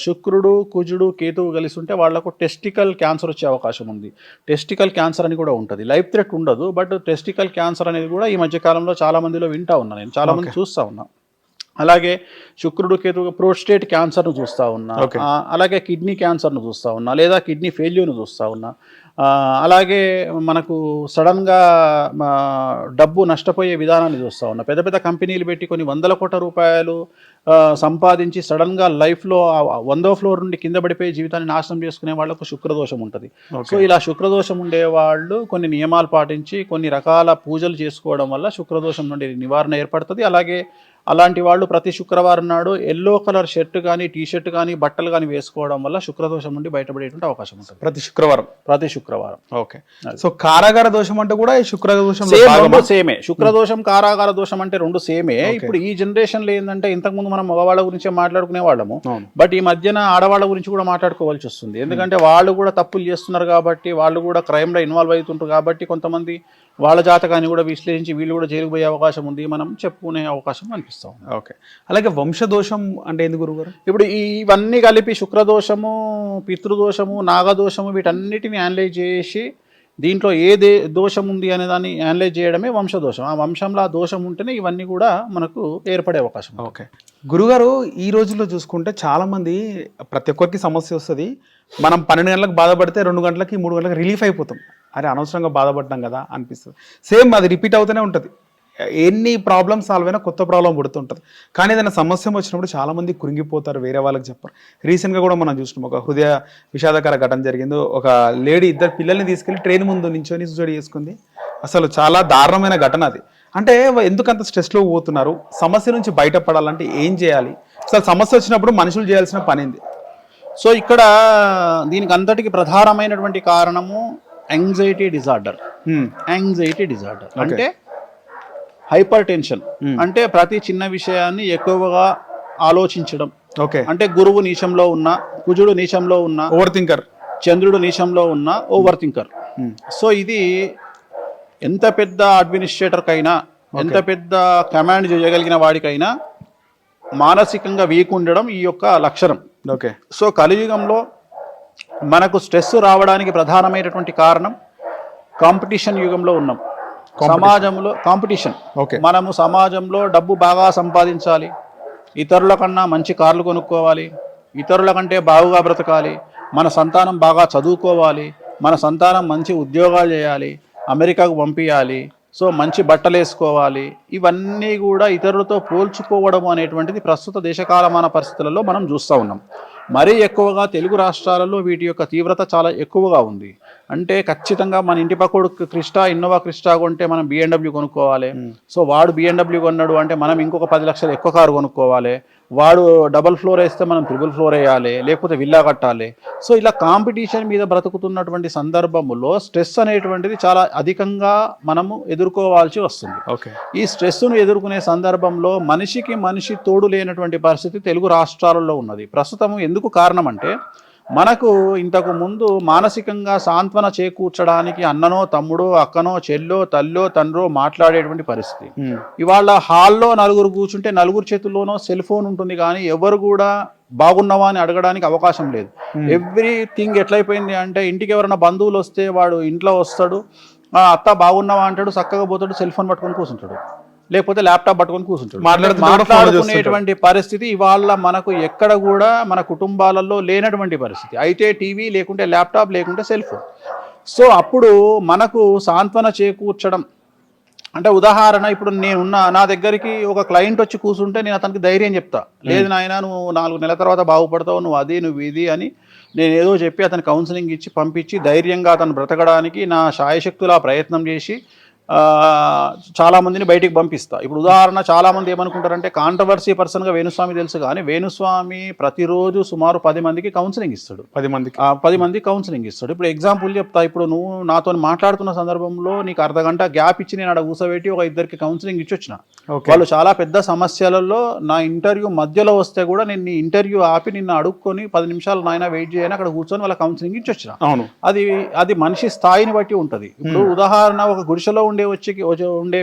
శుక్రుడు కుజుడు కేతువు కలిసి ఉంటే వాళ్లకు టెస్టికల్ క్యాన్సర్ వచ్చే అవకాశం ఉంది. టెస్టికల్ క్యాన్సర్ అని కూడా ఉంటుంది. లైఫ్ థ్రెట్ ఉండదు, బట్ టెస్టికల్ క్యాన్సర్ అనేది కూడా ఈ మధ్యకాలంలో చాలా మందిలో వింటా ఉన్నా, నేను చాలా మంది చూస్తూ ఉన్నా. అలాగే శుక్రుడు కేతు ప్రోస్టేట్ క్యాన్సర్ను చూస్తూ ఉన్నా, అలాగే కిడ్నీ క్యాన్సర్ను చూస్తూ ఉన్నా, లేదా కిడ్నీ ఫెయిల్యూర్ను చూస్తూ ఉన్నా. అలాగే మనకు సడన్గా డబ్బు నష్టపోయే విధానాన్ని చూస్తూ ఉన్నా. పెద్ద పెద్ద కంపెనీలు పెట్టి కొన్ని 100 కోట్ల రూపాయలు సంపాదించి సడన్గా లైఫ్లో 100వ ఫ్లోర్ నుండి కింద పడిపోయి జీవితాన్ని నాశనం చేసుకునే వాళ్ళకు శుక్రదోషం ఉంటుంది. సో ఇలా శుక్రదోషం ఉండేవాళ్ళు కొన్ని నియమాలు పాటించి కొన్ని రకాల పూజలు చేసుకోవడం వల్ల శుక్రదోషం నుండి నివారణ ఏర్పడుతుంది. అలాగే అలాంటి వాళ్ళు ప్రతి శుక్రవారం నాడు ఎల్లో కలర్ షర్ట్ కానీ టీ షర్ట్ కానీ బట్టలు కానీ వేసుకోవడం వల్ల శుక్రదోషం నుండి బయటపడేటువంటి అవకాశం ఉంటుంది ప్రతి శుక్రవారం. ఓకే. సో కారాగార దోషం అంటే కూడా ఈ శుక్రదోషం సేమే. శుక్రదోషం కారాగార దోషం అంటే రెండు సేమే. ఇప్పుడు ఈ జనరేషన్ లో ఏంటంటే ఇంతకుముందు మనం మగవాళ్ళ గురించే మాట్లాడుకునే వాళ్ళము, బట్ ఈ మధ్యన ఆడవాళ్ళ గురించి కూడా మాట్లాడుకోవాల్సి వస్తుంది. ఎందుకంటే వాళ్ళు కూడా తప్పులు చేస్తున్నారు కాబట్టి, వాళ్ళు కూడా క్రైమ్ లో ఇన్వాల్వ్ అవుతుంటారు కాబట్టి కొంతమంది వాళ్ళ జాతకాన్ని కూడా విశ్లేషించి వీళ్ళు కూడా జైలుకు పోయే అవకాశం ఉంది, మనం చెప్పుకునే అవకాశం అనిపిస్తాం. ఓకే. అలాగే వంశదోషం అంటే ఎందుకు గురుగారు? ఇప్పుడు ఇవన్నీ కలిపి శుక్రదోషము, పితృదోషము, నాగదోషము వీటన్నిటిని అనలైజ్ చేసి దీంట్లో ఏ దోషం ఉంది అనే దాన్ని అనలైజ్ చేయడమే వంశదోషం. ఆ వంశంలో ఆ దోషం ఉంటేనే ఇవన్నీ కూడా మనకు ఏర్పడే అవకాశం. ఓకే గురుగారు, ఈ రోజుల్లో చూసుకుంటే చాలామంది ప్రతి ఒక్కరికి సమస్య వస్తుంది. మనం 12 గంటలకు బాధపడితే 2 గంటలకి 3 గంటలకు రిలీఫ్ అయిపోతాం. అరే అనవసరంగా బాధపడ్డాం కదా అనిపిస్తుంది. సేమ్ అది రిపీట్ అవుతూనే ఉంటుంది. ఎన్ని ప్రాబ్లమ్స్ సాల్వ్ అయినా కొత్త ప్రాబ్లం పుడుతుంటుంది. కానీ ఏదైనా సమస్య వచ్చినప్పుడు చాలామంది కురింగిపోతారు, వేరే వాళ్ళకి చెప్పారు. రీసెంట్గా కూడా మనం చూసినాం, ఒక హృదయ విషాదకర ఘటన జరిగింది. ఒక లేడీ 2 పిల్లల్ని తీసుకెళ్లి ట్రైన్ ముందు నించొని సూసైడ్ చేసుకుంది. అసలు చాలా దారుణమైన ఘటన అది. అంటే ఎందుకంత స్ట్రెస్లో పోతున్నారు? సమస్య నుంచి బయటపడాలంటే ఏం చేయాలి? అసలు సమస్య వచ్చినప్పుడు మనుషులు చేయాల్సిన పని ఏంది? సో ఇక్కడ దీనికి అంతటికి ప్రధానమైనటువంటి కారణము యాంగ్జైటీ డిజార్డర్. అంటే హైపర్ టెన్షన్, అంటే ప్రతి చిన్న విషయాన్ని ఎక్కువగా ఆలోచించడం. ఓకే. అంటే గురువు నీచంలో ఉన్న, కుజుడు నీచంలో ఉన్న ఓవర్ థింకర్, చంద్రుడు నీచంలో ఉన్న ఓవర్ థింకర్. సో ఇది ఎంత పెద్ద అడ్మినిస్ట్రేటర్కైనా, ఎంత పెద్ద కమాండ్ చేయగలిగిన వాడికైనా మానసికంగా వీక్ ఉండడం ఈ యొక్క లక్షణం. ఓకే. సో కలియుగంలో మనకు స్ట్రెస్ రావడానికి ప్రధానమైనటువంటి కారణం కాంపిటీషన్ యుగంలో ఉన్నాం. సమాజంలో కాంపిటీషన్. మనము సమాజంలో డబ్బు బాగా సంపాదించాలి, ఇతరుల కన్నా మంచి కార్లు కొనుక్కోవాలి, ఇతరుల కంటే బాగుగా బ్రతకాలి, మన సంతానం బాగా చదువుకోవాలి, మన సంతానం మంచి ఉద్యోగాలు చేయాలి, అమెరికాకు పంపించాలి, సో మంచి బట్టలు వేసుకోవాలి. ఇవన్నీ కూడా ఇతరులతో పోల్చుకోవడం అనేటువంటిది ప్రస్తుత దేశకాలమాన పరిస్థితులలో మనం చూస్తూ ఉన్నాం. మరీ ఎక్కువగా తెలుగు రాష్ట్రాలలో వీటి యొక్క తీవ్రత చాలా ఎక్కువగా ఉంది. అంటే ఖచ్చితంగా మన ఇంటి పక్కడు క్రిస్టా, ఇన్నోవా క్రిస్టా కొంటే మనం BMW కొనుక్కోవాలి. సో వాడు BMW కొన్నాడు అంటే మనం ఇంకొక 10 లక్షలు ఎక్కువ కారు కొనుక్కోవాలి. వాడు డబల్ ఫ్లోర్ వేస్తే మనం ట్రిపుల్ ఫ్లోర్ వేయాలి, లేకపోతే విల్లా కట్టాలి. సో ఇలా కాంపిటీషన్ మీద బ్రతుకుతున్నటువంటి సందర్భంలో స్ట్రెస్ అనేటువంటిది చాలా అధికంగా మనము ఎదుర్కోవాల్సి వస్తుంది. ఈ స్ట్రెస్ను ఎదుర్కొనే సందర్భంలో మనిషికి మనిషి తోడు లేనటువంటి పరిస్థితి తెలుగు రాష్ట్రాలలో ఉన్నది. ప్రస్తుతం ఎందుకు కారణం అంటే మనకు ఇంతకు ముందు మానసికంగా సాంత్వన చేకూర్చడానికి అన్ననో తమ్ముడో అక్కనో చెల్లో తల్లో తండ్రో మాట్లాడేటువంటి పరిస్థితి. ఇవాళ హాల్లో నలుగురు కూర్చుంటే నలుగురు చేతుల్లోనో సెల్ ఫోన్ ఉంటుంది, కానీ ఎవరు కూడా బాగున్నావా అని అడగడానికి అవకాశం లేదు. ఎవ్రీథింగ్ ఎట్లయిపోయింది అంటే ఇంటికి ఎవరైనా బంధువులు వస్తే వాడు ఇంట్లో వస్తాడు, అత్త బాగున్నావా అంటాడు, చక్కగా పోతాడు, సెల్ ఫోన్ పట్టుకొని కూర్చుంటాడు, లేకపోతే ల్యాప్టాప్ పట్టుకొని కూర్చుంటాడు. మాట్లాడుకునేటువంటి పరిస్థితి ఇవాళ మనకు ఎక్కడ కూడా మన కుటుంబాలలో లేనటువంటి పరిస్థితి. అయితే టీవీ, లేకుంటే ల్యాప్టాప్, లేకుంటే సెల్ ఫోన్. సో అప్పుడు మనకు సాంత్వన చేకూర్చడం అంటే ఉదాహరణ ఇప్పుడు నా దగ్గరికి ఒక క్లయింట్ వచ్చి కూర్చుంటే నేను అతనికి ధైర్యం చెప్తా, లేదు నాయన నువ్వు 4 నెలల తర్వాత బాగుపడతావు, నువ్వు ఇది అని నేను ఏదో చెప్పి అతను కౌన్సిలింగ్ ఇచ్చి పంపించి ధైర్యంగా అతను బ్రతకడానికి నా శాయశక్తులా ప్రయత్నం చేసి చాలా మందిని బయటికి పంపిస్తా. ఇప్పుడు ఉదాహరణ చాలా మంది ఏమనుకుంటారంటే కాంట్రవర్సీ పర్సన్గా వేణుస్వామి తెలుసు, కానీ వేణుస్వామి ప్రతిరోజు సుమారు 10 మందికి కౌన్సిలింగ్ ఇస్తాడు. 10 మందికి కౌన్సిలింగ్ ఇస్తాడు. ఇప్పుడు ఎగ్జాంపుల్ చెప్తా, ఇప్పుడు నువ్వు నాతో మాట్లాడుతున్న సందర్భంలో నీకు అర్ధగంట గ్యాప్ ఇచ్చి నేను అక్కడ కూర్చోబెట్టి ఒక 2 కౌన్సిలింగ్ ఇచ్చి వచ్చిన. వాళ్ళు చాలా పెద్ద సమస్యలలో నా ఇంటర్వ్యూ మధ్యలో వస్తే కూడా నేను నీ ఇంటర్వ్యూ ఆపి నిన్ను అడుక్కొని 10 నిమిషాలు నాయన వెయిట్ చేయని అక్కడ కూర్చొని వాళ్ళ కౌన్సిలింగ్ ఇచ్చి వచ్చిన. అవును, అది మనిషి స్థాయిని బట్టి ఉంటుంది. ఇప్పుడు ఉదాహరణ ఒక గుడిసెలో ఉండే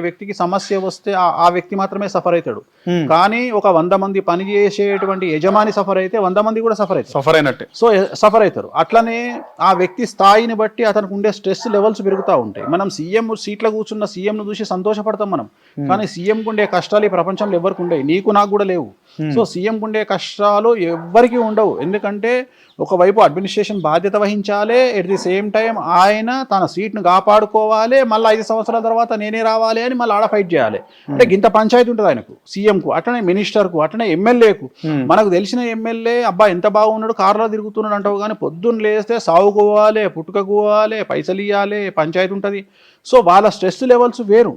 వ్యక్తికి సమస్య వస్తే ఆ వ్యక్తి మాత్రమే సఫర్ అవుతాడు, కానీ ఒక 100 మంది పని చేసేటువంటి యజమాని సఫర్ అయితే 100 మంది కూడా సఫర్ అయినట్టే. సో సఫర్ అవుతారు. అట్లనే ఆ వ్యక్తి స్థాయిని బట్టి అతనికి ఉండే స్ట్రెస్ లెవెల్స్ పెరుగుతూ ఉంటాయి. మనం సీఎం సీట్లో కూర్చున్న సీఎంను చూసి సంతోషపడతాం మనం, కానీ సీఎంకు ఉండే కష్టాలు ఈ ప్రపంచంలో ఎవరికి ఉండవు, నీకు నాకు కూడా లేవు. సో సీఎంకు ఉండే కష్టాలు ఎవ్వరికీ ఉండవు, ఎందుకంటే ఒకవైపు అడ్మినిస్ట్రేషన్ బాధ్యత వహించాలి, ఎట్ ది సేమ్ టైం ఆయన తన సీట్ను కాపాడుకోవాలి, మళ్ళీ 5 సంవత్సరాల తర్వాత నేనే రావాలి అని మళ్ళీ ఆడ ఫైట్ చేయాలి. అంటే ఇంత పంచాయతీ ఉంటుంది ఆయనకు, సీఎంకు, అట్లనే మినిస్టర్కు, అట్లనే ఎమ్మెల్యేకు. మనకు తెలిసిన ఎమ్మెల్యే అబ్బా ఎంత బాగున్నాడు, కారులో తిరుగుతున్నాడు అంటావు, కానీ పొద్దున్న లేస్తే సాగుకోవాలి, పుట్టుకోవాలి, పైసలు ఇవ్వాలి, పంచాయతీ ఉంటుంది. సో వాళ్ళ స్ట్రెస్ లెవెల్స్ వేరు.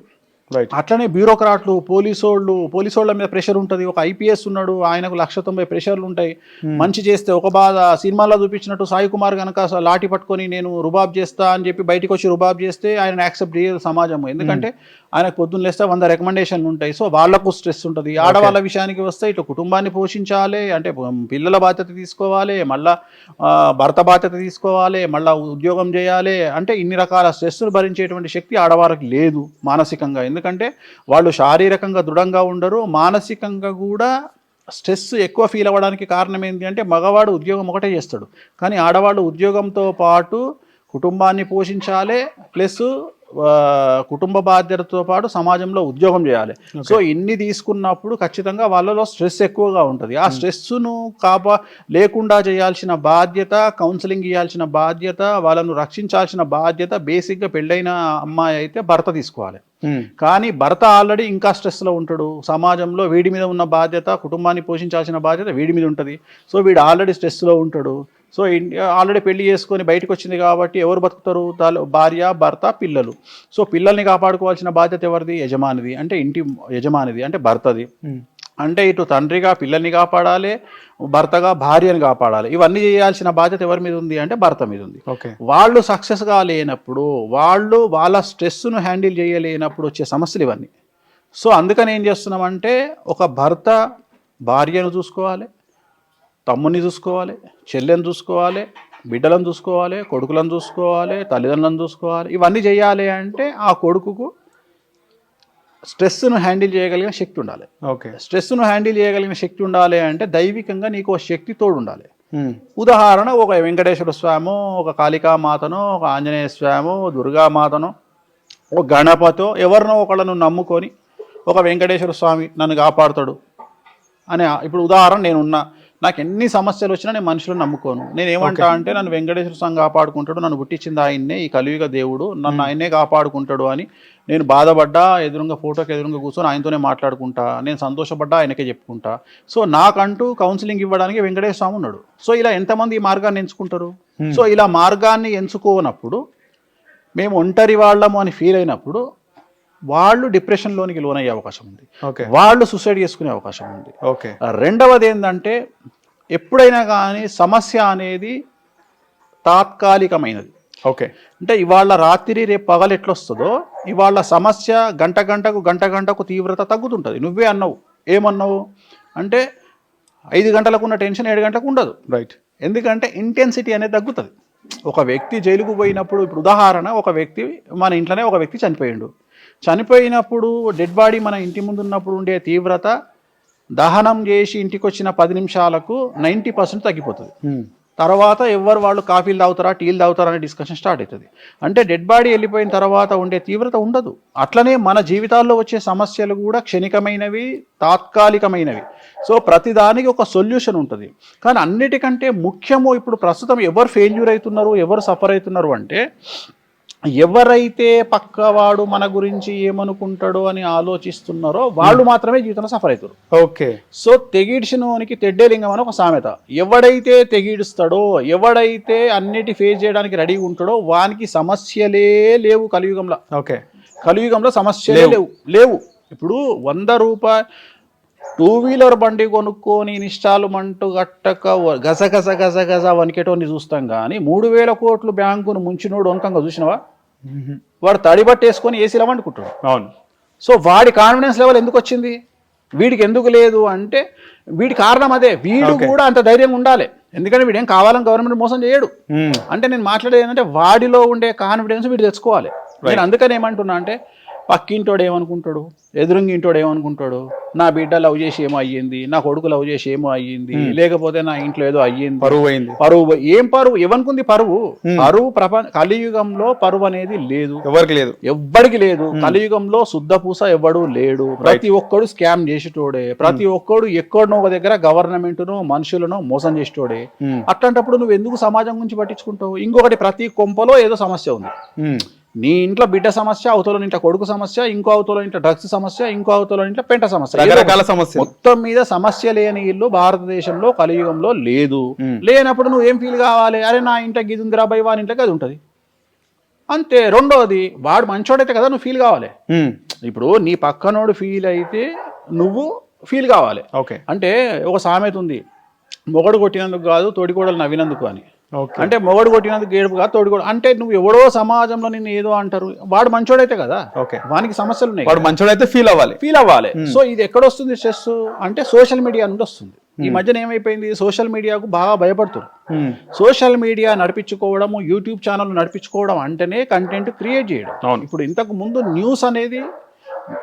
అట్లనే బ్యూరోక్రాట్లు, పోలీసోళ్ళ మీద ప్రెషర్ ఉంటుంది. ఒక ఐపీఎస్ ఉన్నాడు, ఆయనకు 190 ప్రెషర్లు ఉంటాయి. మంచి చేస్తే ఒక బాధ, సినిమాలో చూపించినట్టు సాయి కుమార్ కనుక లాఠీ పట్టుకొని నేను రుబాబ్ చేస్తా అని చెప్పి బయటకు వచ్చి రుబాబ్ చేస్తే ఆయన యాక్సెప్ట్ చేయదు సమాజం, ఎందుకంటే ఆయనకు పొద్దున్న లేస్తే 100 రికమెండేషన్లు ఉంటాయి. సో వాళ్లకు స్ట్రెస్ ఉంటుంది. ఆడవాళ్ళ విషయానికి వస్తే ఇట్లా కుటుంబాన్ని పోషించాలి, అంటే పిల్లల బాధ్యత తీసుకోవాలి, మళ్ళా భర్త బాధ్యత తీసుకోవాలి, మళ్ళీ ఉద్యోగం చేయాలి, అంటే ఇన్ని రకాల స్ట్రెస్ను భరించేటువంటి శక్తి ఆడవారికి లేదు మానసికంగా. ఎందుకంటే వాళ్ళు శారీరకంగా దృఢంగా ఉండరు, మానసికంగా కూడా స్ట్రెస్ ఎక్కువ ఫీల్ అవ్వడానికి కారణం ఏంటి అంటే మగవాడు ఉద్యోగం ఒకటే చేస్తాడు, కానీ ఆడవాళ్ళు ఉద్యోగంతో పాటు కుటుంబాన్ని పోషించాలి, ప్లస్ కుటుంబ బాధ్యతతో పాటు సమాజంలో ఉద్యోగం చేయాలి. సో ఇన్ని తీసుకున్నప్పుడు ఖచ్చితంగా వాళ్ళలో స్ట్రెస్ ఎక్కువగా ఉంటుంది. ఆ స్ట్రెస్ను లేకుండా చేయాల్సిన బాధ్యత, కౌన్సిలింగ్ ఇవ్వాల్సిన బాధ్యత, వాళ్ళను రక్షించాల్సిన బాధ్యత బేసిక్గా పెళ్ళైన అమ్మాయి అయితే భర్త తీసుకోవాలి. కానీ భర్త ఆల్రెడీ ఇంకా స్ట్రెస్లో ఉంటాడు, సమాజంలో వీడి మీద ఉన్న బాధ్యత, కుటుంబాన్ని పోషించాల్సిన బాధ్యత వీడి మీద ఉంటుంది. సో వీడు ఆల్రెడీ స్ట్రెస్లో ఉంటాడు. సో ఆల్రెడీ పెళ్లి చేసుకొని బయటకు వచ్చింది కాబట్టి ఎవరు బతుకుతారు? భార్య, భర్త, పిల్లలు. సో పిల్లల్ని కాపాడుకోవాల్సిన బాధ్యత ఎవరిది? యజమానిది, అంటే ఇంటి యజమానిది, అంటే భర్తది. అంటే ఇటు తండ్రిగా పిల్లల్ని కాపాడాలి, భర్తగా భార్యను కాపాడాలి. ఇవన్నీ చేయాల్సిన బాధ్యత ఎవరి మీద ఉంది అంటే భర్త మీద ఉంది. వాళ్ళు సక్సెస్గా లేనప్పుడు, వాళ్ళ స్ట్రెస్ను హ్యాండిల్ చేయలేనప్పుడు వచ్చే సమస్యలు ఇవన్నీ. సో అందుకని ఏం చేస్తున్నామంటే ఒక భర్త భార్యను చూసుకోవాలి, తమ్ముని చూసుకోవాలి, చెల్లెని చూసుకోవాలి, బిడ్డలను చూసుకోవాలి, కొడుకులను చూసుకోవాలి, తల్లిదండ్రులను చూసుకోవాలి. ఇవన్నీ చేయాలి అంటే ఆ కొడుకుకు స్ట్రెస్ను హ్యాండిల్ చేయగలిగిన శక్తి ఉండాలి. స్ట్రెస్ను హ్యాండిల్ చేయగలిగిన శక్తి ఉండాలి అంటే దైవికంగా నీకు శక్తి తోడు ఉండాలి. ఉదాహరణ ఒక వెంకటేశ్వర స్వామో, ఒక కాళికామాతనో, ఒక ఆంజనేయ స్వామో, దుర్గామాతనో, ఒక గణపతో ఎవరినో ఒకళ్ళను నమ్ముకొని ఒక వెంకటేశ్వర స్వామి నన్ను కాపాడుతాడు అని. ఇప్పుడు ఉదాహరణ నేనున్నా, నాకు ఎన్ని సమస్యలు వచ్చినా నేను మనుషులను నమ్ముకోను. నేను ఏమంటా అంటే నన్ను వెంకటేశ్వర స్వామి కాపాడుకుంటాడు, నన్ను పుట్టించింది ఆయన్నే, ఈ కలియుగ దేవుడు, నన్ను ఆయన్నే కాపాడుకుంటాడు అని నేను బాధపడ్డా ఎదురుగా ఫోటోకి ఎదురుగా కూర్చొని ఆయనతోనే మాట్లాడుకుంటా, నేను సంతోషపడ్డా ఆయనకే చెప్పుకుంటా. సో నాకంటూ కౌన్సిలింగ్ ఇవ్వడానికి వెంకటేశ్వర స్వామి ఉన్నాడు. సో ఇలా ఎంతమంది ఈ మార్గాన్ని ఎంచుకుంటారు? సో ఇలా మార్గాన్ని ఎంచుకోనప్పుడు, మేము ఒంటరి వాళ్ళము అని ఫీల్ అయినప్పుడు వాళ్ళు డిప్రెషన్లోనికి లోనయ్యే అవకాశం ఉంది, వాళ్ళు సూసైడ్ చేసుకునే అవకాశం ఉంది. రెండవది ఏంటంటే ఎప్పుడైనా కానీ సమస్య అనేది తాత్కాలికమైనది. అంటే ఇవాళ రాత్రి రేపు పగలు ఎట్లొస్తుందో ఇవాళ సమస్య గంట గంటకు తీవ్రత తగ్గుతుంటుంది. నువ్వే అన్నావు, ఏమన్నావు అంటే 5 గంటలకు ఉన్న టెన్షన్ 7 గంటలకు ఉండదు. ఎందుకంటే ఇంటెన్సిటీ అనేది తగ్గుతుంది. ఒక వ్యక్తి జైలుకు పోయినప్పుడు, ఇప్పుడు ఉదాహరణ ఒక వ్యక్తి మన ఇంట్లోనే ఒక వ్యక్తి చనిపోయినప్పుడు డెడ్ బాడీ మన ఇంటి ముందు ఉన్నప్పుడు ఉండే తీవ్రత దహనం చేసి ఇంటికి వచ్చిన 10 నిమిషాలకు 90% తగ్గిపోతుంది. తర్వాత ఎవరు వాళ్ళు కాఫీలు తాగుతారా టీలు తాగుతారా అనే డిస్కషన్ స్టార్ట్ అవుతుంది. అంటే డెడ్ బాడీ వెళ్ళిపోయిన తర్వాత ఉండే తీవ్రత ఉండదు. అట్లనే మన జీవితాల్లో వచ్చే సమస్యలు కూడా క్షణికమైనవి, తాత్కాలికమైనవి. సో ప్రతిదానికి ఒక సొల్యూషన్ ఉంటుంది. కానీ అన్నిటికంటే ముఖ్యము ఇప్పుడు ప్రస్తుతం ఎవరు ఫెయిల్యూర్ అవుతున్నారు, ఎవరు సఫర్ అవుతున్నారు అంటే ఎవరైతే పక్కవాడు మన గురించి ఏమనుకుంటాడో అని ఆలోచిస్తున్నారో వాళ్ళు మాత్రమే జీవితంలో సఫర్ అవుతారు. ఓకే. సో తెగిడ్చినోనికి తెడ్డేలింగం అని ఒక సామెత. ఎవడైతే తెగిడుస్తాడో, ఎవడైతే అన్నిటి ఫేస్ చేయడానికి రెడీగా ఉంటాడో వానికి సమస్యలే లేవు కలియుగంలో. ఓకే. కలియుగంలో సమస్యలే లేవు. ఇప్పుడు 100 రూపాయలు 2-వీలర్ బండి కొనుక్కొని ఇన్స్టాల్మెంట్ గట్టక గజ గజ గజ గజ వనికేటోని చూస్తాం కానీ 3,000 కోట్లు బ్యాంకును ముంచినోడు వంకంగా చూసినవా? వాడు తడిబట్టేసుకొని ఏసీలో వండుకుంటాడు. అవును. సో వాడి కాన్ఫిడెన్స్ లెవెల్ ఎందుకు వచ్చింది, వీడికి ఎందుకు లేదు అంటే వీడి కారణం అదే. వీడు కూడా అంత ధైర్యంగా ఉండాలి. ఎందుకంటే వీడేం కావాలని గవర్నమెంట్ మోసం చేయడు. అంటే నేను మాట్లాడేది ఏంటంటే వాడిలో ఉండే కాన్ఫిడెన్స్ వీడు తెచ్చుకోవాలి. నేను అందుకని ఏమంటున్నా అంటే పక్కింటోడు ఏమనుకుంటాడు, ఎదురుంగింటోడు ఏమనుకుంటాడు, నా బిడ్డ లవ్ చేసి ఏమో అయ్యింది, నా కొడుకు లవ్ చేసి ఏమో అయ్యింది, లేకపోతే నా ఇంట్లో ఏదో అయ్యింది, పరువు అయింది. పరువు ఏం పరువు ఎవనుకుంది? పరువు కలియుగంలో పరువు అనేది లేదు, ఎవరికి లేదు, ఎవ్వడికి లేదు. కలియుగంలో శుద్ధ పూస ఎవ్వడు లేడు. ప్రతి ఒక్కడు స్కామ్ చేసేటోడే, ప్రతి ఒక్కడు ఎక్కడనో ఒక దగ్గర గవర్నమెంట్ను మనుషులను మోసం చేసేటోడే. అట్లాంటప్పుడు నువ్వు ఎందుకు సమాజం గురించి పట్టించుకుంటావు? ఇంకొకటి, ప్రతి కొంపలో ఏదో సమస్య ఉంది. నీ ఇంట్లో బిడ్డ సమస్య, అవతల ఇంట్లో కొడుకు సమస్య, ఇంకో అవతల ఇంట్లో డ్రగ్స్ సమస్య, ఇంకో అవతల ఇంట్లో పెంట సమస్య, రకరకాల సమస్య. మొత్తం మీద సమస్య లేని ఇల్లు భారతదేశంలో కలియుగంలో లేదు. లేనప్పుడు నువ్వు ఏం ఫీల్ కావాలి? అరే నా ఇంట్లో గిది ఉందిరా బై, వాని ఇంట్లోకి అది ఉంటుంది అంతే. రెండోది, వాడు మంచోడైతే కదా నువ్వు ఫీల్ కావాలి. ఇప్పుడు నీ పక్కనోడు ఫీల్ అయితే నువ్వు ఫీల్ కావాలి. ఓకే. అంటే ఒక సామెత ఉంది, మొగడు కొట్టినందుకు కాదు తోడికోడలు నవ్వినందుకు అని. అంటే మొగడు కొట్టినందుకు ఏడుపు కాదు తోడికోడు. అంటే నువ్వు ఎవడో సమాజంలో నిన్ను ఏదో అంటారు, వాడు మంచోడైతే కదా, వానికి సమస్యలు ఉన్నాయి, వాడు మంచోడైతే ఫీల్ అవ్వాలి. సో ఇది ఎక్కడొస్తుంది స్ట్రెస్ అంటే సోషల్ మీడియా నుండి వస్తుంది. ఈ మధ్యన ఏమైపోయింది, సోషల్ మీడియాకు బాగా భయపడుతున్నారు. సోషల్ మీడియా నడిపించుకోవడము, యూట్యూబ్ ఛానల్ నడిపించుకోవడం అంటేనే కంటెంట్ క్రియేట్ చేయడం. ఇప్పుడు ఇంతకు ముందు న్యూస్ అనేది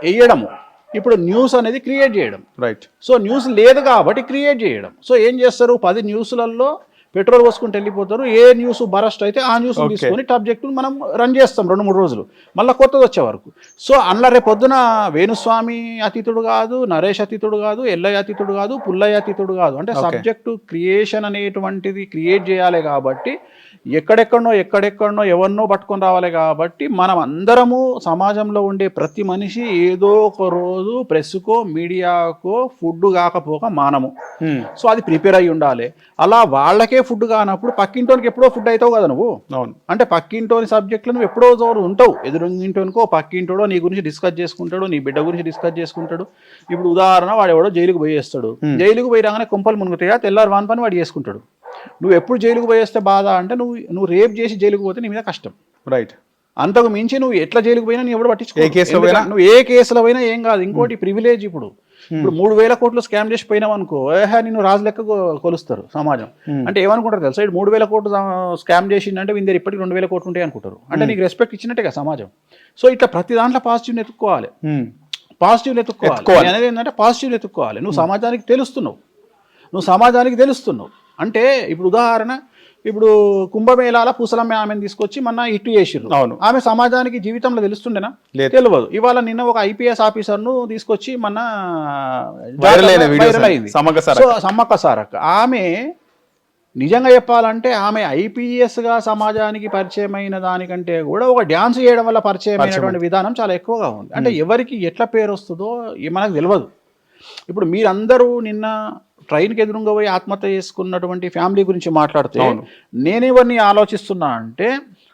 వేయడము, ఇప్పుడు న్యూస్ అనేది క్రియేట్ చేయడం. రైట్. సో న్యూస్ లేదు కాబట్టి క్రియేట్ చేయడం. సో ఏం చేస్తారు, 10 న్యూస్లలో పెట్రోల్ పోసుకుంటూ వెళ్ళిపోతారు. ఏ న్యూస్ బరస్ట్ అయితే ఆ న్యూస్ తీసుకొని సబ్జెక్టు మనం రన్ చేస్తాం 2-3 రోజులు, మళ్ళీ కొత్తది వచ్చే వరకు. సో అందులో రేపు పొద్దున వేణుస్వామి అతీతుడు కాదు, నరేష్ అతీతుడు కాదు, ఎల్లయ్య అతీతుడు కాదు, పుల్లయ్య అతీతుడు కాదు. అంటే సబ్జెక్టు క్రియేషన్ అనేటువంటిది క్రియేట్ చేయాలి కాబట్టి ఎక్కడెక్కడనో ఎవరినో పట్టుకొని రావాలి. కాబట్టి మనం అందరము సమాజంలో ఉండే ప్రతి మనిషి ఏదో ఒక రోజు ప్రెస్కో మీడియాకో ఫుడ్ కాకపోక మానము. సో అది ప్రిపేర్ అయ్యి ఉండాలి. అలా వాళ్ళకే ఫుడ్ కానప్పుడు పక్కింటోనికి ఎప్పుడో ఫుడ్ అవుతావు కదా నువ్వు. అంటే పక్కింటోని సబ్జెక్టులు నువ్వు ఎప్పుడో ఉంటావు, ఎదురింటోనికో పక్కింటోడో నీ గురించి డిస్కస్ చేసుకుంటాడు, నీ బిడ్డ గురించి డిస్కస్ చేసుకుంటాడు. ఇప్పుడు ఉదాహరణ, వాడు ఎవడో జైలుకు పోయేస్తాడు, జైలుకు పోయి రాగానే కొంపలు మునుగుతాయా, తెల్లారు వాని పని వాడు చేసుకుంటాడు. నువ్వు ఎప్పుడు జైలుకు పోయేస్తే బాధ అంటే నువ్వు రేప్ చేసి జైలుకు పోతే నీ మీద కష్టం. రైట్. అంతకు మించి నువ్వు ఎట్లా జైలుకు పోయినా నీ ఎవడు పట్టించుకో, నువ్వు ఏ కేసులో పోయినా ఏం కాదు. ఇంకోటి ప్రివిలేజ్, ఇప్పుడు 3,000 కోట్లు స్కామ్ చేసి పోయినావు అనుకో, నిన్ను రాజు లెక్క కొలుస్తారు సమాజం. అంటే ఏమనుకుంటారు తెలుసా, 3,000 కోట్లు స్కామ్ చేసిందంటే వీని దగ్గర ఇప్పటికి 2,000 కోట్లు ఉంటాయి అనుకుంటారు. అంటే నీకు రెస్పెక్ట్ ఇచ్చినట్టుగా సమాజం. సో ఇట్లా ప్రతి దాంట్లో పాజిటివ్ని ఎత్తుక్కోవాలి. అనేది ఏంటంటే పాజిటివ్ని ఎత్తుక్కోవాలి. నువ్వు సమాజానికి తెలుస్తున్నావు అంటే ఇప్పుడు ఉదాహరణ, ఇప్పుడు కుంభమేళాల పూసలమ్మ ఆమెను తీసుకొచ్చి మొన్న ఇట్టు చేసిర్రు. ఆమె సమాజానికి జీవితంలో తెలుస్తుండేనా? తెలియదు. ఇవాళ నిన్న ఒక IPS ఆఫీసర్ను తీసుకొచ్చి మొన్న వైరల్ అయింది, సమ్మక్క సారక్క. ఆమె నిజంగా చెప్పాలంటే ఆమె IPSగా సమాజానికి పరిచయమైన దానికంటే కూడా ఒక డ్యాన్స్ చేయడం వల్ల పరిచయమైనటువంటి విధానం చాలా ఎక్కువగా ఉంది. అంటే ఎవరికి ఎట్లా పేరు వస్తుందో మనకు తెలియదు. ఇప్పుడు మీరందరూ నిన్న ట్రైన్కి ఎదురుగా పోయి ఆత్మహత్య చేసుకున్నటువంటి ఫ్యామిలీ గురించి మాట్లాడితే నేనెవరిని ఆలోచిస్తున్నా అంటే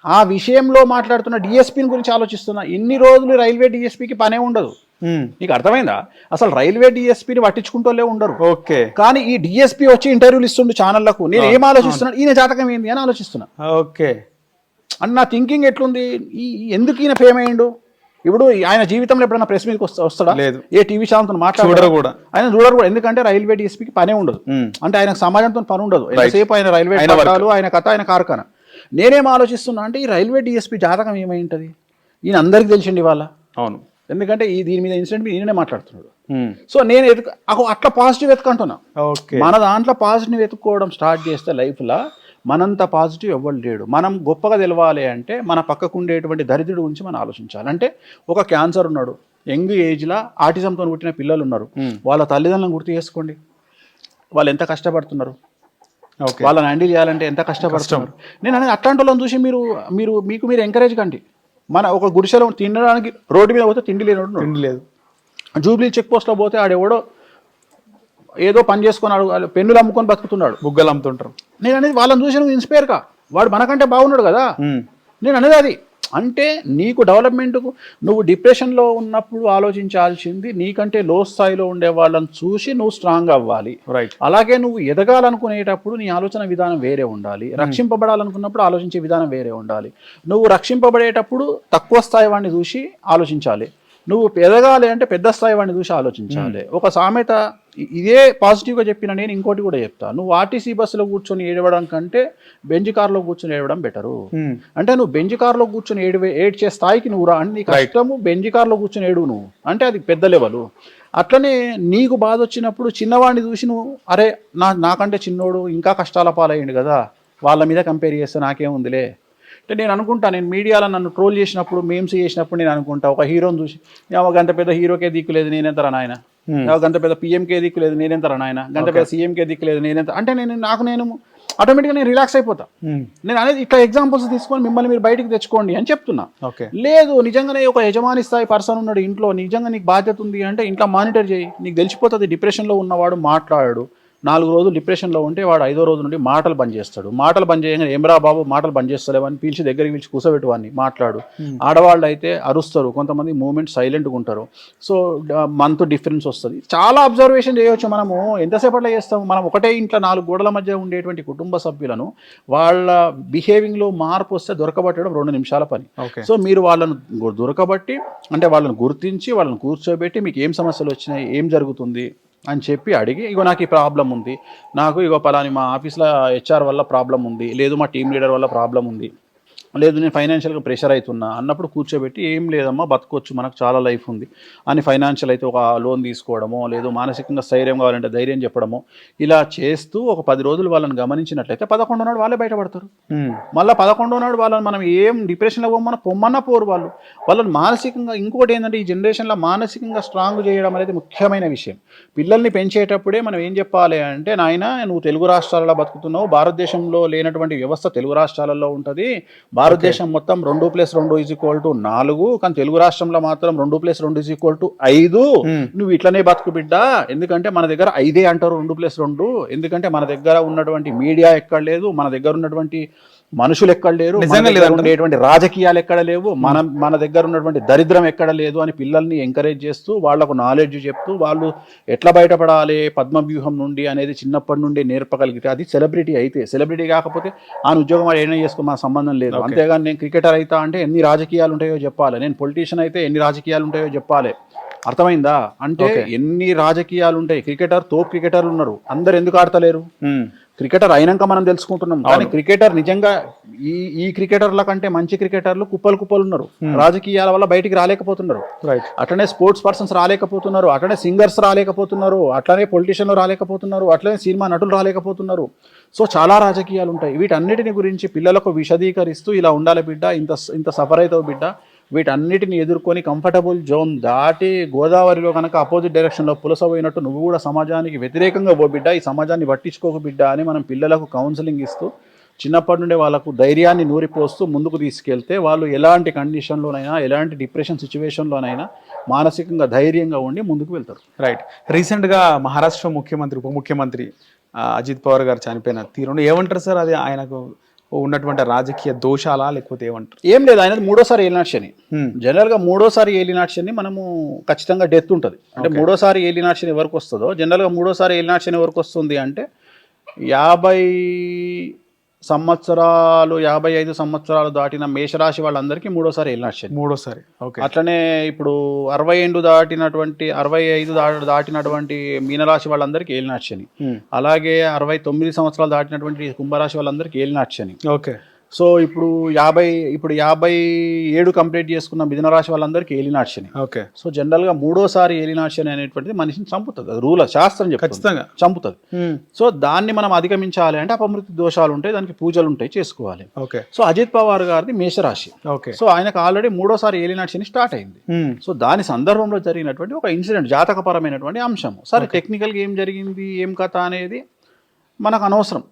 ఆ విషయంలో మాట్లాడుతున్న DSPని గురించి ఆలోచిస్తున్నా. ఇన్ని రోజులు రైల్వే DSPకి పనే ఉండదు. నీకు అర్థమైందా? అసలు రైల్వే DSPని పట్టించుకుంటూనే ఉండరు. ఓకే. కానీ ఈ DSP వచ్చి ఇంటర్వ్యూలు ఇస్తుండు ఛానళ్లకు. నేను ఏం ఆలోచిస్తున్నాను, ఈయన జాతకం ఏంది అని ఆలోచిస్తున్నా. ఓకే. అంటే నా థింకింగ్ ఎట్లుంది, ఎందుకు ఈయన ఫేమ్ అయ్యిండు? ఇప్పుడు ఆయన జీవితంలో ఎప్పుడైనా ప్రెస్ మీదకి వస్తాడా? లేదు. ఏ టీవీ ఛానల్తో మాట్లాడరు కూడా, ఆయన చూడరు కూడా. ఎందుకంటే రైల్వే DSPకి పనే ఉండదు. అంటే ఆయనకు సమాజంతో పని ఉండదు. ఎంతసేపు ఆయన రైల్వే పట్టాలు, ఆయన కథ, ఆయన కార్ఖానా. నేనేం ఆలోచిస్తున్నా అంటే ఈ రైల్వే DSP జాతకం ఏమై ఉంటుంది, ఈయన అందరికి తెలిసిండి ఇవాళ. అవును. ఎందుకంటే దీని మీద ఇన్సిడెంట్ మీద ఈయననే మాట్లాడుతున్నాడు. సో నేను అట్లా పాజిటివ్ వెతుకుంటున్నా. మన దాంట్లో పాజిటివ్ వెతుక్కోవడం స్టార్ట్ చేస్తే లైఫ్లో మనంత పాజిటివ్ ఎవ్వరు లేడు. మనం గొప్పగా తెలవాలి అంటే మన పక్కకు ఉండేటువంటి దరిద్రుడి గురించి మనం ఆలోచించాలి. అంటే ఒక క్యాన్సర్ ఉన్నాడు, యంగ్ ఏజ్లో ఆటిజంతో పుట్టిన పిల్లలు ఉన్నారు, వాళ్ళ తల్లిదండ్రులను గుర్తు చేసుకోండి, వాళ్ళు ఎంత కష్టపడుతున్నారు, వాళ్ళని హ్యాండిల్ చేయాలంటే ఎంత కష్టపడుతున్నారు. నేను అనేది అట్లాంటి వాళ్ళని చూసి మీకు మీరు ఎంకరేజ్ కండి. మన ఒక గుడిసెలో తినడానికి రోడ్డు మీద పోతే తిండి లేదు, జూబ్లీ చెక్ పోస్ట్లో పోతే ఆడెవడో ఏదో పని చేసుకున్నాడు, పెన్నులు అమ్ముకొని బతుకుతున్నాడు, బుగ్గలు అమ్ముతుంటారు. నేను అనేది వాళ్ళని చూసి నువ్వు ఇన్స్పైర్ కా, వాడు మనకంటే బాగున్నాడు కదా. నేను అనేది అది అంటే నీకు డెవలప్మెంట్కు నువ్వు డిప్రెషన్లో ఉన్నప్పుడు ఆలోచించాల్సింది నీకంటే లో స్థాయిలో ఉండే వాళ్ళని చూసి నువ్వు స్ట్రాంగ్ అవ్వాలి. రైట్. అలాగే నువ్వు ఎదగాలనుకునేటప్పుడు నీ ఆలోచన విధానం వేరే ఉండాలి. రక్షింపబడాలనుకున్నప్పుడు ఆలోచించే విధానం వేరే ఉండాలి. నువ్వు రక్షింపబడేటప్పుడు తక్కువ స్థాయి వాడిని చూసి ఆలోచించాలి. నువ్వు ఎదగాలి అంటే పెద్ద స్థాయి వాడిని చూసి ఆలోచించాలి. ఒక సామెత ఇదే పాజిటివ్గా చెప్పిన నేను ఇంకోటి కూడా చెప్తా. నువ్వు ఆర్టీసీ బస్సులో కూర్చొని ఏడవడం కంటే బెంజ్ కార్లో కూర్చొని ఏడవడం బెటరు. అంటే నువ్వు బెంజ్ కార్లో కూర్చొని ఏడ్చే స్థాయికి నువ్వు రా, నీ కష్టము బెంజ్ కార్లో కూర్చొని ఏడువు నువ్వు అంటే అది పెద్ద లెవెల్. అట్లనే నీకు బాధ వచ్చినప్పుడు చిన్నవాడిని చూసి నువ్వు అరే నాకంటే చిన్నోడు ఇంకా కష్టాల పాలయ్యిండు కదా, వాళ్ళ మీద కంపేర్ చేస్తే నాకేముందిలే అంటే నేను అనుకుంటా. నేను మీడియాలో నన్ను ట్రోల్ చేసినప్పుడు, మేమ్స్ చేసినప్పుడు నేను అనుకుంటా ఒక హీరోని చూసి గంత పెద్ద హీరోకే దిక్కులేదు నేనెంతరా నాయన, గంత పెద్ద పిఎంకే దిక్కులేదు నేనెంతరా నాయన, గంత పెద్ద సీఎంకే దిక్కులేదు నేనెంత అంటే నేను ఆటోమేటిక్గా నేను రిలాక్స్ అయిపోతా. నేను అనేది ఇట్లా ఎగ్జాంపుల్స్ తీసుకొని మిమ్మల్ని మీరు బయటికి తెచ్చుకోండి అని చెప్తున్నా. లేదు నిజంగానే ఒక యజమాని స్థాయి పర్సన్ ఉన్నాడు ఇంట్లో, నిజంగా నీకు బాధ్యత ఉంది అంటే ఇంట్లో మానిటర్ చేయి, నీకు తెలిసిపోతుంది. డిప్రెషన్లో ఉన్నవాడు మాట్లాడాడు, 4 రోజులు డిప్రెషన్లో ఉంటే వాడు 5వ రోజు నుండి మాటలు బంద్ చేస్తాడు. మాటలు బంద్ చేయగానే ఏమరా బాబు మాటలు బంద్ చేస్తలేవని పిలిచి దగ్గరికి పిలిచి కూర్చోబెట్టువాన్ని మాట్లాడు. ఆడవాళ్ళు అయితే అరుస్తారు, కొంతమంది మూమెంట్ సైలెంట్గా ఉంటారు. సో మంత్ డిఫరెన్స్ వస్తుంది. చాలా అబ్జర్వేషన్ చేయవచ్చు. మనము ఎంతసేపట్లో చేస్తాము, మనం ఒకటే ఇంట్లో 4 గోడల మధ్య ఉండేటువంటి కుటుంబ సభ్యులను వాళ్ళ బిహేవింగ్లో మార్పు వస్తే దొరకబట్టడం 2 నిమిషాల పని. సో మీరు వాళ్ళను దొరకబట్టి అంటే వాళ్ళని గుర్తించి వాళ్ళని కూర్చోబెట్టి మీకు ఏం సమస్యలు వచ్చినాయి, ఏం జరుగుతుంది అని చెప్పి అడిగి, ఇగో నాకు ఈ ప్రాబ్లం ఉంది, నాకు ఇగో పలాని మా ఆఫీస్లో హెచ్ఆర్ వల్ల ప్రాబ్లం ఉంది, లేదు మా టీం లీడర్ వల్ల ప్రాబ్లం ఉంది, లేదు నేను ఫైనాన్షియల్గా ప్రెషర్ అవుతున్నా అన్నప్పుడు కూర్చోబెట్టి ఏం లేదమ్మా బతకొచ్చు, మనకు చాలా లైఫ్ ఉంది అని ఫైనాన్షియల్ అయితే ఒక లోన్ తీసుకోవడమో, లేదు మానసికంగా స్థైర్యం కావాలంటే ధైర్యం చెప్పడమో, ఇలా చేస్తూ ఒక 10 రోజులు వాళ్ళని గమనించినట్లయితే 11వ నాడు వాళ్ళే బయటపడతారు. మళ్ళీ 11వ నాడు వాళ్ళని మనం ఏం డిప్రెషన్లో పొమ్మన్నా పోరు. వాళ్ళని మానసికంగా ఇంకోటి ఏంటంటే ఈ జనరేషన్లో మానసికంగా స్ట్రాంగ్ చేయడం అనేది ముఖ్యమైన విషయం. పిల్లల్ని పెంచేటప్పుడే మనం ఏం చెప్పాలి అంటే, నాయన నువ్వు తెలుగు రాష్ట్రాలలో బతుకుతున్నావు, భారతదేశంలో లేనటువంటి వ్యవస్థ తెలుగు రాష్ట్రాలలో ఉంటుంది. భారతదేశం మొత్తం 2+2 = 4, కానీ తెలుగు రాష్ట్రంలో మాత్రం 2+2 = 5. నువ్వు ఇట్లనే బతుకు బిడ్డ, ఎందుకంటే మన దగ్గర 5 అంటారు 2+2, ఎందుకంటే మన దగ్గర ఉన్నటువంటి మీడియా ఎక్కడ లేదు, మన దగ్గర ఉన్నటువంటి మనుషులు ఎక్కడ లేరు, ఉండేటువంటి రాజకీయాలు ఎక్కడ లేవు, మన దగ్గర ఉన్నటువంటి దరిద్రం ఎక్కడ లేదు అని పిల్లల్ని ఎంకరేజ్ చేస్తూ వాళ్లకు నాలెడ్జ్ చెప్తూ వాళ్ళు ఎట్లా బయటపడాలి పద్మవ్యూహం నుండి అనేది చిన్నప్పటి నుండి నేర్పగలిగితే అది సెలబ్రిటీ అయితే. సెలబ్రిటీ కాకపోతే ఆ ఉద్యోగం ఏమైనా చేసుకో మన సంబంధం లేదు. అంతేగాని నేను క్రికెటర్ అవుతా అంటే ఎన్ని రాజకీయాలు ఉంటాయో చెప్పాలి, నేను పొలిటీషియన్ అయితే ఎన్ని రాజకీయాలు ఉంటాయో చెప్పాలి. అర్థమైందా? అంటే ఎన్ని రాజకీయాలు ఉంటాయి. తోపు క్రికెటర్లు ఉన్నారు, అందరు ఎందుకు ఆడతలేరు? క్రికెటర్ అయినాక మనం తెలుసుకుంటున్నాం. కానీ క్రికెటర్ నిజంగా ఈ క్రికెటర్ల కంటే మంచి క్రికెటర్లు కుప్పలు ఉన్నారు. రాజకీయాల వల్ల బయటికి రాలేకపోతున్నారు. అట్లనే స్పోర్ట్స్ పర్సన్స్ రాలేకపోతున్నారు, అట్లనే సింగర్స్ రాలేకపోతున్నారు, అట్లనే పొలిటీషియన్లు రాలేకపోతున్నారు, అట్లనే సినిమా నటులు రాలేకపోతున్నారు. సో చాలా రాజకీయాలు ఉంటాయి. వీటన్నిటిని గురించి పిల్లలకు విశదీకరిస్తూ ఇలా ఉండాలి బిడ్డ, ఇంత సఫర్ అవుతావు బిడ్డ, వీటన్నిటిని ఎదుర్కొని కంఫర్టబుల్ జోన్ దాటి గోదావరిలో కనుక అపోజిట్ డైరెక్షన్లో పులసపోయినట్టు నువ్వు కూడా సమాజానికి వ్యతిరేకంగా పో బిడ్డ, ఈ సమాజాన్ని పట్టించుకోకు బిడ్డ అని మనం పిల్లలకు కౌన్సిలింగ్ ఇస్తూ చిన్నప్పటి నుండే వాళ్ళకు ధైర్యాన్ని నూరిపోస్తూ ముందుకు తీసుకెళ్తే వాళ్ళు ఎలాంటి కండిషన్లోనైనా, ఎలాంటి డిప్రెషన్ సిచ్యువేషన్లోనైనా మానసికంగా ధైర్యంగా ఉండి ముందుకు వెళ్తారు. రైట్. రీసెంట్గా మహారాష్ట్ర ముఖ్యమంత్రి ఉప ముఖ్యమంత్రి అజిత్ పవార్ గారు చనిపోయిన తీరును ఏమంటారు సార్? అది ఆయనకు ఉన్నటువంటి రాజకీయ దోషాలా లేకపోతే ఏమంటారు? ఏం లేదు, ఆయనది 3వ ఏలినాటి శని. జనరల్గా 3వ ఏలినాటి శని మనము ఖచ్చితంగా డెత్ ఉంటుంది. అంటే 3వ ఏలినాటి శని ఎవరికి వస్తుందో, జనరల్గా 3వ ఏలినాటి శని ఎవరికి వస్తుంది అంటే 55 సంవత్సరాలు దాటిన మేషరాశి వాళ్ళందరికీ 3వ ఏలినాటి శని. 3వ. అట్లనే ఇప్పుడు 65 దాటినటువంటి మీనరాశి వాళ్ళందరికీ ఏలినాటి శని. అలాగే 69 సంవత్సరాలు దాటినటువంటి కుంభరాశి వాళ్ళందరికీ ఏలినాటి శని. సో ఇప్పుడు 57 కంప్లీట్ చేసుకున్న మిథున రాశి వాళ్ళందరికీ ఏలినాటి శని. ఓకే. సో జనరల్గా మూడోసారి ఏలినాటి శని అనేటువంటిది మనిషిని చంపుతుంది, అది రూల్, శాస్త్రం చెప్తుంది, ఖచ్చితంగా చంపుతుంది. సో దాన్ని మనం అధిగమించాలి అంటే అపమృత్యు దోషాలు ఉంటాయి, దానికి పూజలు ఉంటాయి, చేసుకోవాలి. ఓకే. సో అజిత్ పవార్ గారిది మేషరాశి. ఓకే. సో ఆయనకు ఆల్రెడీ మూడోసారి ఏలినాటి శని స్టార్ట్ అయింది. సో దాని సందర్భంలో జరిగినటువంటి ఒక ఇన్సిడెంట్, జాతకపరమైనటువంటి అంశం. సరే టెక్నికల్గా ఏం జరిగింది, ఏం కథ అనేది మనకు అనవసరం.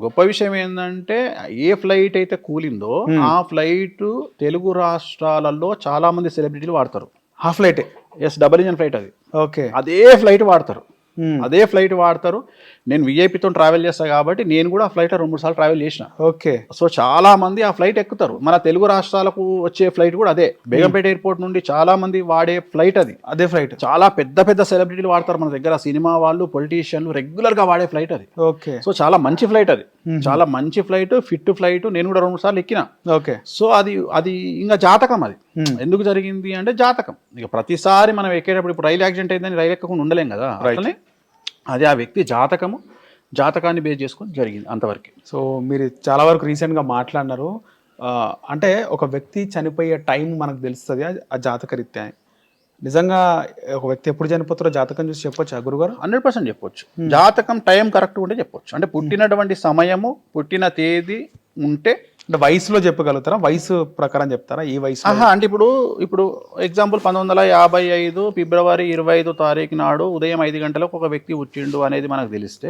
గొప్ప విషయం ఏంటంటే ఏ ఫ్లైట్ అయితే కూలిందో ఆ ఫ్లైట్ తెలుగు రాష్ట్రాలలో చాలా మంది సెలబ్రిటీలు వాడతారు. Half flight, double engine flight అది. ఓకే. అదే ఫ్లైట్ వాడతారు. నేను విఐపితో ట్రావెల్ చేస్తా కాబట్టి నేను కూడా ఆ ఫ్లైట్ 2-3 సార్లు ట్రావెల్ చేసిన. ఓకే. సో చాలా మంది ఆ ఫ్లైట్ ఎక్కుతారు. మన తెలుగు రాష్ట్రాలకు వచ్చే ఫ్లైట్ కూడా అదే. బేగంపేట ఎయిర్పోర్ట్ నుండి చాలా మంది వాడే ఫ్లైట్ అది. అదే ఫ్లైట్ చాలా పెద్ద సెలబ్రిటీలు వాడతారు మన దగ్గర, సినిమా వాళ్ళు, పొలిటీషియన్లు రెగ్యులర్ గా వాడే ఫ్లైట్ అది. ఓకే. సో చాలా మంచి ఫ్లైట్ అది, చాలా మంచి ఫ్లైట్, ఫిట్ ఫ్లైట్. నేను కూడా 2-3 సార్లు ఎక్కిన. ఓకే. సో అది ఇంకా జాతకం. అది ఎందుకు జరిగింది అంటే జాతకం. ఇక ప్రతిసారి మనం ఎక్కేటప్పుడు, ఇప్పుడు రైలు యాక్సిడెంట్ అయిందని రైలు ఎక్కకుండా ఉండలేం కదా, అట్లనే అది ఆ వ్యక్తి జాతకాన్ని బేస్ చేసుకొని జరిగింది అంతవరకు. సో మీరు చాలా వరకు రీసెంట్గా మాట్లాడినారు, అంటే ఒక వ్యక్తి చనిపోయే టైం మనకు తెలుస్తుంది ఆ జాతకరీత్యా. నిజంగా ఒక వ్యక్తి ఎప్పుడు చనిపోతారో జాతకం చూసి చెప్పొచ్చు గురుగారు? 100% చెప్పొచ్చు. జాతకం టైం కరెక్ట్ ఉంటే చెప్పొచ్చు. అంటే పుట్టినటువంటి సమయము, పుట్టిన తేదీ ఉంటే. అంటే వయసులో చెప్పగలుగుతారా, వయసు ప్రకారం చెప్తారా ఈ వయసు? అంటే ఇప్పుడు ఎగ్జాంపుల్ 1955 ఫిబ్రవరి 25 తారీఖు నాడు ఉదయం 5 గంటలకు ఒక వ్యక్తి పుట్టిండు అనేది మనకు తెలిస్తే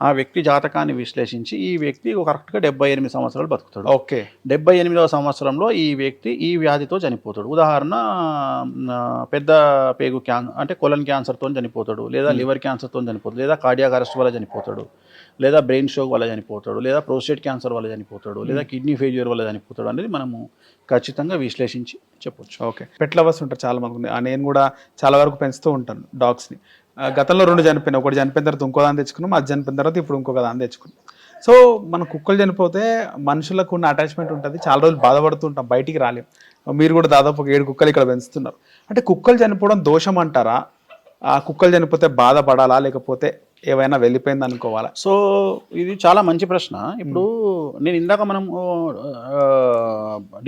ఆ వ్యక్తి జాతకాన్ని విశ్లేషించి ఈ వ్యక్తి కరెక్ట్గా 78 సంవత్సరాలు బతుకుతాడు. ఓకే. 78వ సంవత్సరంలో ఈ వ్యక్తి ఈ వ్యాధితో చనిపోతాడు. ఉదాహరణ పెద్ద పేగు అంటే కొలన్ క్యాన్సర్తో చనిపోతాడు, లేదా లివర్ క్యాన్సర్తో చనిపోతాడు, లేదా కార్డియాక్ అరెస్ట్ వల్ల చనిపోతాడు, లేదా బ్రెయిన్ స్ట్రోక్ వల్ల చనిపోతాడు, లేదా ప్రోస్టేట్ క్యాన్సర్ వల్ల చనిపోతాడు, లేదా కిడ్నీ ఫెయిల్యూర్ వల్ల చనిపోతాడు అనేది మనము ఖచ్చితంగా విశ్లేషించి చెప్పొచ్చు. ఓకే. పెట్ లవర్స్ ఉంటారు చాలా మంది, నేను కూడా చాలా వరకు పెంచుతూ ఉంటాను డాగ్స్ని. గతంలో 2 చనిపోయినాయి, ఒకటి చనిపోయిన తర్వాత ఇంకో దాన్ని తెచ్చుకున్నాం, అది చనిపోయిన తర్వాత ఇప్పుడు ఇంకొక దాన్ని తెచ్చుకున్నాం. సో మన కుక్కలు చనిపోతే మనుషులకు ఉన్న అటాచ్మెంట్ ఉంటుంది, చాలా రోజులు బాధపడుతూ ఉంటాం, బయటికి రాలేం. మీరు కూడా దాదాపు ఒక 7 కుక్కలు ఇక్కడ పెంచుతున్నారు. అంటే కుక్కలు చనిపోవడం దోషం అంటారా? ఆ కుక్కలు చనిపోతే బాధపడాలా, లేకపోతే ఏవైనా వెళ్ళిపోయింది అనుకోవాలా? సో ఇది చాలా మంచి ప్రశ్న. ఇప్పుడు నేను ఇందాక మనం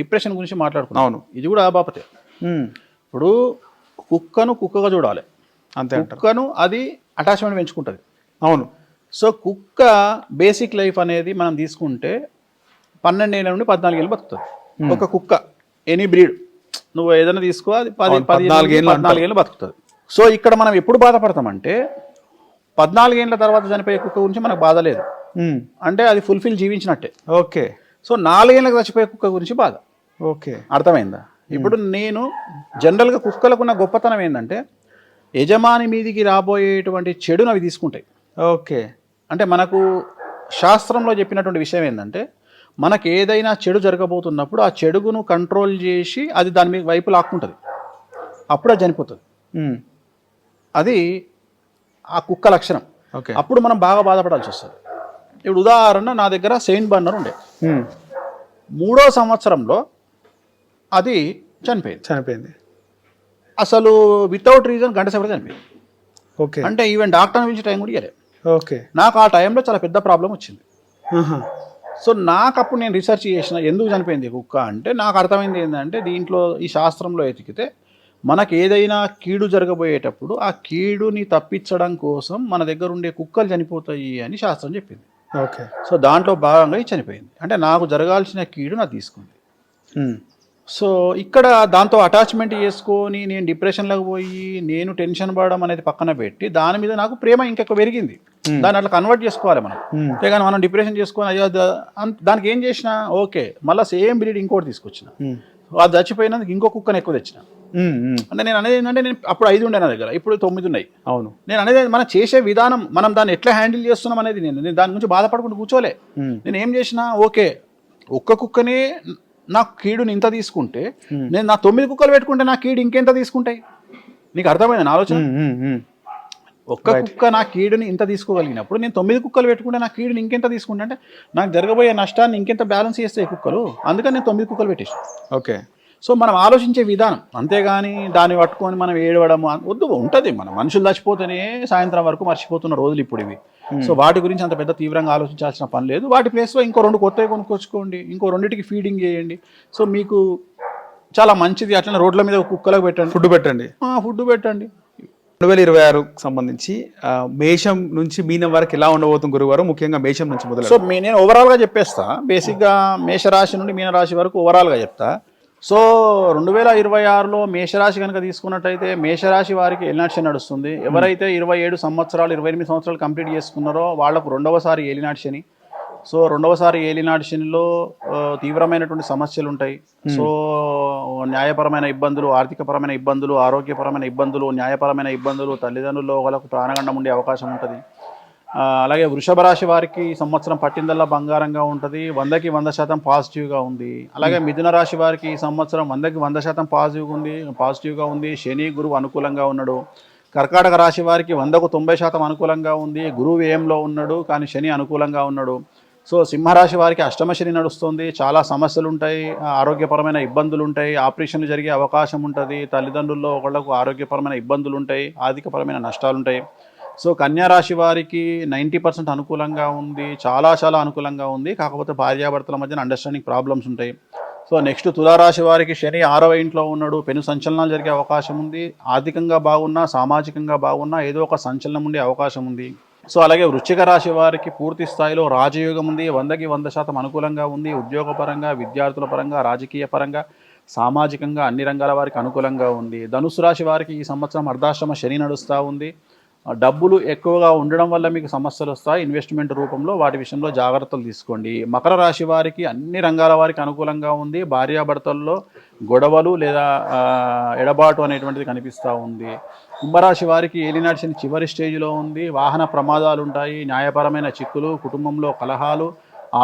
డిప్రెషన్ గురించి మాట్లాడుకున్నాం. అవును, ఇది కూడా బాపతే. ఇప్పుడు కుక్కను కుక్కగా చూడాలి, అంతే. కుక్కను అది అటాచ్మెంట్ పెంచుకుంటుంది. అవును. సో కుక్క బేసిక్ లైఫ్ అనేది మనం తీసుకుంటే 12 ఏళ్ళ నుండి 14 ఏళ్ళు బతుకుతుంది ఒక కుక్క. ఎనీ బ్రీడ్ నువ్వు ఏదైనా తీసుకో, అది 14 ఏళ్ళు బతుకుతుంది. సో ఇక్కడ మనం ఎప్పుడు బాధపడతామంటే 14 ఏళ్ళ తర్వాత చనిపోయే కుక్క గురించి మనకు బాధ లేదు, అంటే అది ఫుల్ఫిల్ జీవించినట్టే. ఓకే. సో 4 ఏళ్ళకి చచ్చిపోయే కుక్క గురించి బాధ. ఓకే, అర్థమైందా? ఇప్పుడు నేను జనరల్గా కుక్కలకున్న గొప్పతనం ఏంటంటే యజమాని మీదికి రాబోయేటువంటి చెడును అవి తీసుకుంటాయి. ఓకే. అంటే మనకు శాస్త్రంలో చెప్పినటువంటి విషయం ఏంటంటే మనకు ఏదైనా చెడు జరగబోతున్నప్పుడు ఆ చెడుగును కంట్రోల్ చేసి అది దాని మీద వైపు లాక్కుంటుంది, అప్పుడు అది చనిపోతుంది. అది ఆ కుక్క లక్షణం. ఓకే. అప్పుడు మనం బాగా బాధపడాల్సి వస్తుంది. ఇప్పుడు ఉదాహరణ, నా దగ్గర సెయింట్ బర్నర్ ఉండే, 3వ సంవత్సరంలో అది చనిపోయింది. అసలు వితౌట్ రీజన్ గంట సేపటి చనిపోయింది. ఓకే. అంటే ఈవెన్ డాక్టర్ని పిలిచి టైం కూడా ఇవ్వలేదు. ఓకే. నాకు ఆ టైంలో చాలా పెద్ద ప్రాబ్లం వచ్చింది. సో నాకు అప్పుడు నేను రీసెర్చ్ చేసిన ఎందుకు చనిపోయింది కుక్క అంటే నాకు అర్థమైంది ఏంటంటే దీంట్లో ఈ శాస్త్రంలో ఎతికితే మనకు ఏదైనా కీడు జరగబోయేటప్పుడు ఆ కీడుని తప్పించడం కోసం మన దగ్గర ఉండే కుక్కలు చనిపోతాయి అని శాస్త్రం చెప్పింది. ఓకే. సో దాంట్లో భాగంగా ఇది చనిపోయింది. అంటే నాకు జరగాల్సిన కీడు నాకు తీసుకుంది. సో ఇక్కడ దాంతో అటాచ్మెంట్ చేసుకొని నేను డిప్రెషన్లోకి పోయి నేను టెన్షన్ పడడం అనేది పక్కన పెట్టి దాని మీద నాకు ప్రేమ ఇంకెక్కువ పెరిగింది. దాన్ని అట్లా కన్వర్ట్ చేసుకోవాలి మనం. అంతేగాని మనం డిప్రెషన్ చేసుకొని అయ్యో దానికి ఏం చేసినా ఓకే, మళ్ళీ సేమ్ బ్రీడ్ ఇంకోటి తీసుకొచ్చిన, అది చచ్చిపోయినందుకు ఇంకో కుక్కను ఎక్కువ తెచ్చిన. అంటే నేను అనేది ఏంటంటే నేను అప్పుడు 5 ఉండే నా దగ్గర, ఇప్పుడు 9 ఉన్నాయి. అవును. నేను అనేది మనం చేసే విధానం, మనం దాన్ని ఎట్లా హ్యాండిల్ చేస్తున్నాం అనేది నేను దాని గురించి బాధపడుకుంటూ కూర్చోలే. నేను ఏం చేసినా ఓకే, ఒక్క కుక్కనే నాకు కీడుని ఇంత తీసుకుంటే నేను నా 9 కుక్కలు పెట్టుకుంటే నా కీడు ఇంకెంత తీసుకుంటాయి? నీకు అర్థమైంది నా ఆలోచన? ఒక్క కుక్క నా కీడుని ఇంత తీసుకోగలిగినప్పుడు నేను 9 కుక్కలు పెట్టుకుంటే నా కీడుని ఇంకెంత తీసుకుంటా అంటే నాకు జరగబోయే నష్టాన్ని ఇంకెంత బ్యాలెన్స్ చేస్తాయి కుక్కలు. అందుకని నేను 9 కుక్కలు పెట్టేసాను. ఓకే. సో మనం ఆలోచించే విధానం, అంతేగాని దాన్ని పట్టుకొని మనం ఏడవడం వద్దు. ఉంటుంది, మన మనుషులు చచ్చిపోతేనే సాయంత్రం వరకు మర్చిపోతున్న రోజులు ఇప్పుడు ఇవి. సో వాటి గురించి అంత పెద్ద తీవ్రంగా ఆలోచించాల్సిన పని లేదు. వాటి ప్లేస్లో ఇంకో 2 కొత్తవి కొనుక్కొచ్చుకోండి, ఇంకో 2టికి ఫీడింగ్ చేయండి. సో మీకు చాలా మంచిది. అట్లనే రోడ్ల మీద కుక్కలకు పెట్టండి, ఫుడ్ పెట్టండి. ఫుడ్ పెట్టండి. 2026కు సంబంధించి మేషం నుంచి మీనం వరకు ఎలా ఉండబోతుంది గురువారు, ముఖ్యంగా మేషం నుంచి మొదలు? సో నేను ఓవరాల్గా చెప్పేస్తా. బేసిక్గా మేషరాశి నుండి మీనరాశి వరకు ఓవరాల్గా చెప్తా. సో 2026లో మేషరాశి కనుక తీసుకున్నట్టయితే మేషరాశి వారికి ఏలినాటి శని నడుస్తుంది. ఎవరైతే 27 సంవత్సరాలు 28 సంవత్సరాలు కంప్లీట్ చేసుకున్నారో వాళ్లకు 2వసారి ఏలినాటి శని. సో 2వసారి ఏలినాటి శనిలో తీవ్రమైనటువంటి సమస్యలు ఉంటాయి. సో న్యాయపరమైన ఇబ్బందులు, ఆర్థికపరమైన ఇబ్బందులు, ఆరోగ్యపరమైన ఇబ్బందులు, న్యాయపరమైన ఇబ్బందులు, తల్లిదండ్రుల్లో వాళ్ళకు ప్రాణగండం ఉండే అవకాశం ఉంటుంది. అలాగే వృషభ రాశి వారికి ఈ సంవత్సరం పట్టిందల్లా బంగారంగా ఉంటుంది, 100కి 100% పాజిటివ్గా ఉంది. అలాగే మిథున రాశి వారికి ఈ సంవత్సరం 100కి 100% పాజిటివ్గా ఉంది. శని గురువు అనుకూలంగా ఉన్నాడు. కర్కాటక రాశి వారికి 100కు 90% అనుకూలంగా ఉంది. గురువు వ్యయంలో ఉన్నాడు, కానీ శని అనుకూలంగా ఉన్నాడు. సో సింహరాశి వారికి అష్టమ శని నడుస్తుంది. చాలా సమస్యలు ఉంటాయి, ఆరోగ్యపరమైన ఇబ్బందులు ఉంటాయి, ఆపరేషన్లు జరిగే అవకాశం ఉంటుంది, తల్లిదండ్రుల్లో ఒకళ్ళకు ఆరోగ్యపరమైన ఇబ్బందులు ఉంటాయి, ఆర్థికపరమైన నష్టాలు ఉంటాయి. సో కన్యా రాశి వారికి 90% అనుకూలంగా ఉంది, చాలా అనుకూలంగా ఉంది. కాకపోతే భార్యాభర్తల మధ్యన అండర్స్టాండింగ్ ప్రాబ్లమ్స్ ఉంటాయి. సో నెక్స్ట్ తులారాశి వారికి శని 6వ ఇంట్లో ఉన్నాడు, పెను సంచలనాలు జరిగే అవకాశం ఉంది. ఆర్థికంగా బాగున్నా, సామాజికంగా బాగున్నా ఏదో ఒక సంచలనం ఉండే అవకాశం ఉంది. సో అలాగే వృశ్చిక రాశి వారికి పూర్తి స్థాయిలో రాజయోగం ఉంది, 100కి 100% అనుకూలంగా ఉంది. ఉద్యోగపరంగా, విద్యార్థుల పరంగా, రాజకీయ పరంగా, సామాజికంగా అన్ని రంగాల వారికి అనుకూలంగా ఉంది. ధనుసు రాశి వారికి ఈ సంవత్సరం అర్ధాశ్రమ శని నడుస్తూ ఉంది. డబ్బులు ఎక్కువగా ఉండడం వల్ల మీకు సమస్యలు వస్తాయి, ఇన్వెస్ట్మెంట్ రూపంలో. వాటి విషయంలో జాగ్రత్తలు తీసుకోండి. మకర రాశి వారికి అన్ని రంగాల వారికి అనుకూలంగా ఉంది. భార్యాభర్తల్లో గొడవలు లేదా ఎడబాటు అనేటువంటిది కనిపిస్తూ ఉంది. కుంభరాశి వారికి ఏలినాటి శని చివరి స్టేజ్లో ఉంది. వాహన ప్రమాదాలు ఉంటాయి, న్యాయపరమైన చిక్కులు, కుటుంబంలో కలహాలు,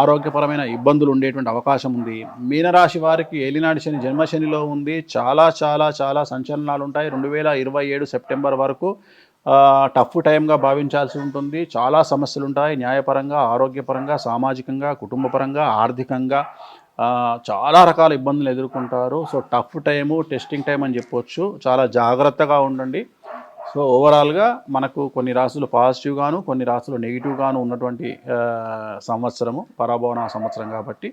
ఆరోగ్యపరమైన ఇబ్బందులు ఉండేటువంటి అవకాశం ఉంది. మీనరాశి వారికి ఏలినాటి శని జన్మశనిలో ఉంది. చాలా సంచలనాలు ఉంటాయి. 2027 సెప్టెంబర్ వరకు టఫ్ టైంగా భావించాల్సి ఉంటుంది. చాలా సమస్యలు ఉంటాయి, న్యాయపరంగా, ఆరోగ్యపరంగా, సామాజికంగా, కుటుంబపరంగా, ఆర్థికంగా చాలా రకాల ఇబ్బందులు ఎదుర్కొంటారు. So tough time, testing time అని చెప్పొచ్చు. చాలా జాగ్రత్తగా ఉండండి. సో ఓవరాల్గా మనకు కొన్ని రాశులు పాజిటివ్గాను, కొన్ని రాశులు నెగిటివ్గాను ఉన్నటువంటి సంవత్సరము, పరాభవన సంవత్సరం కాబట్టి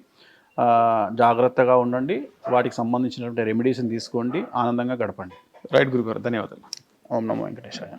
జాగ్రత్తగా ఉండండి. వాటికి సంబంధించినటువంటి రెమెడీస్ని తీసుకోండి, ఆనందంగా గడపండి. రైట్ గురుగారు, ధన్యవాదాలు. ఓం నమో వెంకటేశాయ.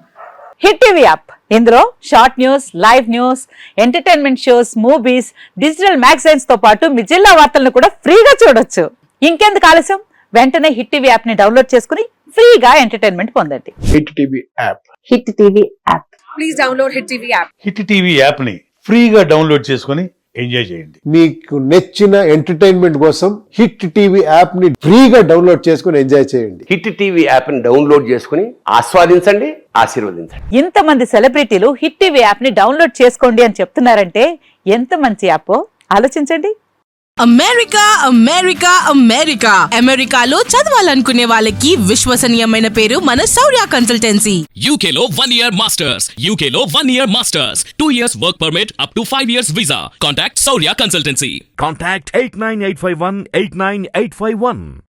హిట్ టీవీ యాప్, ఇందులో short news, live news, entertainment shows, movies, digital magazines తో పాటు మీ జిల్లా వార్తలను కూడా ఫ్రీగా చూడొచ్చు. ఇంకెందుకు ఆలస్యం, వెంటనే హిట్ టీవీ యాప్ ని డౌన్లోడ్ చేసుకుని ఫ్రీగా ఎంటర్టైన్మెంట్ పొందండి. Hit TV app. Hit TV app. Please download hit TV app. Hit TV యాప్ని ఫ్రీగా డౌన్లోడ్ చేసుకొని ఎంజాయ్ చేయండి. మీకు నచ్చిన ఎంటర్టైన్మెంట్ కోసం హిట్ టీవీ యాప్ ని ఫ్రీగా డౌన్లోడ్ చేసుకుని ఎంజాయ్ చేయండి. హిట్ టీవీ యాప్ ని డౌన్లోడ్ చేసుకుని ఆస్వాదించండి, ఆశీర్వదించండి. ఇంతమంది సెలబ్రిటీలు హిట్ టీవీ యాప్ ని డౌన్లోడ్ చేసుకోండి అని చెప్తున్నారంటే ఎంత మంచి యాప్ ఆలోచించండి. అమెరికా అమెరికాలో చదవాలనుకునే వాళ్ళకి విశ్వసనీయమైన పేరు మన శౌర్య కన్సల్టెన్సీ. UK లో 1 year masters, UK లో 1 year masters, 2 years work permit up to 5 years visa. Contact Saurya Consultancy. Contact 89851 89851.